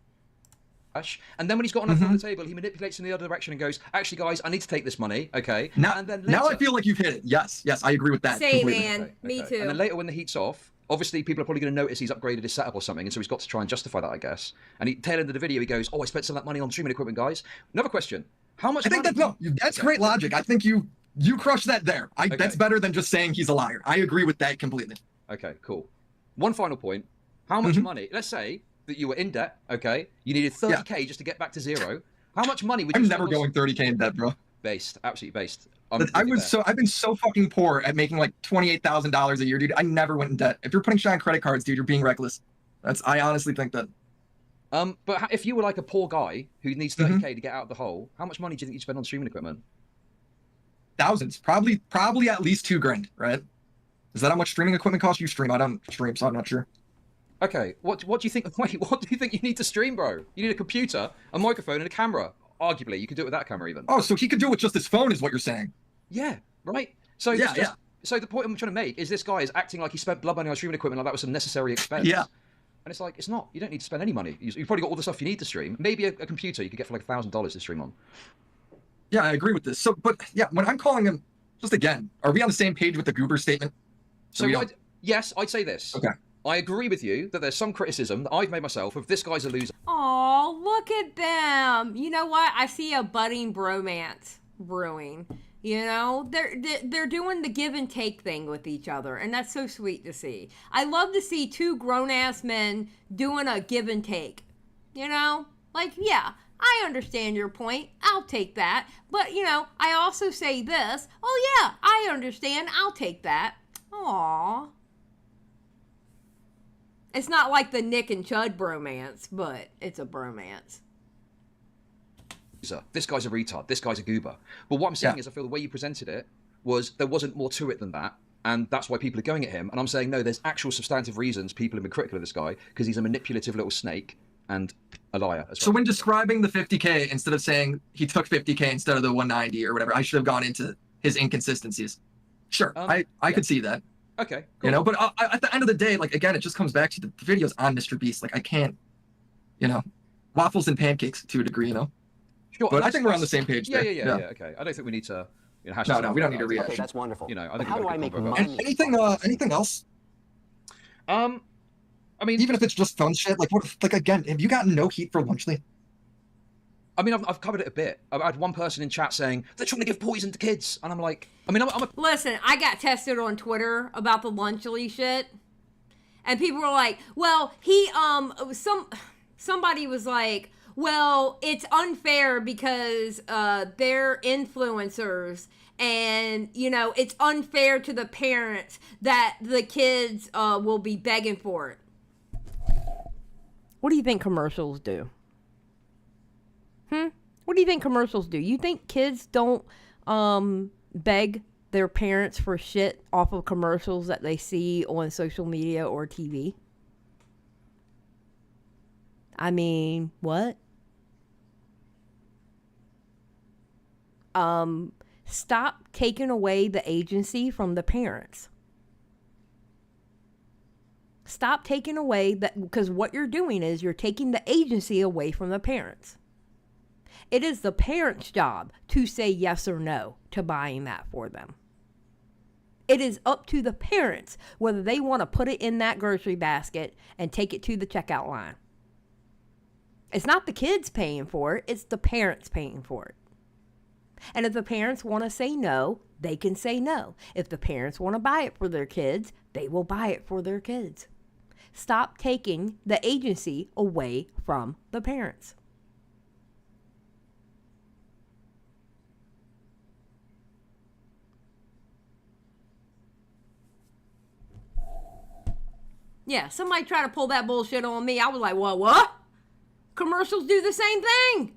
C: And then when he's got enough on the table, he manipulates in the other direction and goes, actually, guys, I need to take this money, okay?
D: Now,
C: and then
D: now I feel like you've hit it. Yes, I agree with that.
B: Same,
D: completely.
B: man.
C: Okay.
B: Me too.
C: And then later when the heat's off, obviously people are probably going to notice he's upgraded his setup or something, and so he's got to try and justify that, I guess. And he tail end of the video, he goes, oh, I spent some of that money on streaming equipment, guys. Another question. How much money...
D: That's great logic. I think you crushed that there. That's better than just saying he's a liar. I agree with that completely.
C: Okay, cool. One final point. How much money... Let's say that you were in debt, okay? You needed 30K just to get back to zero. How much money would you...
D: I'm never going 30K in debt, bro.
C: Based. Absolutely based.
D: I've been so fucking poor at making like $28,000 a year, dude. I never went in debt. If you're putting shit on credit cards, dude, you're being reckless. I honestly think that.
C: But if you were like a poor guy who needs 30K to get out of the hole, how much money do you think you'd spend on streaming equipment?
D: Thousands. Probably at least $2,000, right? Is that how much streaming equipment costs? You stream. I don't stream, so I'm not sure.
C: Okay. What do you think? Wait, what do you think you need to stream, bro? You need a computer, a microphone, and a camera. Arguably, you could do it with that camera even.
D: Oh, so he could do it with just his phone, is what you're saying?
C: Yeah. Right. So So the point I'm trying to make is this guy is acting like he spent blood money on streaming equipment like that was some necessary expense.
D: Yeah.
C: And it's like, it's not. You don't need to spend any money. You've probably got all the stuff you need to stream. Maybe a computer you could get for like $1,000 to stream on.
D: Yeah, I agree with this. So, but yeah, when I'm calling him, just again, are we on the same page with the goober statement?
C: Yes, I'd say this.
D: Okay.
C: I agree with you that there's some criticism that I've made myself of this guy's a loser.
B: Aw, look at them. You know what? I see a budding bromance brewing. You know, they're doing the give and take thing with each other, and that's so sweet to see. I love to see two grown-ass men doing a give and take. You know? Like, yeah, I understand your point. I'll take that. But, you know, I also say this. Oh, yeah, I understand. I'll take that. Aww. It's not like the Nick and Chud bromance, but it's a bromance.
C: This guy's a retard. This guy's a goober. But what I'm saying is I feel the way you presented it was there wasn't more to it than that. And that's why people are going at him. And I'm saying, no, there's actual substantive reasons people have been critical of this guy because he's a manipulative little snake and a liar as well.
D: So when describing the 50K, instead of saying he took 50K instead of the 190 or whatever, I should have gone into his inconsistencies. Sure, I could see that.
C: Okay, cool.
D: You know, but at the end of the day, like, again, it just comes back to the videos on MrBeast. Like, I can't, you know, waffles and pancakes to a degree, you know.
C: Sure,
D: but I think we're on the same page.
C: Yeah,
D: there.
C: yeah. Okay, I don't think we need to, hash
D: No,
C: this out.
D: we don't need to react.
G: Okay, that's wonderful.
C: You know, I
G: But
C: think
G: how
C: we've
G: do
C: got
G: I
C: a
G: make
C: good combo about
G: money?
D: Anything else?
C: I mean,
D: Even if it's just fun shit, like what? Like again, have you gotten no heat for Lunchly?
C: I mean, I've covered it a bit. I had one person in chat saying they're trying to give poison to kids, and I'm like, I mean, I'm a
B: Listen, I got tested on Twitter about the Lunchly shit, and people were like, "Well, somebody was like, well, it's unfair because they're influencers, and you know, it's unfair to the parents that the kids will be begging for it." What do you think commercials do? What do you think commercials do? You think kids don't beg their parents for shit off of commercials that they see on social media or TV? I mean, what? Stop taking away the agency from the parents. Stop taking away that, because what you're doing is you're taking the agency away from the parents. It is the parents' job to say yes or no to buying that for them. It is up to the parents whether they want to put it in that grocery basket and take it to the checkout line. It's not the kids paying for it, it's the parents paying for it. And if the parents want to say no, they can say no. If the parents want to buy it for their kids, they will buy it for their kids. Stop taking the agency away from the parents. Yeah, somebody tried to pull that bullshit on me. I was like, well, what? Commercials do the same thing.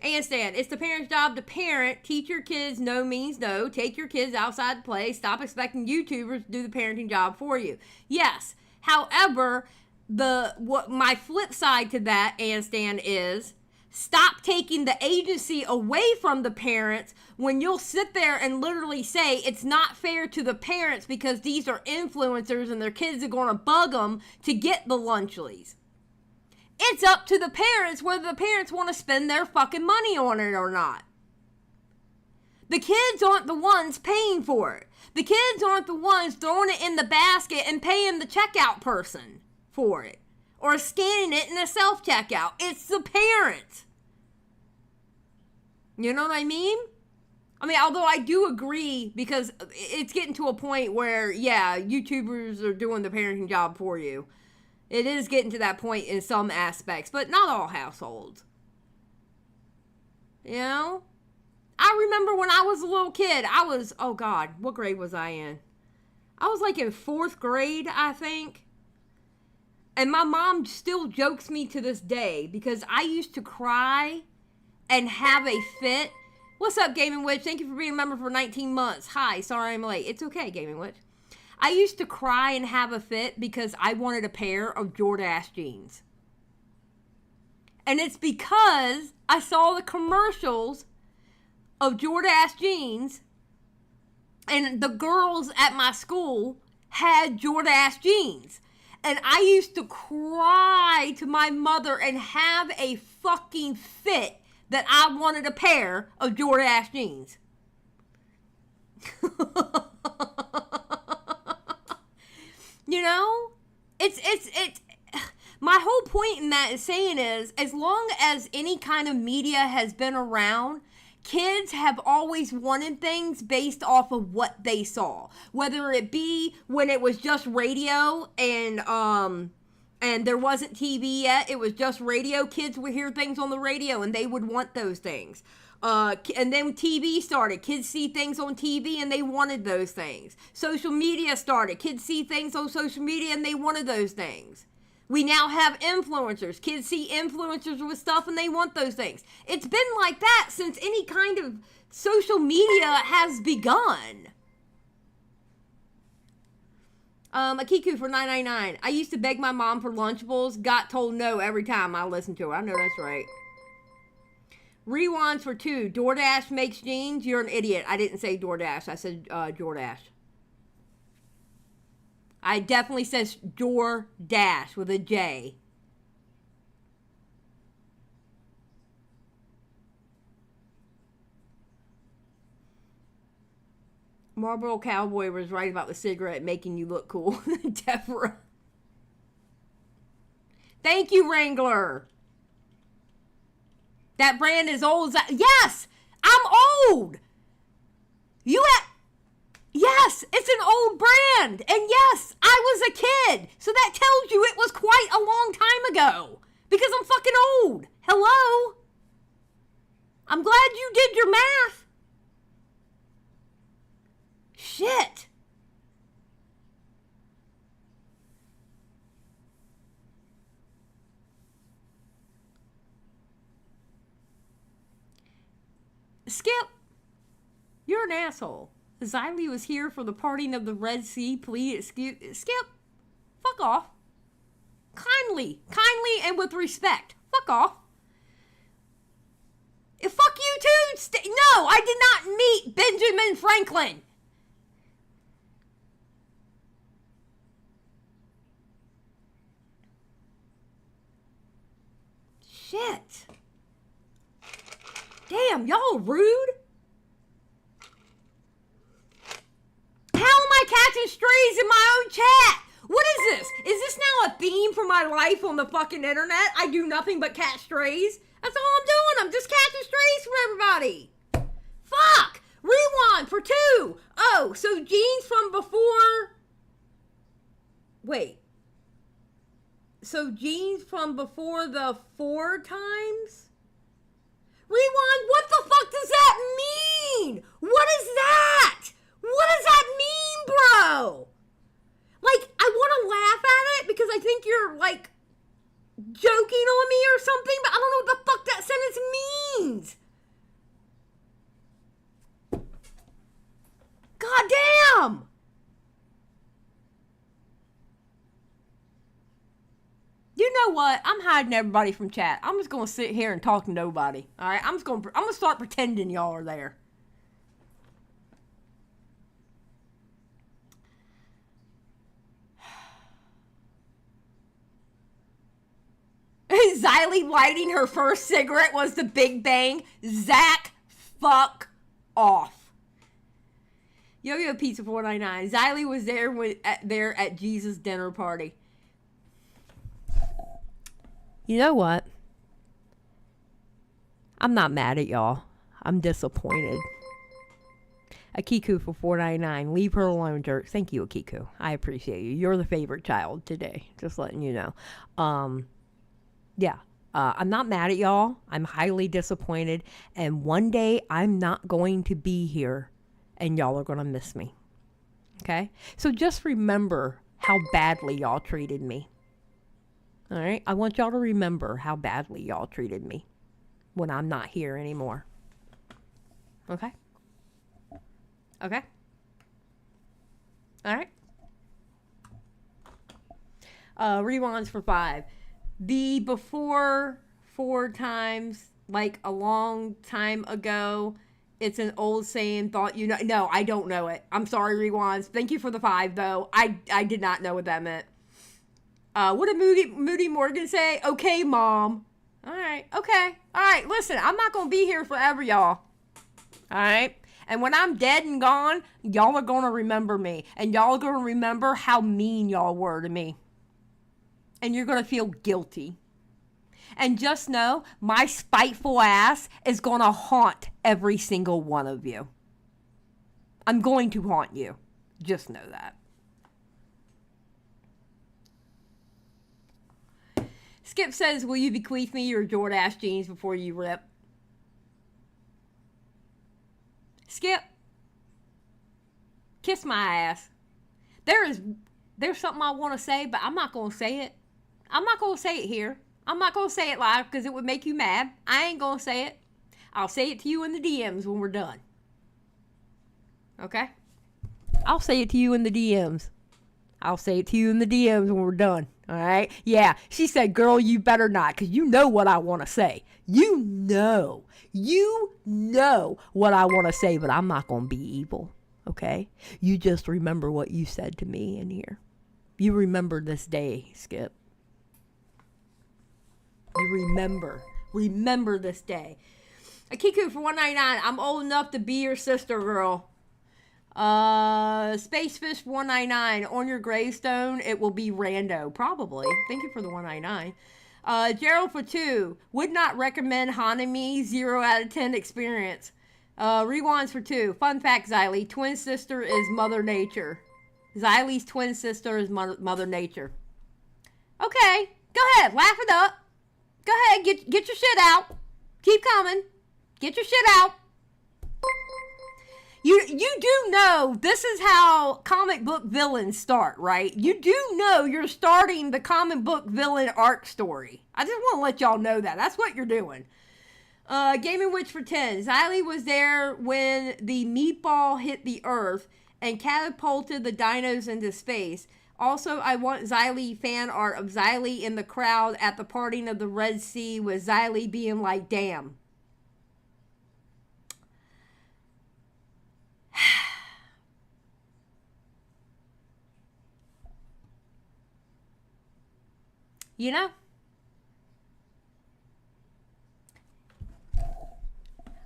B: Handstand. It's the parent's job to parent. Teach your kids no means no. Take your kids outside to play. Stop expecting YouTubers to do the parenting job for you. Yes. However, my flip side to that, handstand, is stop taking the agency away from the parents when you'll sit there and literally say it's not fair to the parents because these are influencers and their kids are going to bug them to get the Lunchlys. It's up to the parents whether the parents want to spend their fucking money on it or not. The kids aren't the ones paying for it. The kids aren't the ones throwing it in the basket and paying the checkout person for it or scanning it in a self-checkout. It's the parents. You know what I mean? I mean, although I do agree because it's getting to a point where, yeah, YouTubers are doing the parenting job for you. It is getting to that point in some aspects, but not all households. You know? I remember when I was a little kid, oh God, what grade was I in? I was like in 4th grade, I think. And my mom still jokes me to this day because I used to cry and have a fit. What's up, Gaming Witch? Thank you for being a member for 19 months. Hi, sorry I'm late. It's okay, Gaming Witch. I used to cry and have a fit because I wanted a pair of Jordache jeans. And it's because I saw the commercials of Jordache jeans and the girls at my school had Jordache jeans. And I used to cry to my mother and have a fucking fit that I wanted a pair of Jordache jeans. You know, it's my whole point in that is saying is, as long as any kind of media has been around, kids have always wanted things based off of what they saw. Whether it be when it was just radio and there wasn't TV yet, it was just radio. Kids would hear things on the radio and they would want those things. And then TV started. Kids see things on TV and they wanted those things. Social media started. Kids see things on social media and they wanted those things. We now have influencers. Kids see influencers with stuff and they want those things. It's been like that since any kind of social media has begun. Akiku for $9.99. I used to beg my mom for Lunchables. Got told no every time I listened to her. I know that's right. Rewinds for 2. DoorDash makes jeans. You're an idiot. I didn't say DoorDash. I said DoorDash. I definitely says DoorDash with a J. Marlboro Cowboy was right about the cigarette making you look cool. Deborah. Thank you, Wrangler. That brand is old. Yes, I'm old. Yes, it's an old brand. And yes, I was a kid. So that tells you it was quite a long time ago. Because I'm fucking old. Hello? I'm glad you did your math. Shit. Skip, you're an asshole. Xylie was here for the parting of the Red Sea. Please excuse Skip. Fuck off. Kindly and with respect. Fuck off. Fuck you too. No, I did not meet Benjamin Franklin. Shit. Damn, y'all rude. How am I catching strays in my own chat? What is this? Is this now a theme for my life on the fucking internet? I do nothing but catch strays. That's all I'm doing. I'm just catching strays from everybody. Fuck. Rewind for 2. Oh, so jeans from before. Wait. So jeans from before the 4 times? Rewind, what the fuck does that mean? What is that? What does that mean, bro? Like, I want to laugh at it because I think you're, like, joking on me or something, but I don't know what the fuck that sentence means. God damn! You know what? I'm hiding everybody from chat. I'm just gonna sit here and talk to nobody. All right, I'm gonna start pretending y'all are there. Xylie lighting her first cigarette was the Big Bang. Zach, fuck off. Yo-Yo Pizza 499. Xylie was there at Jesus' dinner party. You know what? I'm not mad at y'all. I'm disappointed. Akiku for $4.99. Leave her alone, jerk. Thank you, Akiku. I appreciate you. You're the favorite child today. Just letting you know. Yeah. I'm not mad at y'all. I'm highly disappointed. And one day I'm not going to be here and y'all are going to miss me. Okay? So just remember how badly y'all treated me. All right? I want y'all to remember how badly y'all treated me when I'm not here anymore. Okay? Okay? All right? Rewinds for 5. The before 4 times, like a long time ago, it's an old saying, thought you know. No, I don't know it. I'm sorry, Rewinds. Thank you for the 5, though. I did not know what that meant. What did Moody Morgan say? Okay, Mom. All right. Okay. All right. Listen, I'm not going to be here forever, y'all. All right. And when I'm dead and gone, y'all are going to remember me. And y'all are going to remember how mean y'all were to me. And you're going to feel guilty. And just know, my spiteful ass is going to haunt every single one of you. I'm going to haunt you. Just know that. Skip says, will you bequeath me your DoorDash jeans before you rip? Skip. Kiss my ass. There's something I want to say, but I'm not going to say it. I'm not going to say it here. I'm not going to say it live because it would make you mad. I ain't going to say it. I'll say it to you in the DMs when we're done. Okay? I'll say it to you in the DMs. I'll say it to you in the DMs when we're done. All right? Yeah, she said, girl, you better not, because you know what I want to say. You know what I want to say, but I'm not going to be evil. Okay? You just remember what you said to me in here. You remember this day, Skip. You remember this day. Akiku for $1.99. I'm old enough to be your sister, girl. Spacefish for $1.99. On your gravestone, it will be Rando, probably. Thank you for the $1.99. Gerald for $2. Would not recommend Hanami. 0 out of 10 experience. Rewinds for $2. Fun fact, Xylie. Twin sister is Mother Nature. Xylie's twin sister is Mother Nature. Okay, go ahead, laugh it up. Go ahead, get your shit out. Keep coming. Get your shit out. You do know this is how comic book villains start, right? You do know you're starting the comic book villain arc story. I just want to let y'all know that. That's what you're doing. Gaming Witch for 10. Xylie was there when the meatball hit the earth and catapulted the dinos into space. Also, I want Xylie fan art of Xylie in the crowd at the parting of the Red Sea with Xylie being like, damn. You know?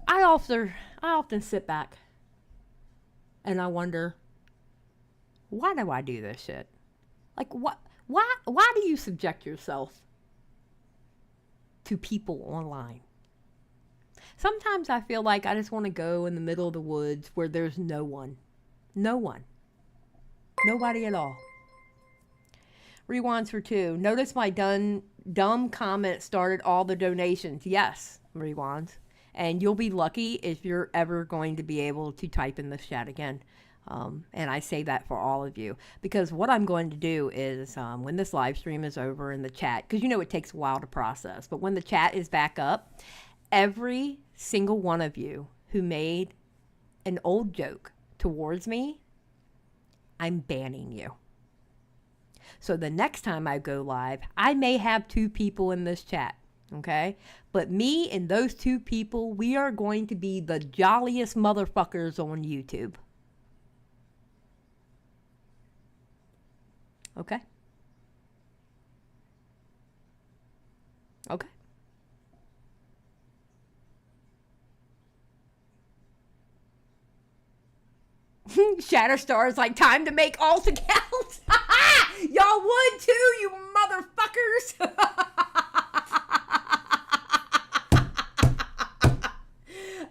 B: I often sit back and I wonder, why do I do this shit? Like, why do you subject yourself to people online? Sometimes I feel like I just want to go in the middle of the woods where there's no one. No one. Nobody at all. Rewinds for 2. Notice my dumb comment started all the donations. Yes, Rewinds. And you'll be lucky if you're ever going to be able to type in this chat again. And I say that for all of you. Because what I'm going to do is when this live stream is over in the chat, because you know it takes a while to process, but when the chat is back up, every single one of you who made an old joke towards me, I'm banning you. So the next time I go live, I may have 2 people in this chat, okay? But me and those 2 people, we are going to be the jolliest motherfuckers on YouTube. Okay? Okay. Shatterstar is like, time to make alt accounts. Y'all would too, you motherfuckers.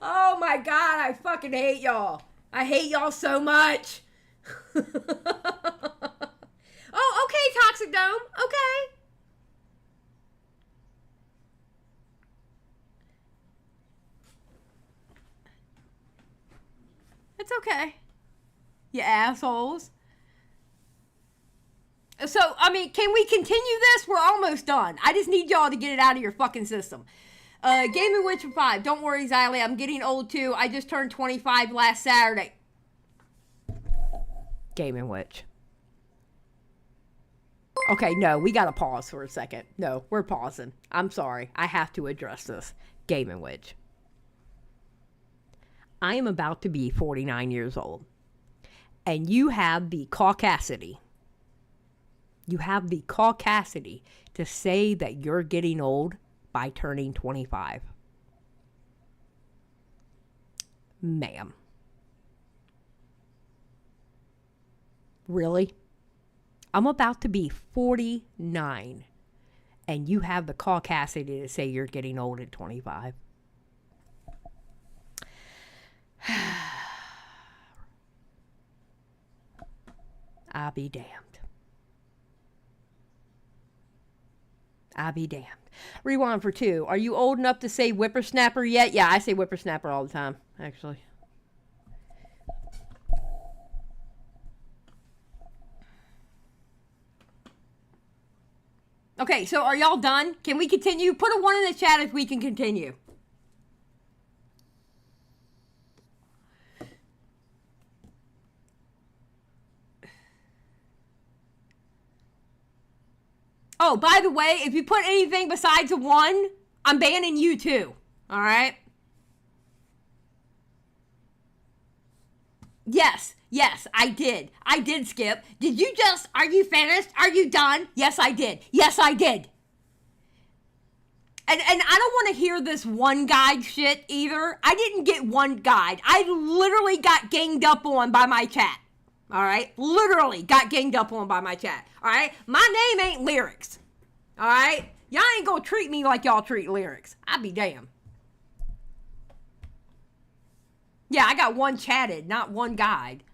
B: Oh my god, I fucking hate y'all. I hate y'all so much. Oh, okay, Toxic Dome. Okay. It's okay. You assholes. So, I mean, can we continue this? We're almost done. I just need y'all to get it out of your fucking system. Gaming Witch for 5. Don't worry, Xylie. I'm getting old too. I just turned 25 last Saturday. Gaming Witch. Okay, no, we gotta pause for a second. No, we're pausing. I'm sorry. I have to address this. Gaming Witch. I am about to be 49 years old. And you have the caucasity. You have the caucasity to say that you're getting old by turning 25. Ma'am. Really? I'm about to be 49. And you have the caucasity to say you're getting old at 25. I'll be damned. I'll be damned. Rewind for 2. Are you old enough to say whippersnapper yet? Yeah, I say whippersnapper all the time, actually. Okay, so are y'all done? Can we continue? Put a 1 in the chat if we can continue. Oh, by the way, if you put anything besides a 1, I'm banning you too. All right? Yes, I did. I did, Skip. Did you just, are you finished? Are you done? Yes, I did. Yes, I did. And I don't want to hear this one guide shit either. I didn't get one guide. I literally got ganged up on by my chat. All right? Literally got ganged up on by my chat. All right? My name ain't Lyrics. All right? Y'all ain't gonna treat me like y'all treat Lyrics. I'd be damned. Yeah, I got one chatted, not one guide.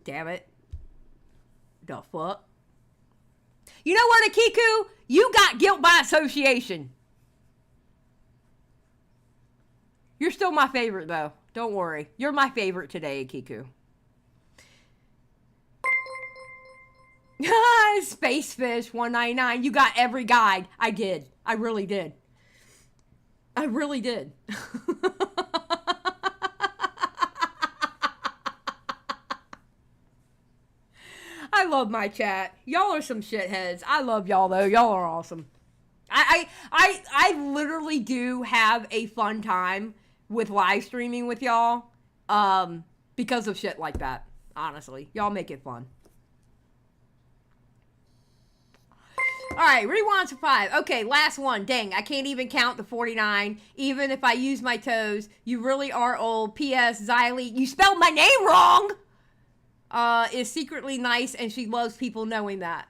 B: Damn it. The fuck? You know what, Akiku? You got guilt by association. You're still my favorite, though. Don't worry. You're my favorite today, Akiku. Spacefish 199. You got every guide. I did. I really did. I really did. I love my chat. Y'all are some shitheads. I love y'all though. Y'all are awesome. I literally do have a fun time with live streaming with y'all because of shit like that. Honestly, y'all make it fun. All right, rewind to 5. Okay, last one. Dang, I can't even count the 49. Even if I use my toes, you really are old. P.S. Xylie, you spelled my name wrong. Is secretly nice and she loves people knowing that.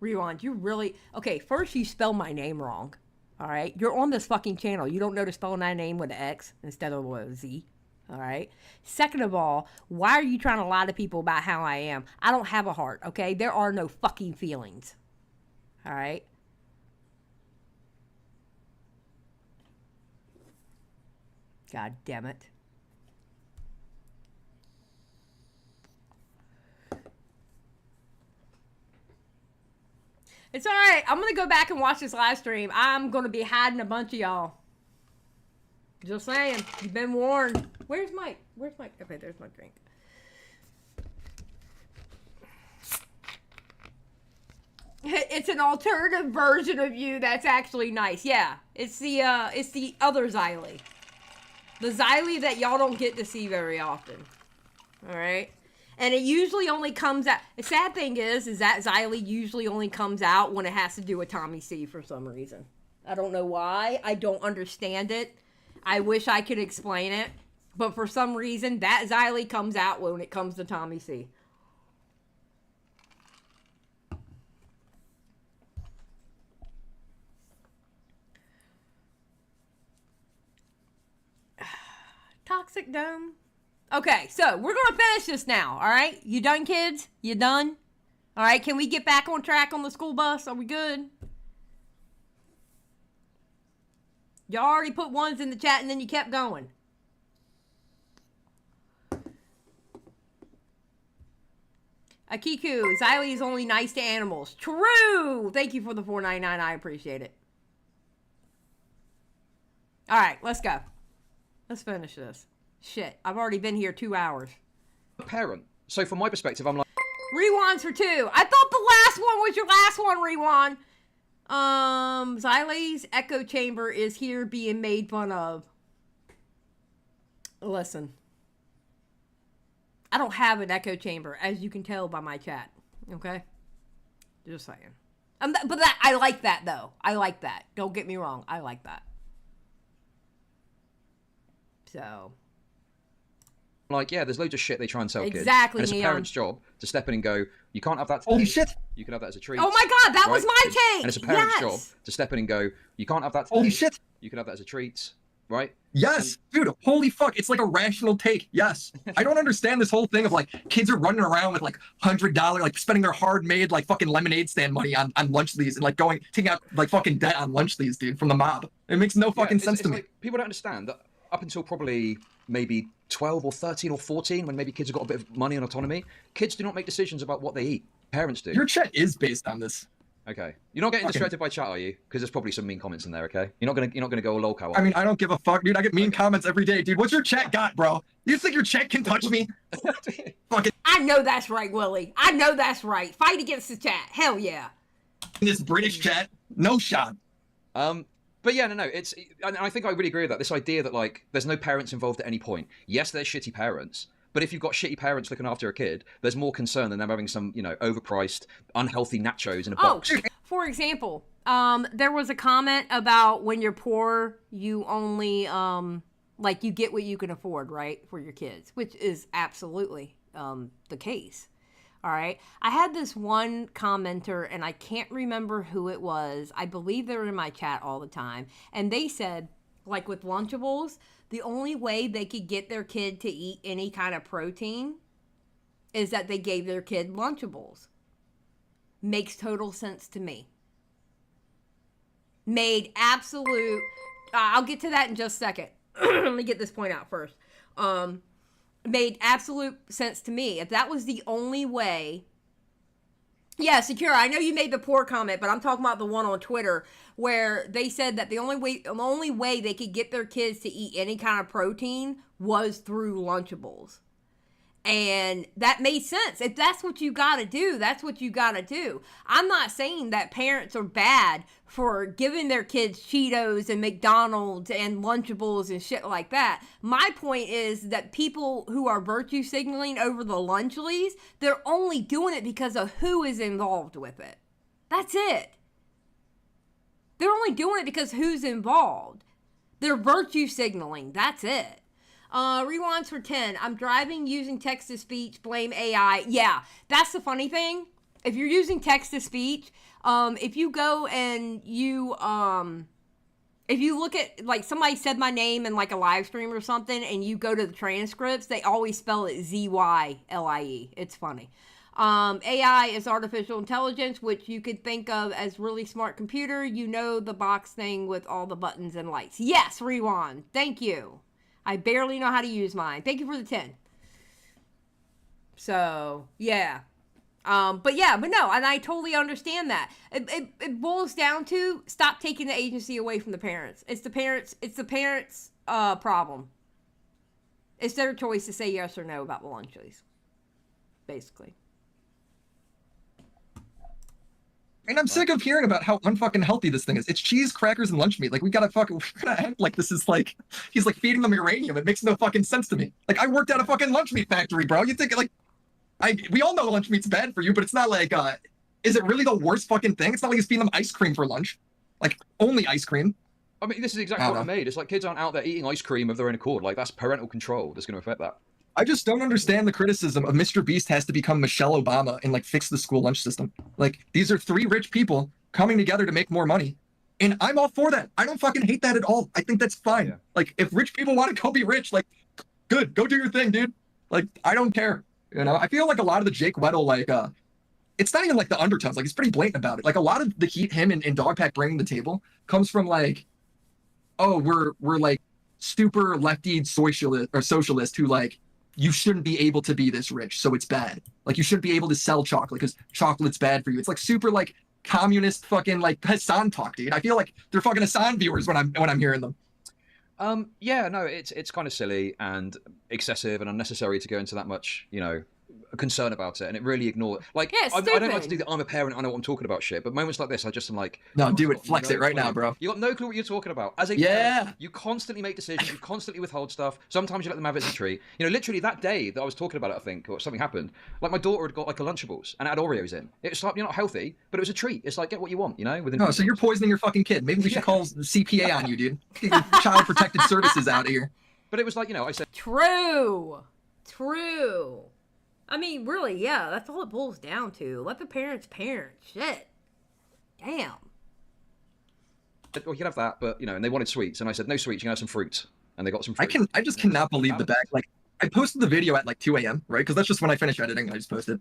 B: Rewind, you really... Okay, first you spell my name wrong. All right? You're on this fucking channel. You don't know to spell my name with an X instead of a Z. All right? Second of all, why are you trying to lie to people about how I am? I don't have a heart, okay? There are no fucking feelings. All right? God damn it. It's all right. I'm going to go back and watch this live stream. I'm going to be hiding a bunch of y'all. Just saying. You've been warned. Where's my... Okay, there's my drink. It's an alternative version of you that's actually nice. Yeah. It's the other Xylie. The Xylie that y'all don't get to see very often. All right? And it usually only comes out... The sad thing is that Xylie usually only comes out when it has to do with Tommy C for some reason. I don't know why. I don't understand it. I wish I could explain it. But for some reason, that Xylie comes out when it comes to Tommy C. Toxic Dome. Okay, so we're going to finish this now, all right? You done, kids? You done? All right, can we get back on track on the school bus? Are we good? Y'all already put ones in the chat and then you kept going. Akiku, Xylie is only nice to animals. True! Thank you for the $4.99. I appreciate it. All right, let's go. Let's finish this. Shit, I've already been here 2 hours.
C: Parent. So from my perspective, I'm like...
B: Rewinds for 2. I thought the last one was your last one, Rewind. Xylie's echo chamber is here being made fun of. Listen. I don't have an echo chamber, as you can tell by my chat. Okay? Just saying. But I like that, though. I like that. Don't get me wrong. I like that. So...
C: Like, yeah, there's loads of shit they try and sell kids.
B: Exactly,
C: and it's a
B: Neon.
C: parent's job to step in and go, you can't have that today.
D: Holy shit!
C: You can have that as a treat.
B: Oh my god, that was my take!
C: And it's a parent's job
B: Yes!
C: to step in and go, you can't have that today.
D: Holy shit!
C: You can have that as a treat, right?
D: Yes, dude, holy fuck, it's like a rational take. Yes. I don't understand this whole thing of like kids are running around with like $100, like spending their hard-made like fucking lemonade stand money on lunch leaves and like taking out like fucking debt on lunch leaves, dude, from the mob. It makes no fucking sense to me.
C: Like, people don't understand that up until probably maybe 12 or 13 or 14, when maybe kids have got a bit of money and autonomy, kids do not make decisions about what they eat. Parents do.
D: Your chat is based on this.
C: Okay. You're not getting distracted by chat, are you? Because there's probably some mean comments in there, okay? You're not gonna go all loco.
D: I mean, I don't give a fuck, dude. I get mean comments every day, dude. What's your chat got, bro? You think your chat can touch me? Fucking.
B: I I know that's right, Willy. I know that's right. Fight against the chat. Hell yeah.
D: In this British chat, no shot.
C: But yeah, no, and I think I really agree with that. This idea that like there's no parents involved at any point. Yes, there's shitty parents, but if you've got shitty parents looking after a kid, there's more concern than them having some, overpriced, unhealthy nachos in a box.
B: For example, there was a comment about when you're poor, you only you get what you can afford, right, for your kids, which is absolutely the case. All right. I had this one commenter, and I can't remember who it was. I believe they were in my chat all the time. And they said, like with Lunchables, the only way they could get their kid to eat any kind of protein is that they gave their kid Lunchables. Makes total sense to me. Made absolute... I'll get to that in just a second. Let me get this point out first. Made absolute sense to me. If that was the only way... Yeah, Secure, I know you made the poor comment, but I'm talking about the one on Twitter where they said that the only way they could get their kids to eat any kind of protein was through Lunchables. And that made sense. If that's what you got to do, that's what you got to do. I'm not saying that parents are bad for giving their kids Cheetos and McDonald's and Lunchables and shit like that. My point is that people who are virtue signaling over the Lunchlies, they're only doing it because of who is involved with it. That's it. They're only doing it because who's involved. They're virtue signaling. That's it. Rewinds for 10. I'm driving using text-to-speech. Blame AI. Yeah, that's the funny thing. If you're using text-to-speech, if you go and if you look at, like, somebody said my name in, like, a live stream or something, and you go to the transcripts, they always spell it Z-Y-L-I-E. It's funny. AI is artificial intelligence, which you could think of as really smart computer. You know, the box thing with all the buttons and lights. Yes, Rewind. Thank you. I barely know how to use mine. Thank you for the 10. So, yeah. But no, and I totally understand that. It boils down to stop taking the agency away from the parents. It's the parents' problem. It's their choice to say yes or no about the Lunchlies. Basically.
D: And I'm sick of hearing about how unfucking healthy this thing is. It's cheese, crackers, and lunch meat. Like, we gotta act like this is like, he's like feeding them uranium. It makes no fucking sense to me. Like, I worked at a fucking lunch meat factory, bro. You think, like, we all know lunch meat's bad for you, but it's not like, is it really the worst fucking thing? It's not like he's feeding them ice cream for lunch. Like, only ice cream.
C: I mean, this is exactly what I made. It's like kids aren't out there eating ice cream of their own accord. Like, that's parental control that's going to affect that.
D: I just don't understand the criticism of MrBeast has to become Michelle Obama and, like, fix the school lunch system. Like, these are three rich people coming together to make more money. And I'm all for that. I don't fucking hate that at all. I think that's fine. Yeah. Like, if rich people want to go be rich, like, good. Go do your thing, dude. Like, I don't care. You know, I feel like a lot of the Jake Weddle, like, it's not even like the undertones. Like, he's pretty blatant about it. Like, a lot of the heat him and Dogpack bringing to the table comes from, like, oh, we're like super lefty socialist who, like, you shouldn't be able to be this rich, so it's bad. Like, you shouldn't be able to sell chocolate because chocolate's bad for you. It's like super like communist fucking like Hassan talk, dude. I feel like they're fucking Hassan viewers when I'm hearing them.
C: Yeah, no, it's kind of silly and excessive and unnecessary to go into that much, concern about it, and it really ignores like I don't like to do the I'm a parent, I know what I'm talking about shit, but moments like this I just am like,
D: no, do it, flex it right now, bro.
C: You got no clue what you're talking about. As a parent, you constantly make decisions, you constantly withhold stuff, sometimes you let them have it as a treat. Literally that day that I was talking about it, I think, or something happened, like my daughter had got like a Lunchables and it had Oreos in. It's like, you're not healthy, but it was a treat. It's like, get what you want, within
D: so you're poisoning your fucking kid. Maybe we should call CPA on you, dude. Get your child protective services out of here.
C: But it was like, I said
B: True. I mean, really, yeah, that's all it boils down to. Let the parents parent. Shit. Damn.
C: Well, you can have that, but, and they wanted sweets, and I said, no sweets, you can have some fruit. And they got some fruit.
D: I just cannot believe the bag. Like, I posted the video at, like, 2 a.m., right? Because that's just when I finished editing, I just posted.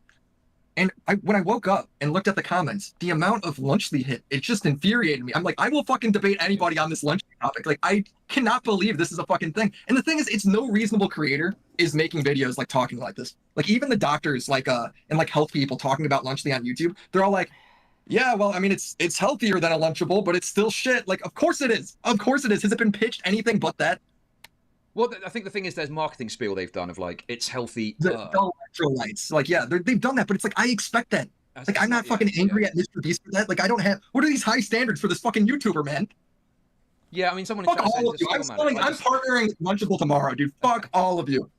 D: And when I woke up and looked at the comments, the amount of Lunchly hit, it just infuriated me. I'm like, I will fucking debate anybody on this Lunchly topic. Like, I cannot believe this is a fucking thing. And the thing is, it's no reasonable creator is making videos like talking like this. Like, even the doctors, like, and like health people talking about Lunchly on YouTube, they're all like, yeah, well, I mean, it's healthier than a Lunchable, but it's still shit. Like, of course it is. Of course it is. Has it been pitched anything but that?
C: Well, I think the thing is, there's marketing spiel they've done of like it's healthy.
D: The electrolytes, like they've done that, but it's like I expect that. Like I'm not fucking angry at MrBeast for that. Like I don't have. What are these high standards for this fucking YouTuber, man?
C: Yeah, I mean, someone.
D: Fuck all of you. I'm partnering with Lunchable tomorrow, dude. Fuck all of you.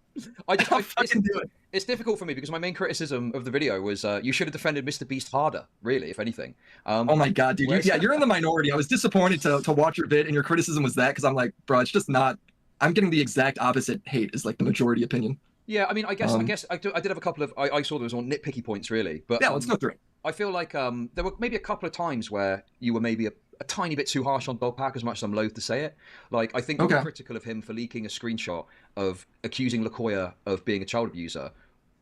C: I
D: fucking do it.
C: It's difficult for me because my main criticism of the video was you should have defended MrBeast harder, really, if anything.
D: Oh my god, dude! You're in the minority. I was disappointed to watch your vid, and your criticism was that because I'm like, bro, it's just not. I'm getting the exact opposite hate is like the majority opinion.
C: Yeah, I mean, I guess I did have a couple of. I saw there was on nitpicky points really, but
D: yeah, let's go through it.
C: I feel like there were maybe a couple of times where you were maybe a tiny bit too harsh on Dogpack, as much as I'm loath to say it. Like, I think you were critical of him for leaking a screenshot of accusing LaKoya of being a child abuser.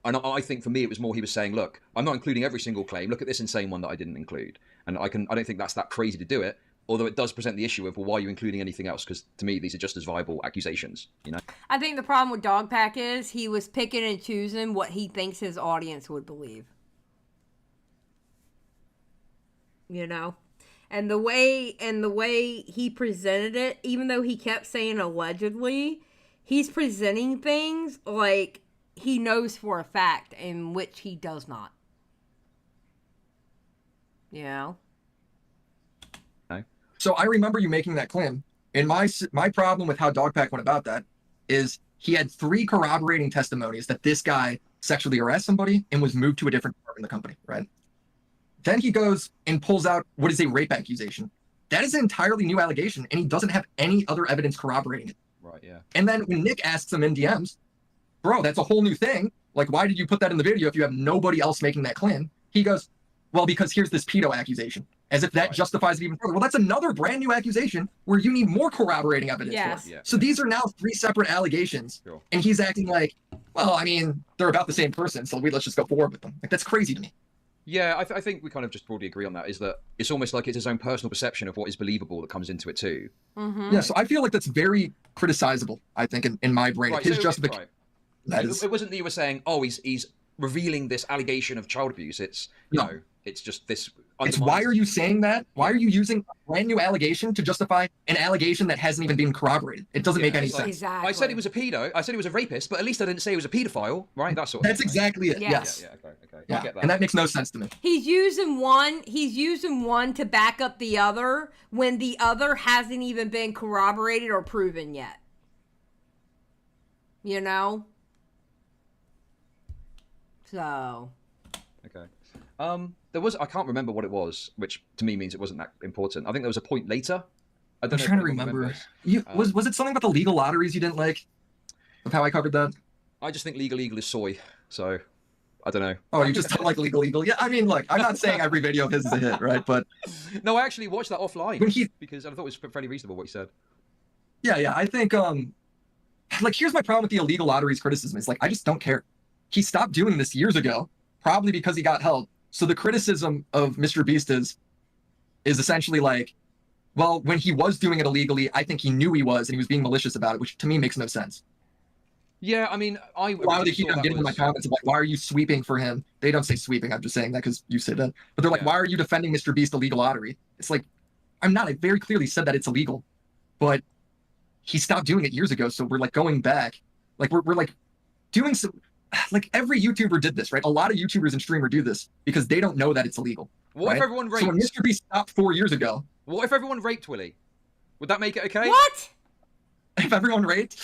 C: And I think for me, it was more he was saying, look, I'm not including every single claim. Look at this insane one that I didn't include. And I don't think that's that crazy to do it. Although it does present the issue of, well, why are you including anything else? Because to me, these are just as viable accusations, you know?
B: I think the problem with Dogpack is he was picking and choosing what he thinks his audience would believe. You know? And the way he presented it, even though he kept saying allegedly, he's presenting things like he knows for a fact, in which he does not. You know?
D: So I remember you making that claim, and my problem with how Dogpack went about that is he had 3 corroborating testimonies that this guy sexually harassed somebody and was moved to a different department in the company, right? Then he goes and pulls out what is a rape accusation. That is an entirely new allegation, and he doesn't have any other evidence corroborating it.
C: Right, yeah.
D: And then when Nick asks him in DMs, bro, that's a whole new thing. Like, why did you put that in the video if you have nobody else making that claim? He goes, well, because here's this pedo accusation. As if that justifies it even further. Well, that's another brand new accusation where you need more corroborating evidence for.
B: Yeah.
D: So these are now 3 separate allegations. Sure. And he's acting like, well, I mean, they're about the same person, so let's just go forward with them. Like, that's crazy to me.
C: Yeah, I think we kind of just broadly agree on that, is that it's almost like it's his own personal perception of what is believable that comes into it too.
B: Mm-hmm.
D: Yeah, so I feel like that's very criticizable, I think, in my brain.
C: Right,
D: his
C: so
D: justification.
C: Right. It wasn't that you were saying, oh, he's revealing this allegation of child abuse. It's, you know, it's just this...
D: It's why are you saying that? Why are you using a brand new allegation to justify an allegation that hasn't even been corroborated? It doesn't make any sense.
B: Exactly.
C: I said he was a pedo. I said he was a rapist, but at least I didn't say he was a pedophile, right? That's
D: That's exactly it. Yes.
C: Yeah, okay.
D: Yeah.
C: I get that.
D: And that makes no sense to me.
B: He's using one to back up the other when the other hasn't even been corroborated or proven yet. You know? So.
C: Okay. There was, I can't remember what it was, which to me means it wasn't that important. I think there was a point later.
D: I'm trying to remember. Was it something about the legal lotteries you didn't like? Of how I covered that?
C: I just think Legal Eagle is soy, so I don't know.
D: Oh, you just don't like Legal Eagle? Yeah, I mean, look, I'm not saying every video of his is a hit, right? But
C: no, I actually watched that offline because I thought it was fairly reasonable what he said.
D: Yeah, I think like here's my problem with the illegal lotteries criticism. It's like I just don't care. He stopped doing this years ago, probably because he got help. So the criticism of MrBeast is essentially like, well, when he was doing it illegally, I think he knew he was, and he was being malicious about it, which to me makes no sense.
C: Yeah, I mean, why
D: would they keep on getting in my comments of like, why are you sweeping for him? They don't say sweeping. I'm just saying that because you said that. But they're like, why are you defending MrBeast illegal lottery? It's like, I'm not. I very clearly said that it's illegal, but he stopped doing it years ago. So we're like going back, like we're like doing some. Like every YouTuber did this, right? A lot of YouTubers and streamers do this because they don't know that it's illegal.
C: What if everyone raped?
D: So when MrBeast stopped 4 years ago.
C: What if everyone raped Willy? Would that make it okay?
B: What?
D: If everyone raped?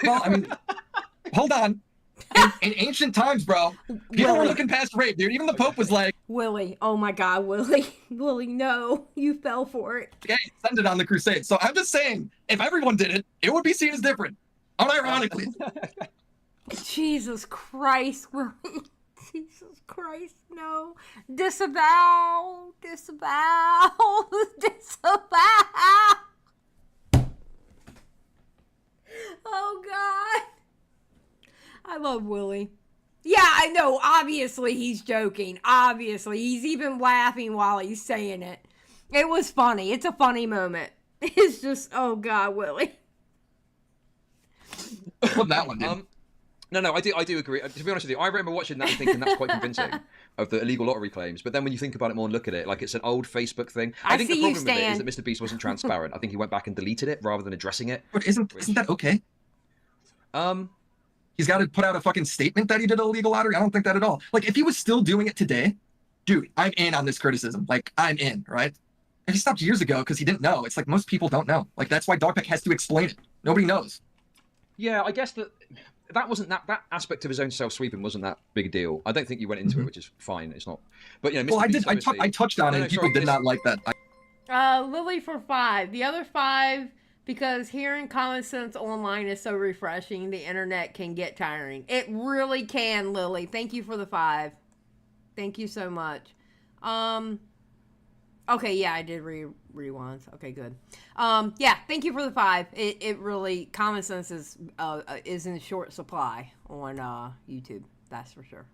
D: Well, I mean, hold on. In ancient times, bro, people were looking past rape, dude. Even the Pope was like,
B: Willy, oh my God, Willy. Willy, no, you fell for it.
D: Okay, send it on the crusade. So I'm just saying, if everyone did it, it would be seen as different. Unironically.
B: Jesus Christ, Willy. Jesus Christ, no. Disavow. Disavow. Disavow. Oh, God. I love Willy. Yeah, I know. Obviously, he's joking. Obviously. He's even laughing while he's saying it. It was funny. It's a funny moment. It's just, oh, God, Willy.
D: Well, that one did.
C: No, I do agree. To be honest with you, I remember watching that and thinking that's quite convincing. of the illegal lottery claims. But then when you think about it more and look at it, like it's an old Facebook thing.
B: I
C: think
B: see
C: the
B: you,
C: problem with it is
B: Stan.
C: that MrBeast wasn't transparent. I think he went back and deleted it rather than addressing it.
D: But isn't that okay? He's got to put out a fucking statement that he did a illegal lottery. I don't think that at all. Like, if he was still doing it today, dude, I'm in on this criticism. Like, I'm in, right? If he stopped years ago because he didn't know, it's like most people don't know. Like, that's why Dogpeck has to explain it. Nobody knows.
C: Yeah, I guess that wasn't that aspect of his own self-sweeping wasn't that big a deal. I don't think you went into it, which is fine. It's not. But Mr.
D: Well, I
C: Beast
D: did. I touched on it. And people did not like that.
B: Lily for 5. The other 5, because hearing common sense online is so refreshing, the internet can get tiring. It really can, Lily. Thank you for the 5. Thank you so much. Okay, yeah, I did rewinds. Okay, good. Yeah, thank you for the 5. It really, common sense is in short supply on YouTube. That's for sure.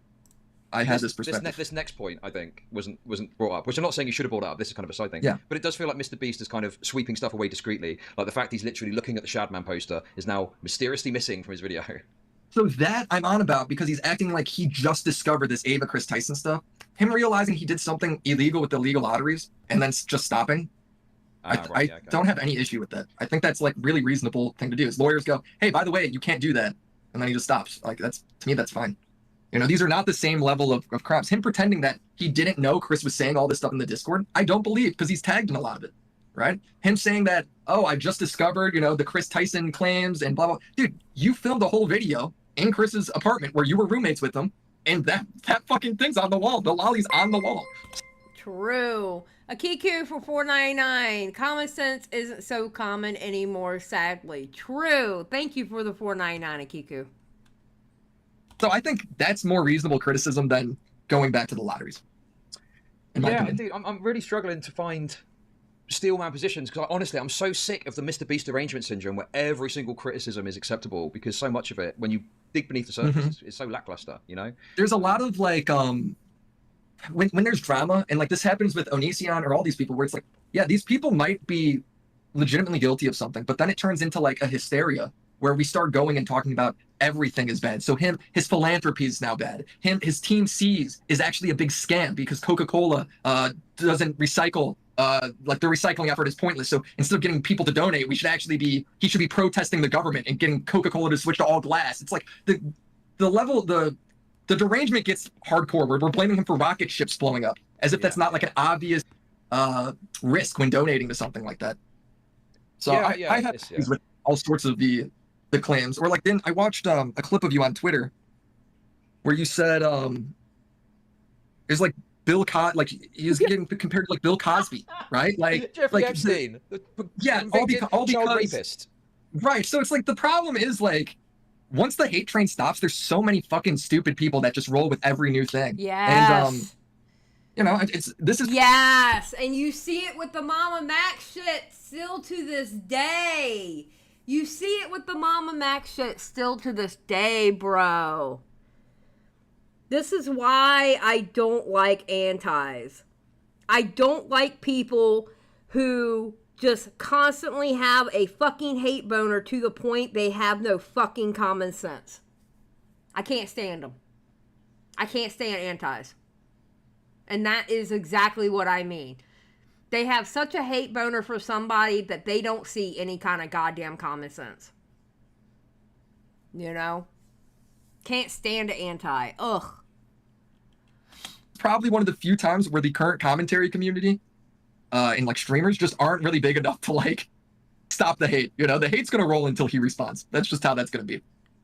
D: I had this perspective.
C: This next point, I think, wasn't brought up, which I'm not saying you should have brought up. This is kind of a side thing.
D: Yeah.
C: But it does feel like MrBeast is kind of sweeping stuff away discreetly. Like the fact he's literally looking at the Shadman poster is now mysteriously missing from his video.
D: So that I'm on about because he's acting like he just discovered this Ava Chris Tyson stuff. Him realizing he did something illegal with the illegal lotteries and then just stopping. I don't have any issue with that. I think that's like really reasonable thing to do. Is lawyers go, hey, by the way, you can't do that, and then he just stops. Like to me, that's fine. You know, these are not the same level of crimes. Him pretending that he didn't know Chris was saying all this stuff in the Discord, I don't believe because he's tagged in a lot of it, right? Him saying that, oh, I just discovered, the Chris Tyson claims and blah, blah. Dude, you filmed a whole video in Chris's apartment where you were roommates with him, and that fucking thing's on the wall. The lolly's on the wall.
B: True. Akiku for $4.99. Common sense isn't so common anymore, sadly. True. Thank you for the $4.99, Akiku.
D: So I think that's more reasonable criticism than going back to the lotteries.
C: Yeah, indeed. I'm really struggling to find steelman positions because honestly, I'm so sick of the MrBeast arrangement syndrome where every single criticism is acceptable because so much of it, when you dig beneath the surface, is so lackluster, There's
D: a lot of like, when there's drama and like this happens with Onision or all these people where it's like, yeah, these people might be legitimately guilty of something, but then it turns into like a hysteria where we start going and talking about everything is bad. So his philanthropy is now bad. His Team C's is actually a big scam because Coca-Cola doesn't recycle. Like the recycling effort is pointless. So instead of getting people to donate, he should be protesting the government and getting Coca-Cola to switch to all glass. It's like the derangement gets hardcore where we're blaming him for rocket ships blowing up as if that's not like an obvious risk when donating to something like that. So I have issues with all sorts of the claims. Or like then I watched a clip of you on Twitter where you said there's like Bill like he was getting compared to like Bill Cosby, right? Like
C: Jeffrey Epstein.
D: All because
C: rapist.
D: Right. So it's like the problem is like once the hate train stops, there's so many fucking stupid people that just roll with every new thing.
B: Yes.
D: And this is
B: yes, and you see it with the Mama Max shit still to this day. You see it with the Mama Max shit still to this day, bro. This is why I don't like antis. I don't like people who just constantly have a fucking hate boner to the point they have no fucking common sense. I can't stand them. I can't stand antis. And that is exactly what I mean. They have such a hate boner for somebody that they don't see any kind of goddamn common sense. Can't stand an anti. Ugh.
D: Probably one of the few times where the current commentary community and like streamers just aren't really big enough to like stop the hate. The hate's going to roll until he responds. That's just how that's going to be.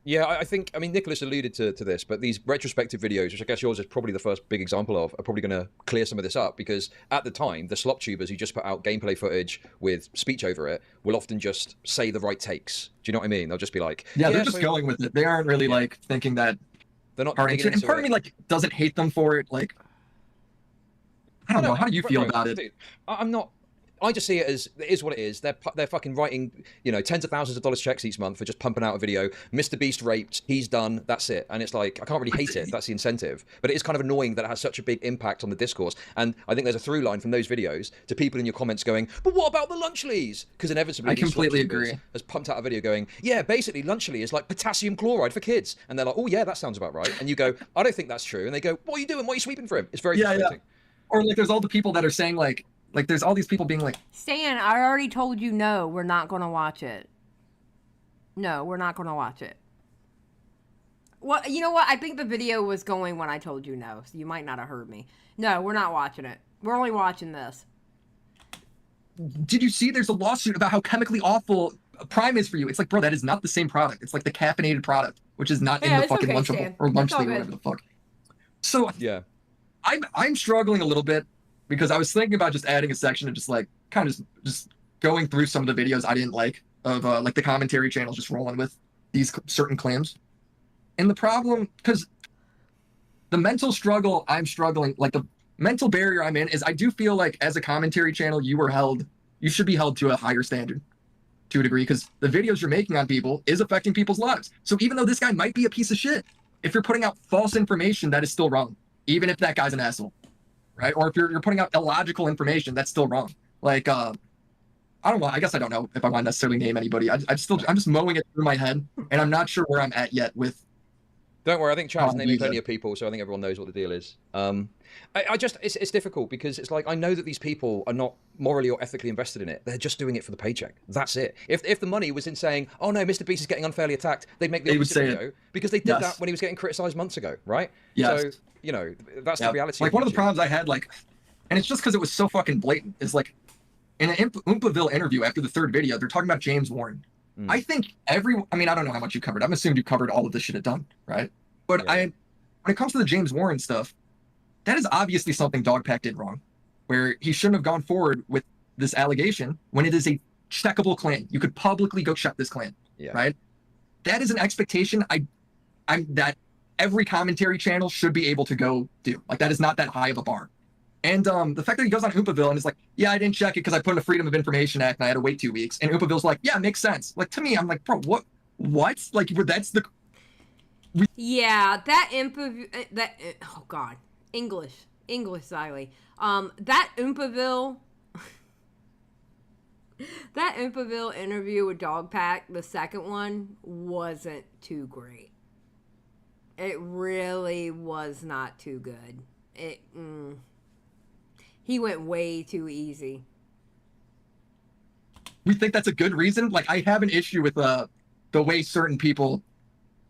C: Yeah, I mean, Nicholas alluded to this, but these retrospective videos, which I guess yours is probably the first big example of, are probably going to clear some of this up because at the time, the slop tubers who just put out gameplay footage with speech over it will often just say the right takes. Do you know what I mean? They'll just be like...
D: Yeah, they're just going with it. They aren't really like thinking that...
C: They're not
D: hard into it. And part of me like doesn't hate them for it. Like, I don't know. How do you feel about it?
C: Dude, I'm not... I just see it as it is what it is. They're fucking writing, you know, tens of thousands of dollars checks each month for just pumping out a video. MrBeast raped, he's done, that's it. And it's like, I can't really hate it. That's the incentive. But it is kind of annoying that it has such a big impact on the discourse. And I think there's a through line from those videos to people in your comments going, but what about the Lunchleys? Because inevitably,
D: I completely agree.
C: Has pumped out a video going, yeah, basically Lunchly is like potassium chloride for kids. And they're like, oh yeah, that sounds about right. And you go, I don't think that's true. And they go, what are you doing? What are you sweeping for him? It's very frustrating.
D: Or like there's all the people that are saying like there's all these people being like,
B: Stan, I already told you no, we're not going to watch it. No, we're not going to watch it. Well, you know what? I think the video was going when I told you no, so you might not have heard me. No, we're not watching it. We're only watching this.
D: did you see there's a lawsuit about how chemically awful Prime is for you? It's like, bro, that is not the same product. It's like the caffeinated product, which is not in the fucking Lunchable or Lunchly or whatever the fuck. So yeah, I'm struggling a little bit because I was thinking about just adding a section of just like kind of just going through some of the videos I didn't like of like the commentary channels just rolling with these certain claims. And the problem, because the mental struggle I'm struggling, like the mental barrier I'm in, is I do feel like as a commentary channel, you should be held to a higher standard to a degree, because the videos you're making on people is affecting people's lives. So even though this guy might be a piece of shit, if you're putting out false information, that is still wrong, even if that guy's an asshole, right? Or if you're putting out illogical information, that's still wrong. Like, I don't know. I guess I don't know if I want to necessarily name anybody. I'm just mowing it through my head, and I'm not sure where I'm at yet with.
C: Don't worry, I think Chad's naming plenty of people, so I think everyone knows what the deal is. It's difficult because it's like, I know that these people are not morally or ethically invested in it. They're just doing it for the paycheck. That's it. If the money was in saying, oh no, MrBeast is getting unfairly attacked, they'd make the opposite video because they did that when he was getting criticized months ago, right? Yes. So, you know, that's the reality.
D: Like, one of the problems I had, like, and it's just because it was so fucking blatant, is like, in an Oompaville interview after the third video, they're talking about James Warren. I think I don't know how much you covered. I'm assuming you covered all of this shit at done, right? But when it comes to the James Warren stuff, that is obviously something Dogpack did wrong, where he shouldn't have gone forward with this allegation when it is a checkable claim. You could publicly go check this claim, right? That is an expectation that every commentary channel should be able to go do. Like, that is not that high of a bar. And the fact that he goes on Oompaville and is like, yeah, I didn't check it because I put in the Freedom of Information Act and I had to wait 2 weeks. And Oompaville's like, yeah, it makes sense. Like, to me, I'm like, bro, what? Like, that's the...
B: Yeah, that oh God, English, Xylie. That Oompaville interview with Dogpack, the second one, wasn't too great. It really was not too good. He went way too easy.
D: We think that's a good reason? Like, I have an issue with the way certain people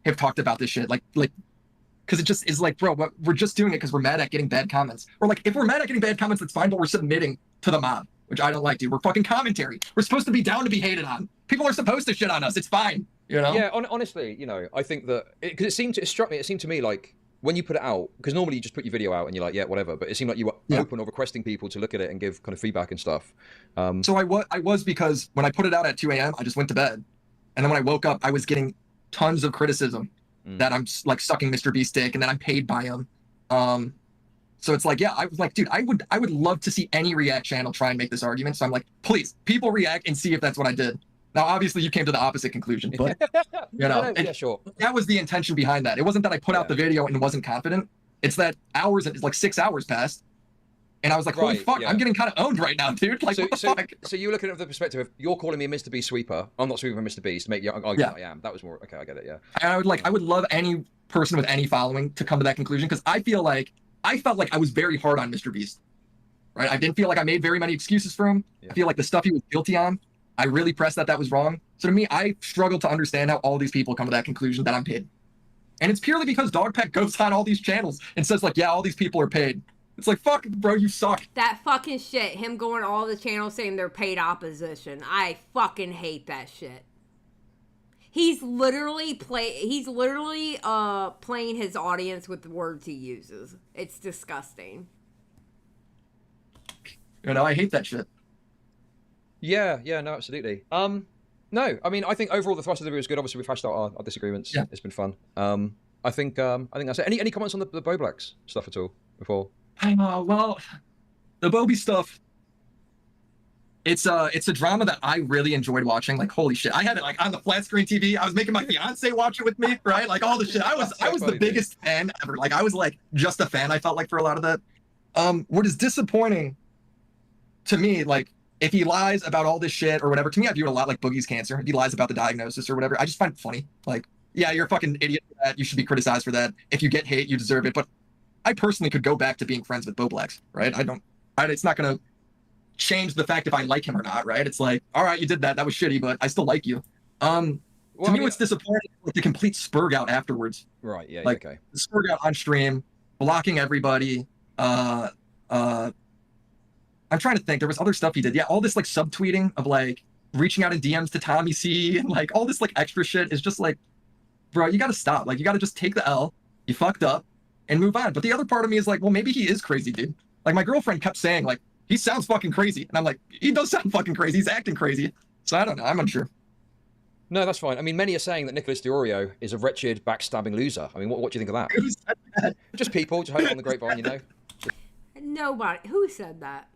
D: have talked about this shit. Like, because it just is like, bro, we're just doing it because we're mad at getting bad comments. Or like, if we're mad at getting bad comments, that's fine, but we're submitting to the mob, which I don't like, dude. We're fucking commentary. We're supposed to be down to be hated on. People are supposed to shit on us. It's fine, you know?
C: Yeah, honestly, you know, I think that, because it seemed to me like, when you put it out, because normally you just put your video out and you're like, yeah, whatever, but it seemed like you were open or requesting people to look at it and give kind of feedback and stuff.
D: So I was, because when I put it out at 2 a.m., I just went to bed. And then when I woke up, I was getting tons of criticism that I'm like sucking MrBeast dick and that I'm paid by him. So it's like, yeah, I was like, dude, I would love to see any React channel try and make this argument. So I'm like, please, people react and see if that's what I did. Now, obviously, you came to the opposite conclusion, but you know,
C: sure.
D: That was the intention behind that. It wasn't that I put out the video and wasn't confident. It's that it's like 6 hours passed, and I was like, holy fuck, I'm getting kind of owned right now, dude. Like, what the fuck?
C: So you're looking at the perspective of, you're calling me a MrBeast sweeper. I'm not sweeping for MrBeast. Make your argument I am. That was more okay. I get it. Yeah.
D: And I would love any person with any following to come to that conclusion, because I felt like I was very hard on MrBeast. Right? I didn't feel like I made very many excuses for him. I feel like the stuff he was guilty on, I really pressed that was wrong. So to me, I struggle to understand how all these people come to that conclusion that I'm paid. And it's purely because Dogpack goes on all these channels and says like, yeah, all these people are paid. It's like, fuck, bro, you suck.
B: That fucking shit, him going to all the channels saying they're paid opposition. I fucking hate that shit. He's literally playing his audience with the words he uses. It's disgusting.
D: You know, I hate that shit.
C: Yeah, no, absolutely. No, I mean, I think overall the thrust of the video is good. Obviously, we've hashed out our disagreements. Yeah. It's been fun. I think that's it. Any comments on the Boblax stuff at all before?
D: Well, the Bobby stuff. It's a drama that I really enjoyed watching. Like, holy shit, I had it like on the flat screen TV. I was making my fiance watch it with me, right? Like all the shit. I was the biggest fan ever. Like I was like just a fan. I felt like for a lot of that. What is disappointing to me, like if he lies about all this shit or whatever, to me I view it a lot like Boogie's cancer. If he lies about the diagnosis or whatever, I just find it funny. Like, yeah, you're a fucking idiot for that. You should be criticized for that. If you get hate, you deserve it. But I personally could go back to being friends with Bo Blacks, right? It's not gonna change the fact if I like him or not, right? It's like, all right, you did that. That was shitty, but I still like you. To me, what's disappointing is the complete spurg out afterwards.
C: Right, yeah,
D: like,
C: okay.
D: The spurg out on stream, blocking everybody. I'm trying to think. There was other stuff he did. Yeah, all this like subtweeting of like reaching out in DMs to Tommy C and like all this like extra shit is just like, bro, you gotta stop. Like, you gotta just take the L. You fucked up and move on. But the other part of me is like, well, maybe he is crazy, dude. Like, my girlfriend kept saying like, he sounds fucking crazy. And I'm like, he does sound fucking crazy. He's acting crazy. So I don't know. I'm unsure.
C: No, that's fine. I mean, many are saying that Nicholas DeOrio is a wretched, backstabbing loser. I mean, what do you think of that?
D: Who said that?
C: Just people, just heard it on the grapevine, you know?
B: Nobody. Who said that?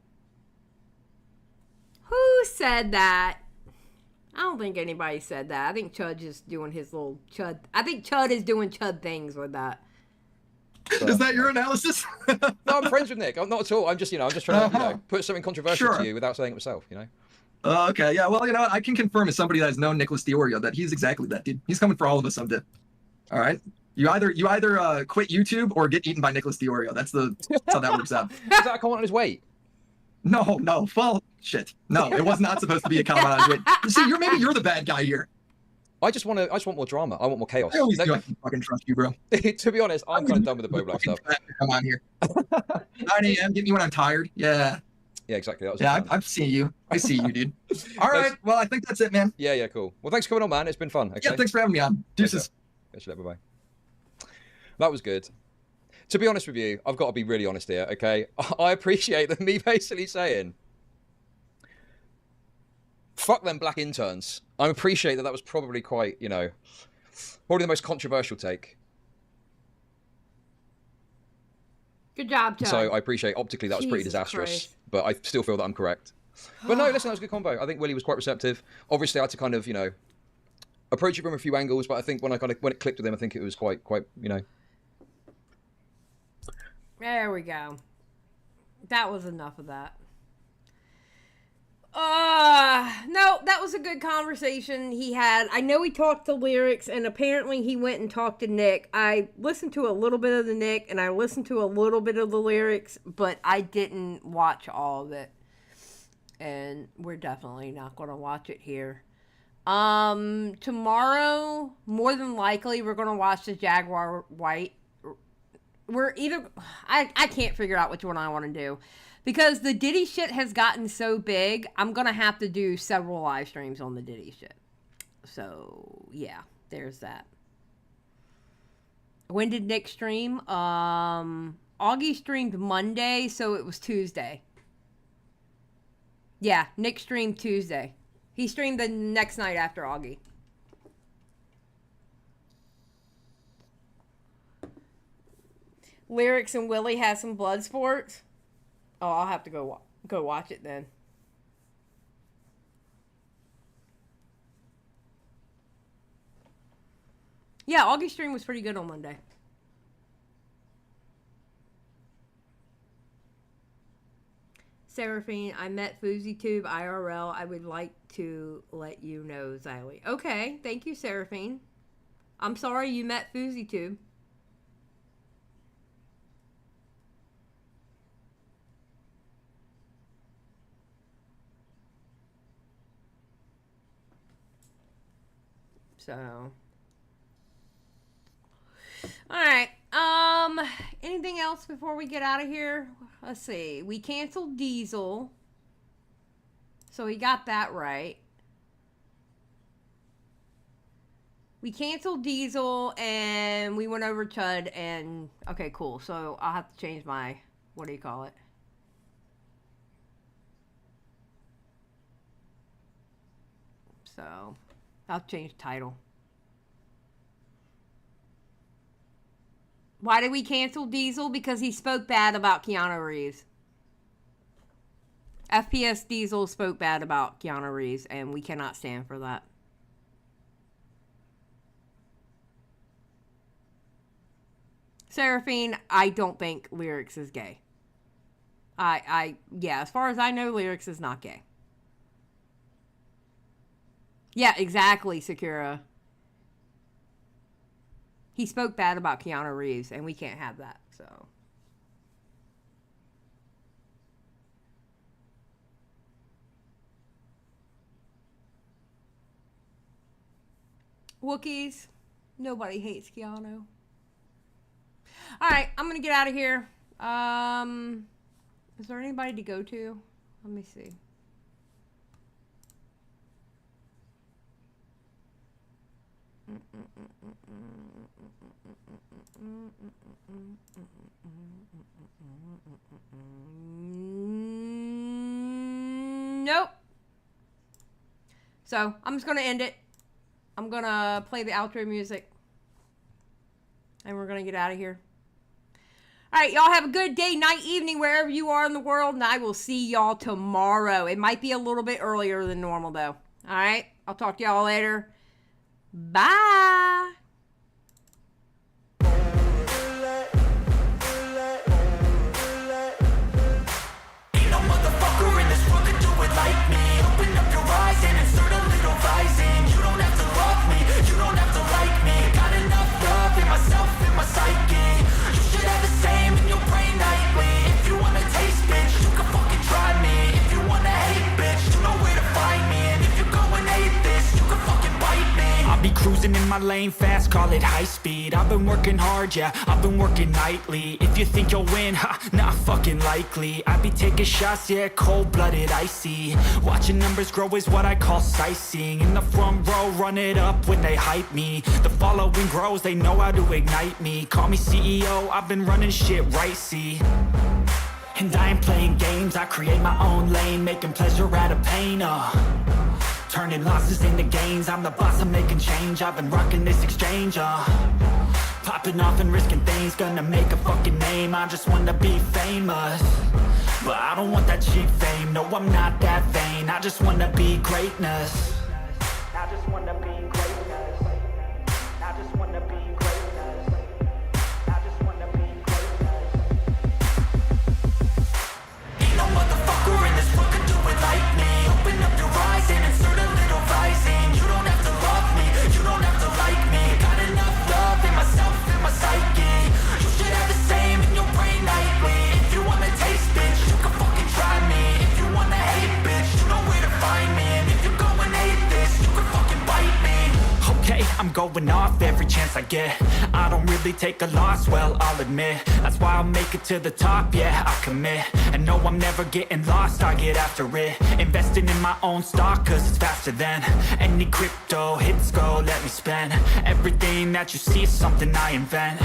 B: Who said that? I don't think anybody said that. I think Chud is doing his little Chud. I think Chud is doing Chud things with that.
D: Is that your analysis?
C: No, I'm friends with Nick. I'm not at all. I'm just trying to, put something controversial to you without saying it myself, you know?
D: Okay, yeah. Well, you know what? I can confirm as somebody that has known Nicholas DeOrio that he's exactly that, dude. He's coming for all of us someday. All right? You either quit YouTube or get eaten by Nicholas DeOrio. That's how that works out.
C: Is that a comment on his weight?
D: No. Well, shit. No, it was not supposed to be a comment on his weight. See, maybe you're the bad guy here.
C: I just want more drama. I want more chaos.
D: I always do. I can fucking trust you, bro.
C: To be honest, I'm kind of done with the Bo Black stuff.
D: Come on here. 9 a.m. Get me when I'm tired. Yeah.
C: Yeah, exactly. That was
D: I've seen you. I see you, dude. All right. Well, I think that's it, man.
C: Yeah, cool. Well, thanks for coming on, man. It's been fun. Okay?
D: Yeah, thanks for having me on. Deuces.
C: Catch you later. Bye-bye. That was good. To be honest with you, I've got to be really honest here, okay? I appreciate me basically saying, fuck them black interns. I appreciate that was probably quite, probably the most controversial take.
B: Good job, Chud.
C: So I appreciate optically that was pretty disastrous,
B: Christ.
C: but I still feel that I'm correct. But no, listen, that was a good combo. I think Willy was quite receptive. Obviously, I had to kind of, approach it from a few angles, but I think when it clicked with him, I think it was quite,
B: There we go. That was enough of that. No, that was a good conversation he had. I know he talked to Lyrics, and apparently he went and talked to Nick. I listened to a little bit of the Nick, and I listened to a little bit of the Lyrics, but I didn't watch all of it. And we're definitely not going to watch it here. Tomorrow, more than likely, we're going to watch the Jaguar White. We're either... I can't figure out which one I want to do. Because the Diddy shit has gotten so big, I'm going to have to do several live streams on the Diddy shit. So, yeah, there's that. When did Nick stream? Augie streamed Monday, so it was Tuesday. Yeah, Nick streamed Tuesday. He streamed the next night after Augie. Lyrics and Willy has some blood sports. Oh, I'll have to go watch it then. Yeah, Augie's stream was pretty good on Monday. Seraphine, I met FouseyTube IRL. I would like to let you know, Xylie. Okay, thank you, Seraphine. I'm sorry you met FouseyTube. So, all right. Anything else before we get out of here? Let's see. We canceled Diesel, so we got that right. We canceled Diesel, and we went over Chud, and okay, cool. So I'll have to change my, what do you call it? So I'll change title. Why did we cancel Diesel? Because he spoke bad about Keanu Reeves. FPS Diesel spoke bad about Keanu Reeves, and we cannot stand for that. Seraphine, I don't think Lyrics is gay. Yeah, as far as I know, Lyrics is not gay. Yeah, exactly, Sakura. He spoke bad about Keanu Reeves, and we can't have that, so. Wookiees, nobody hates Keanu. Alright, I'm gonna get out of here. Is there anybody to go to? Let me see. Nope. So, I'm just gonna end it. I'm gonna play the outro music. And we're gonna get out of here. Alright, y'all have a good day, night, evening, wherever you are in the world. And I will see y'all tomorrow. It might be a little bit earlier than normal, though. Alright, I'll talk to y'all later. Bye.
A: Ain't no motherfucker in this world could do it like me. Open up your eyes and insert a little rising. You don't have to love me, you don't have to like me. Got enough love in myself, in my psyche. You should have the same in your brain nightly. If you wanna taste, bitch, you can fucking try me. If you wanna hate, bitch, you know where to find me. And if you go and hate this, you can fucking bite me. I'll be cruising in my lane fast, call it high speed. I've been working hard, yeah, I've been working nightly. If you think you'll win, ha, not fucking likely. I be taking shots, yeah, cold-blooded, icy. Watching numbers grow is what I call sightseeing. In the front row, run it up when they hype me. The following grows, they know how to ignite me. Call me CEO, I've been running shit right, see. And I ain't playing games, I create my own lane, making pleasure out of pain, turning losses into gains. I'm the boss, I'm making change. I've been rocking this exchange, popping off and risking things. Gonna make a fucking name, I just wanna be famous. But I don't want that cheap fame, no, I'm not that vain. I just wanna be greatness. I just wanna be greatness. I just wanna be greatness. I just wanna be greatness. Ain't no motherfucker in this world could do it like me. Open up your eyes and insert a little rising. You don't have to love me, you don't have to like me. Got enough love in myself, in my psyche. You should have the same in your brain nightly. If you wanna taste, bitch, you can fucking try me. If you wanna hate, bitch, you know where to find me. And if you go and hate this, you can fucking bite me. Okay, I'm going off every chance I get. I don't really take a loss, well, I'll admit. That's why I'll make it to the top, yeah, I commit. And no, I'm never getting lost, I get after it. Investing in my own stock, cause it's faster than any crypto hits go, let me spend. Everything that you see is something I invent.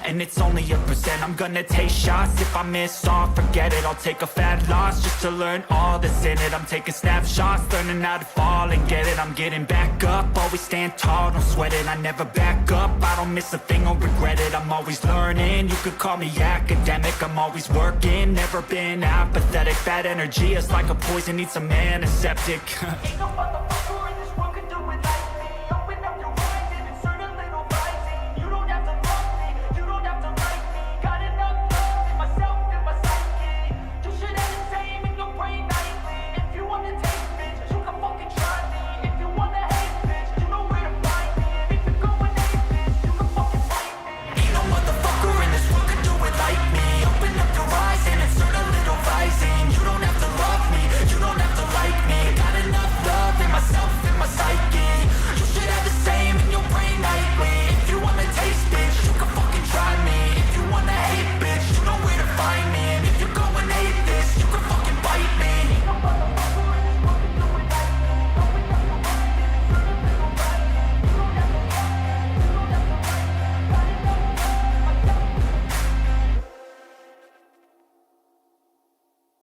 A: And it's only a percent. I'm gonna take shots. If I miss all, forget it. I'll take a fat loss just to learn all that's in it. I'm taking snapshots, learning how to fall and get it. I'm getting back up, always stand tall, don't sweat it. I never back up, I don't miss a thing or regret it. I'm always learning, you could call me academic. I'm always working, never been apathetic. Bad energy is like a poison, needs some antiseptic. Ain't no motherfucker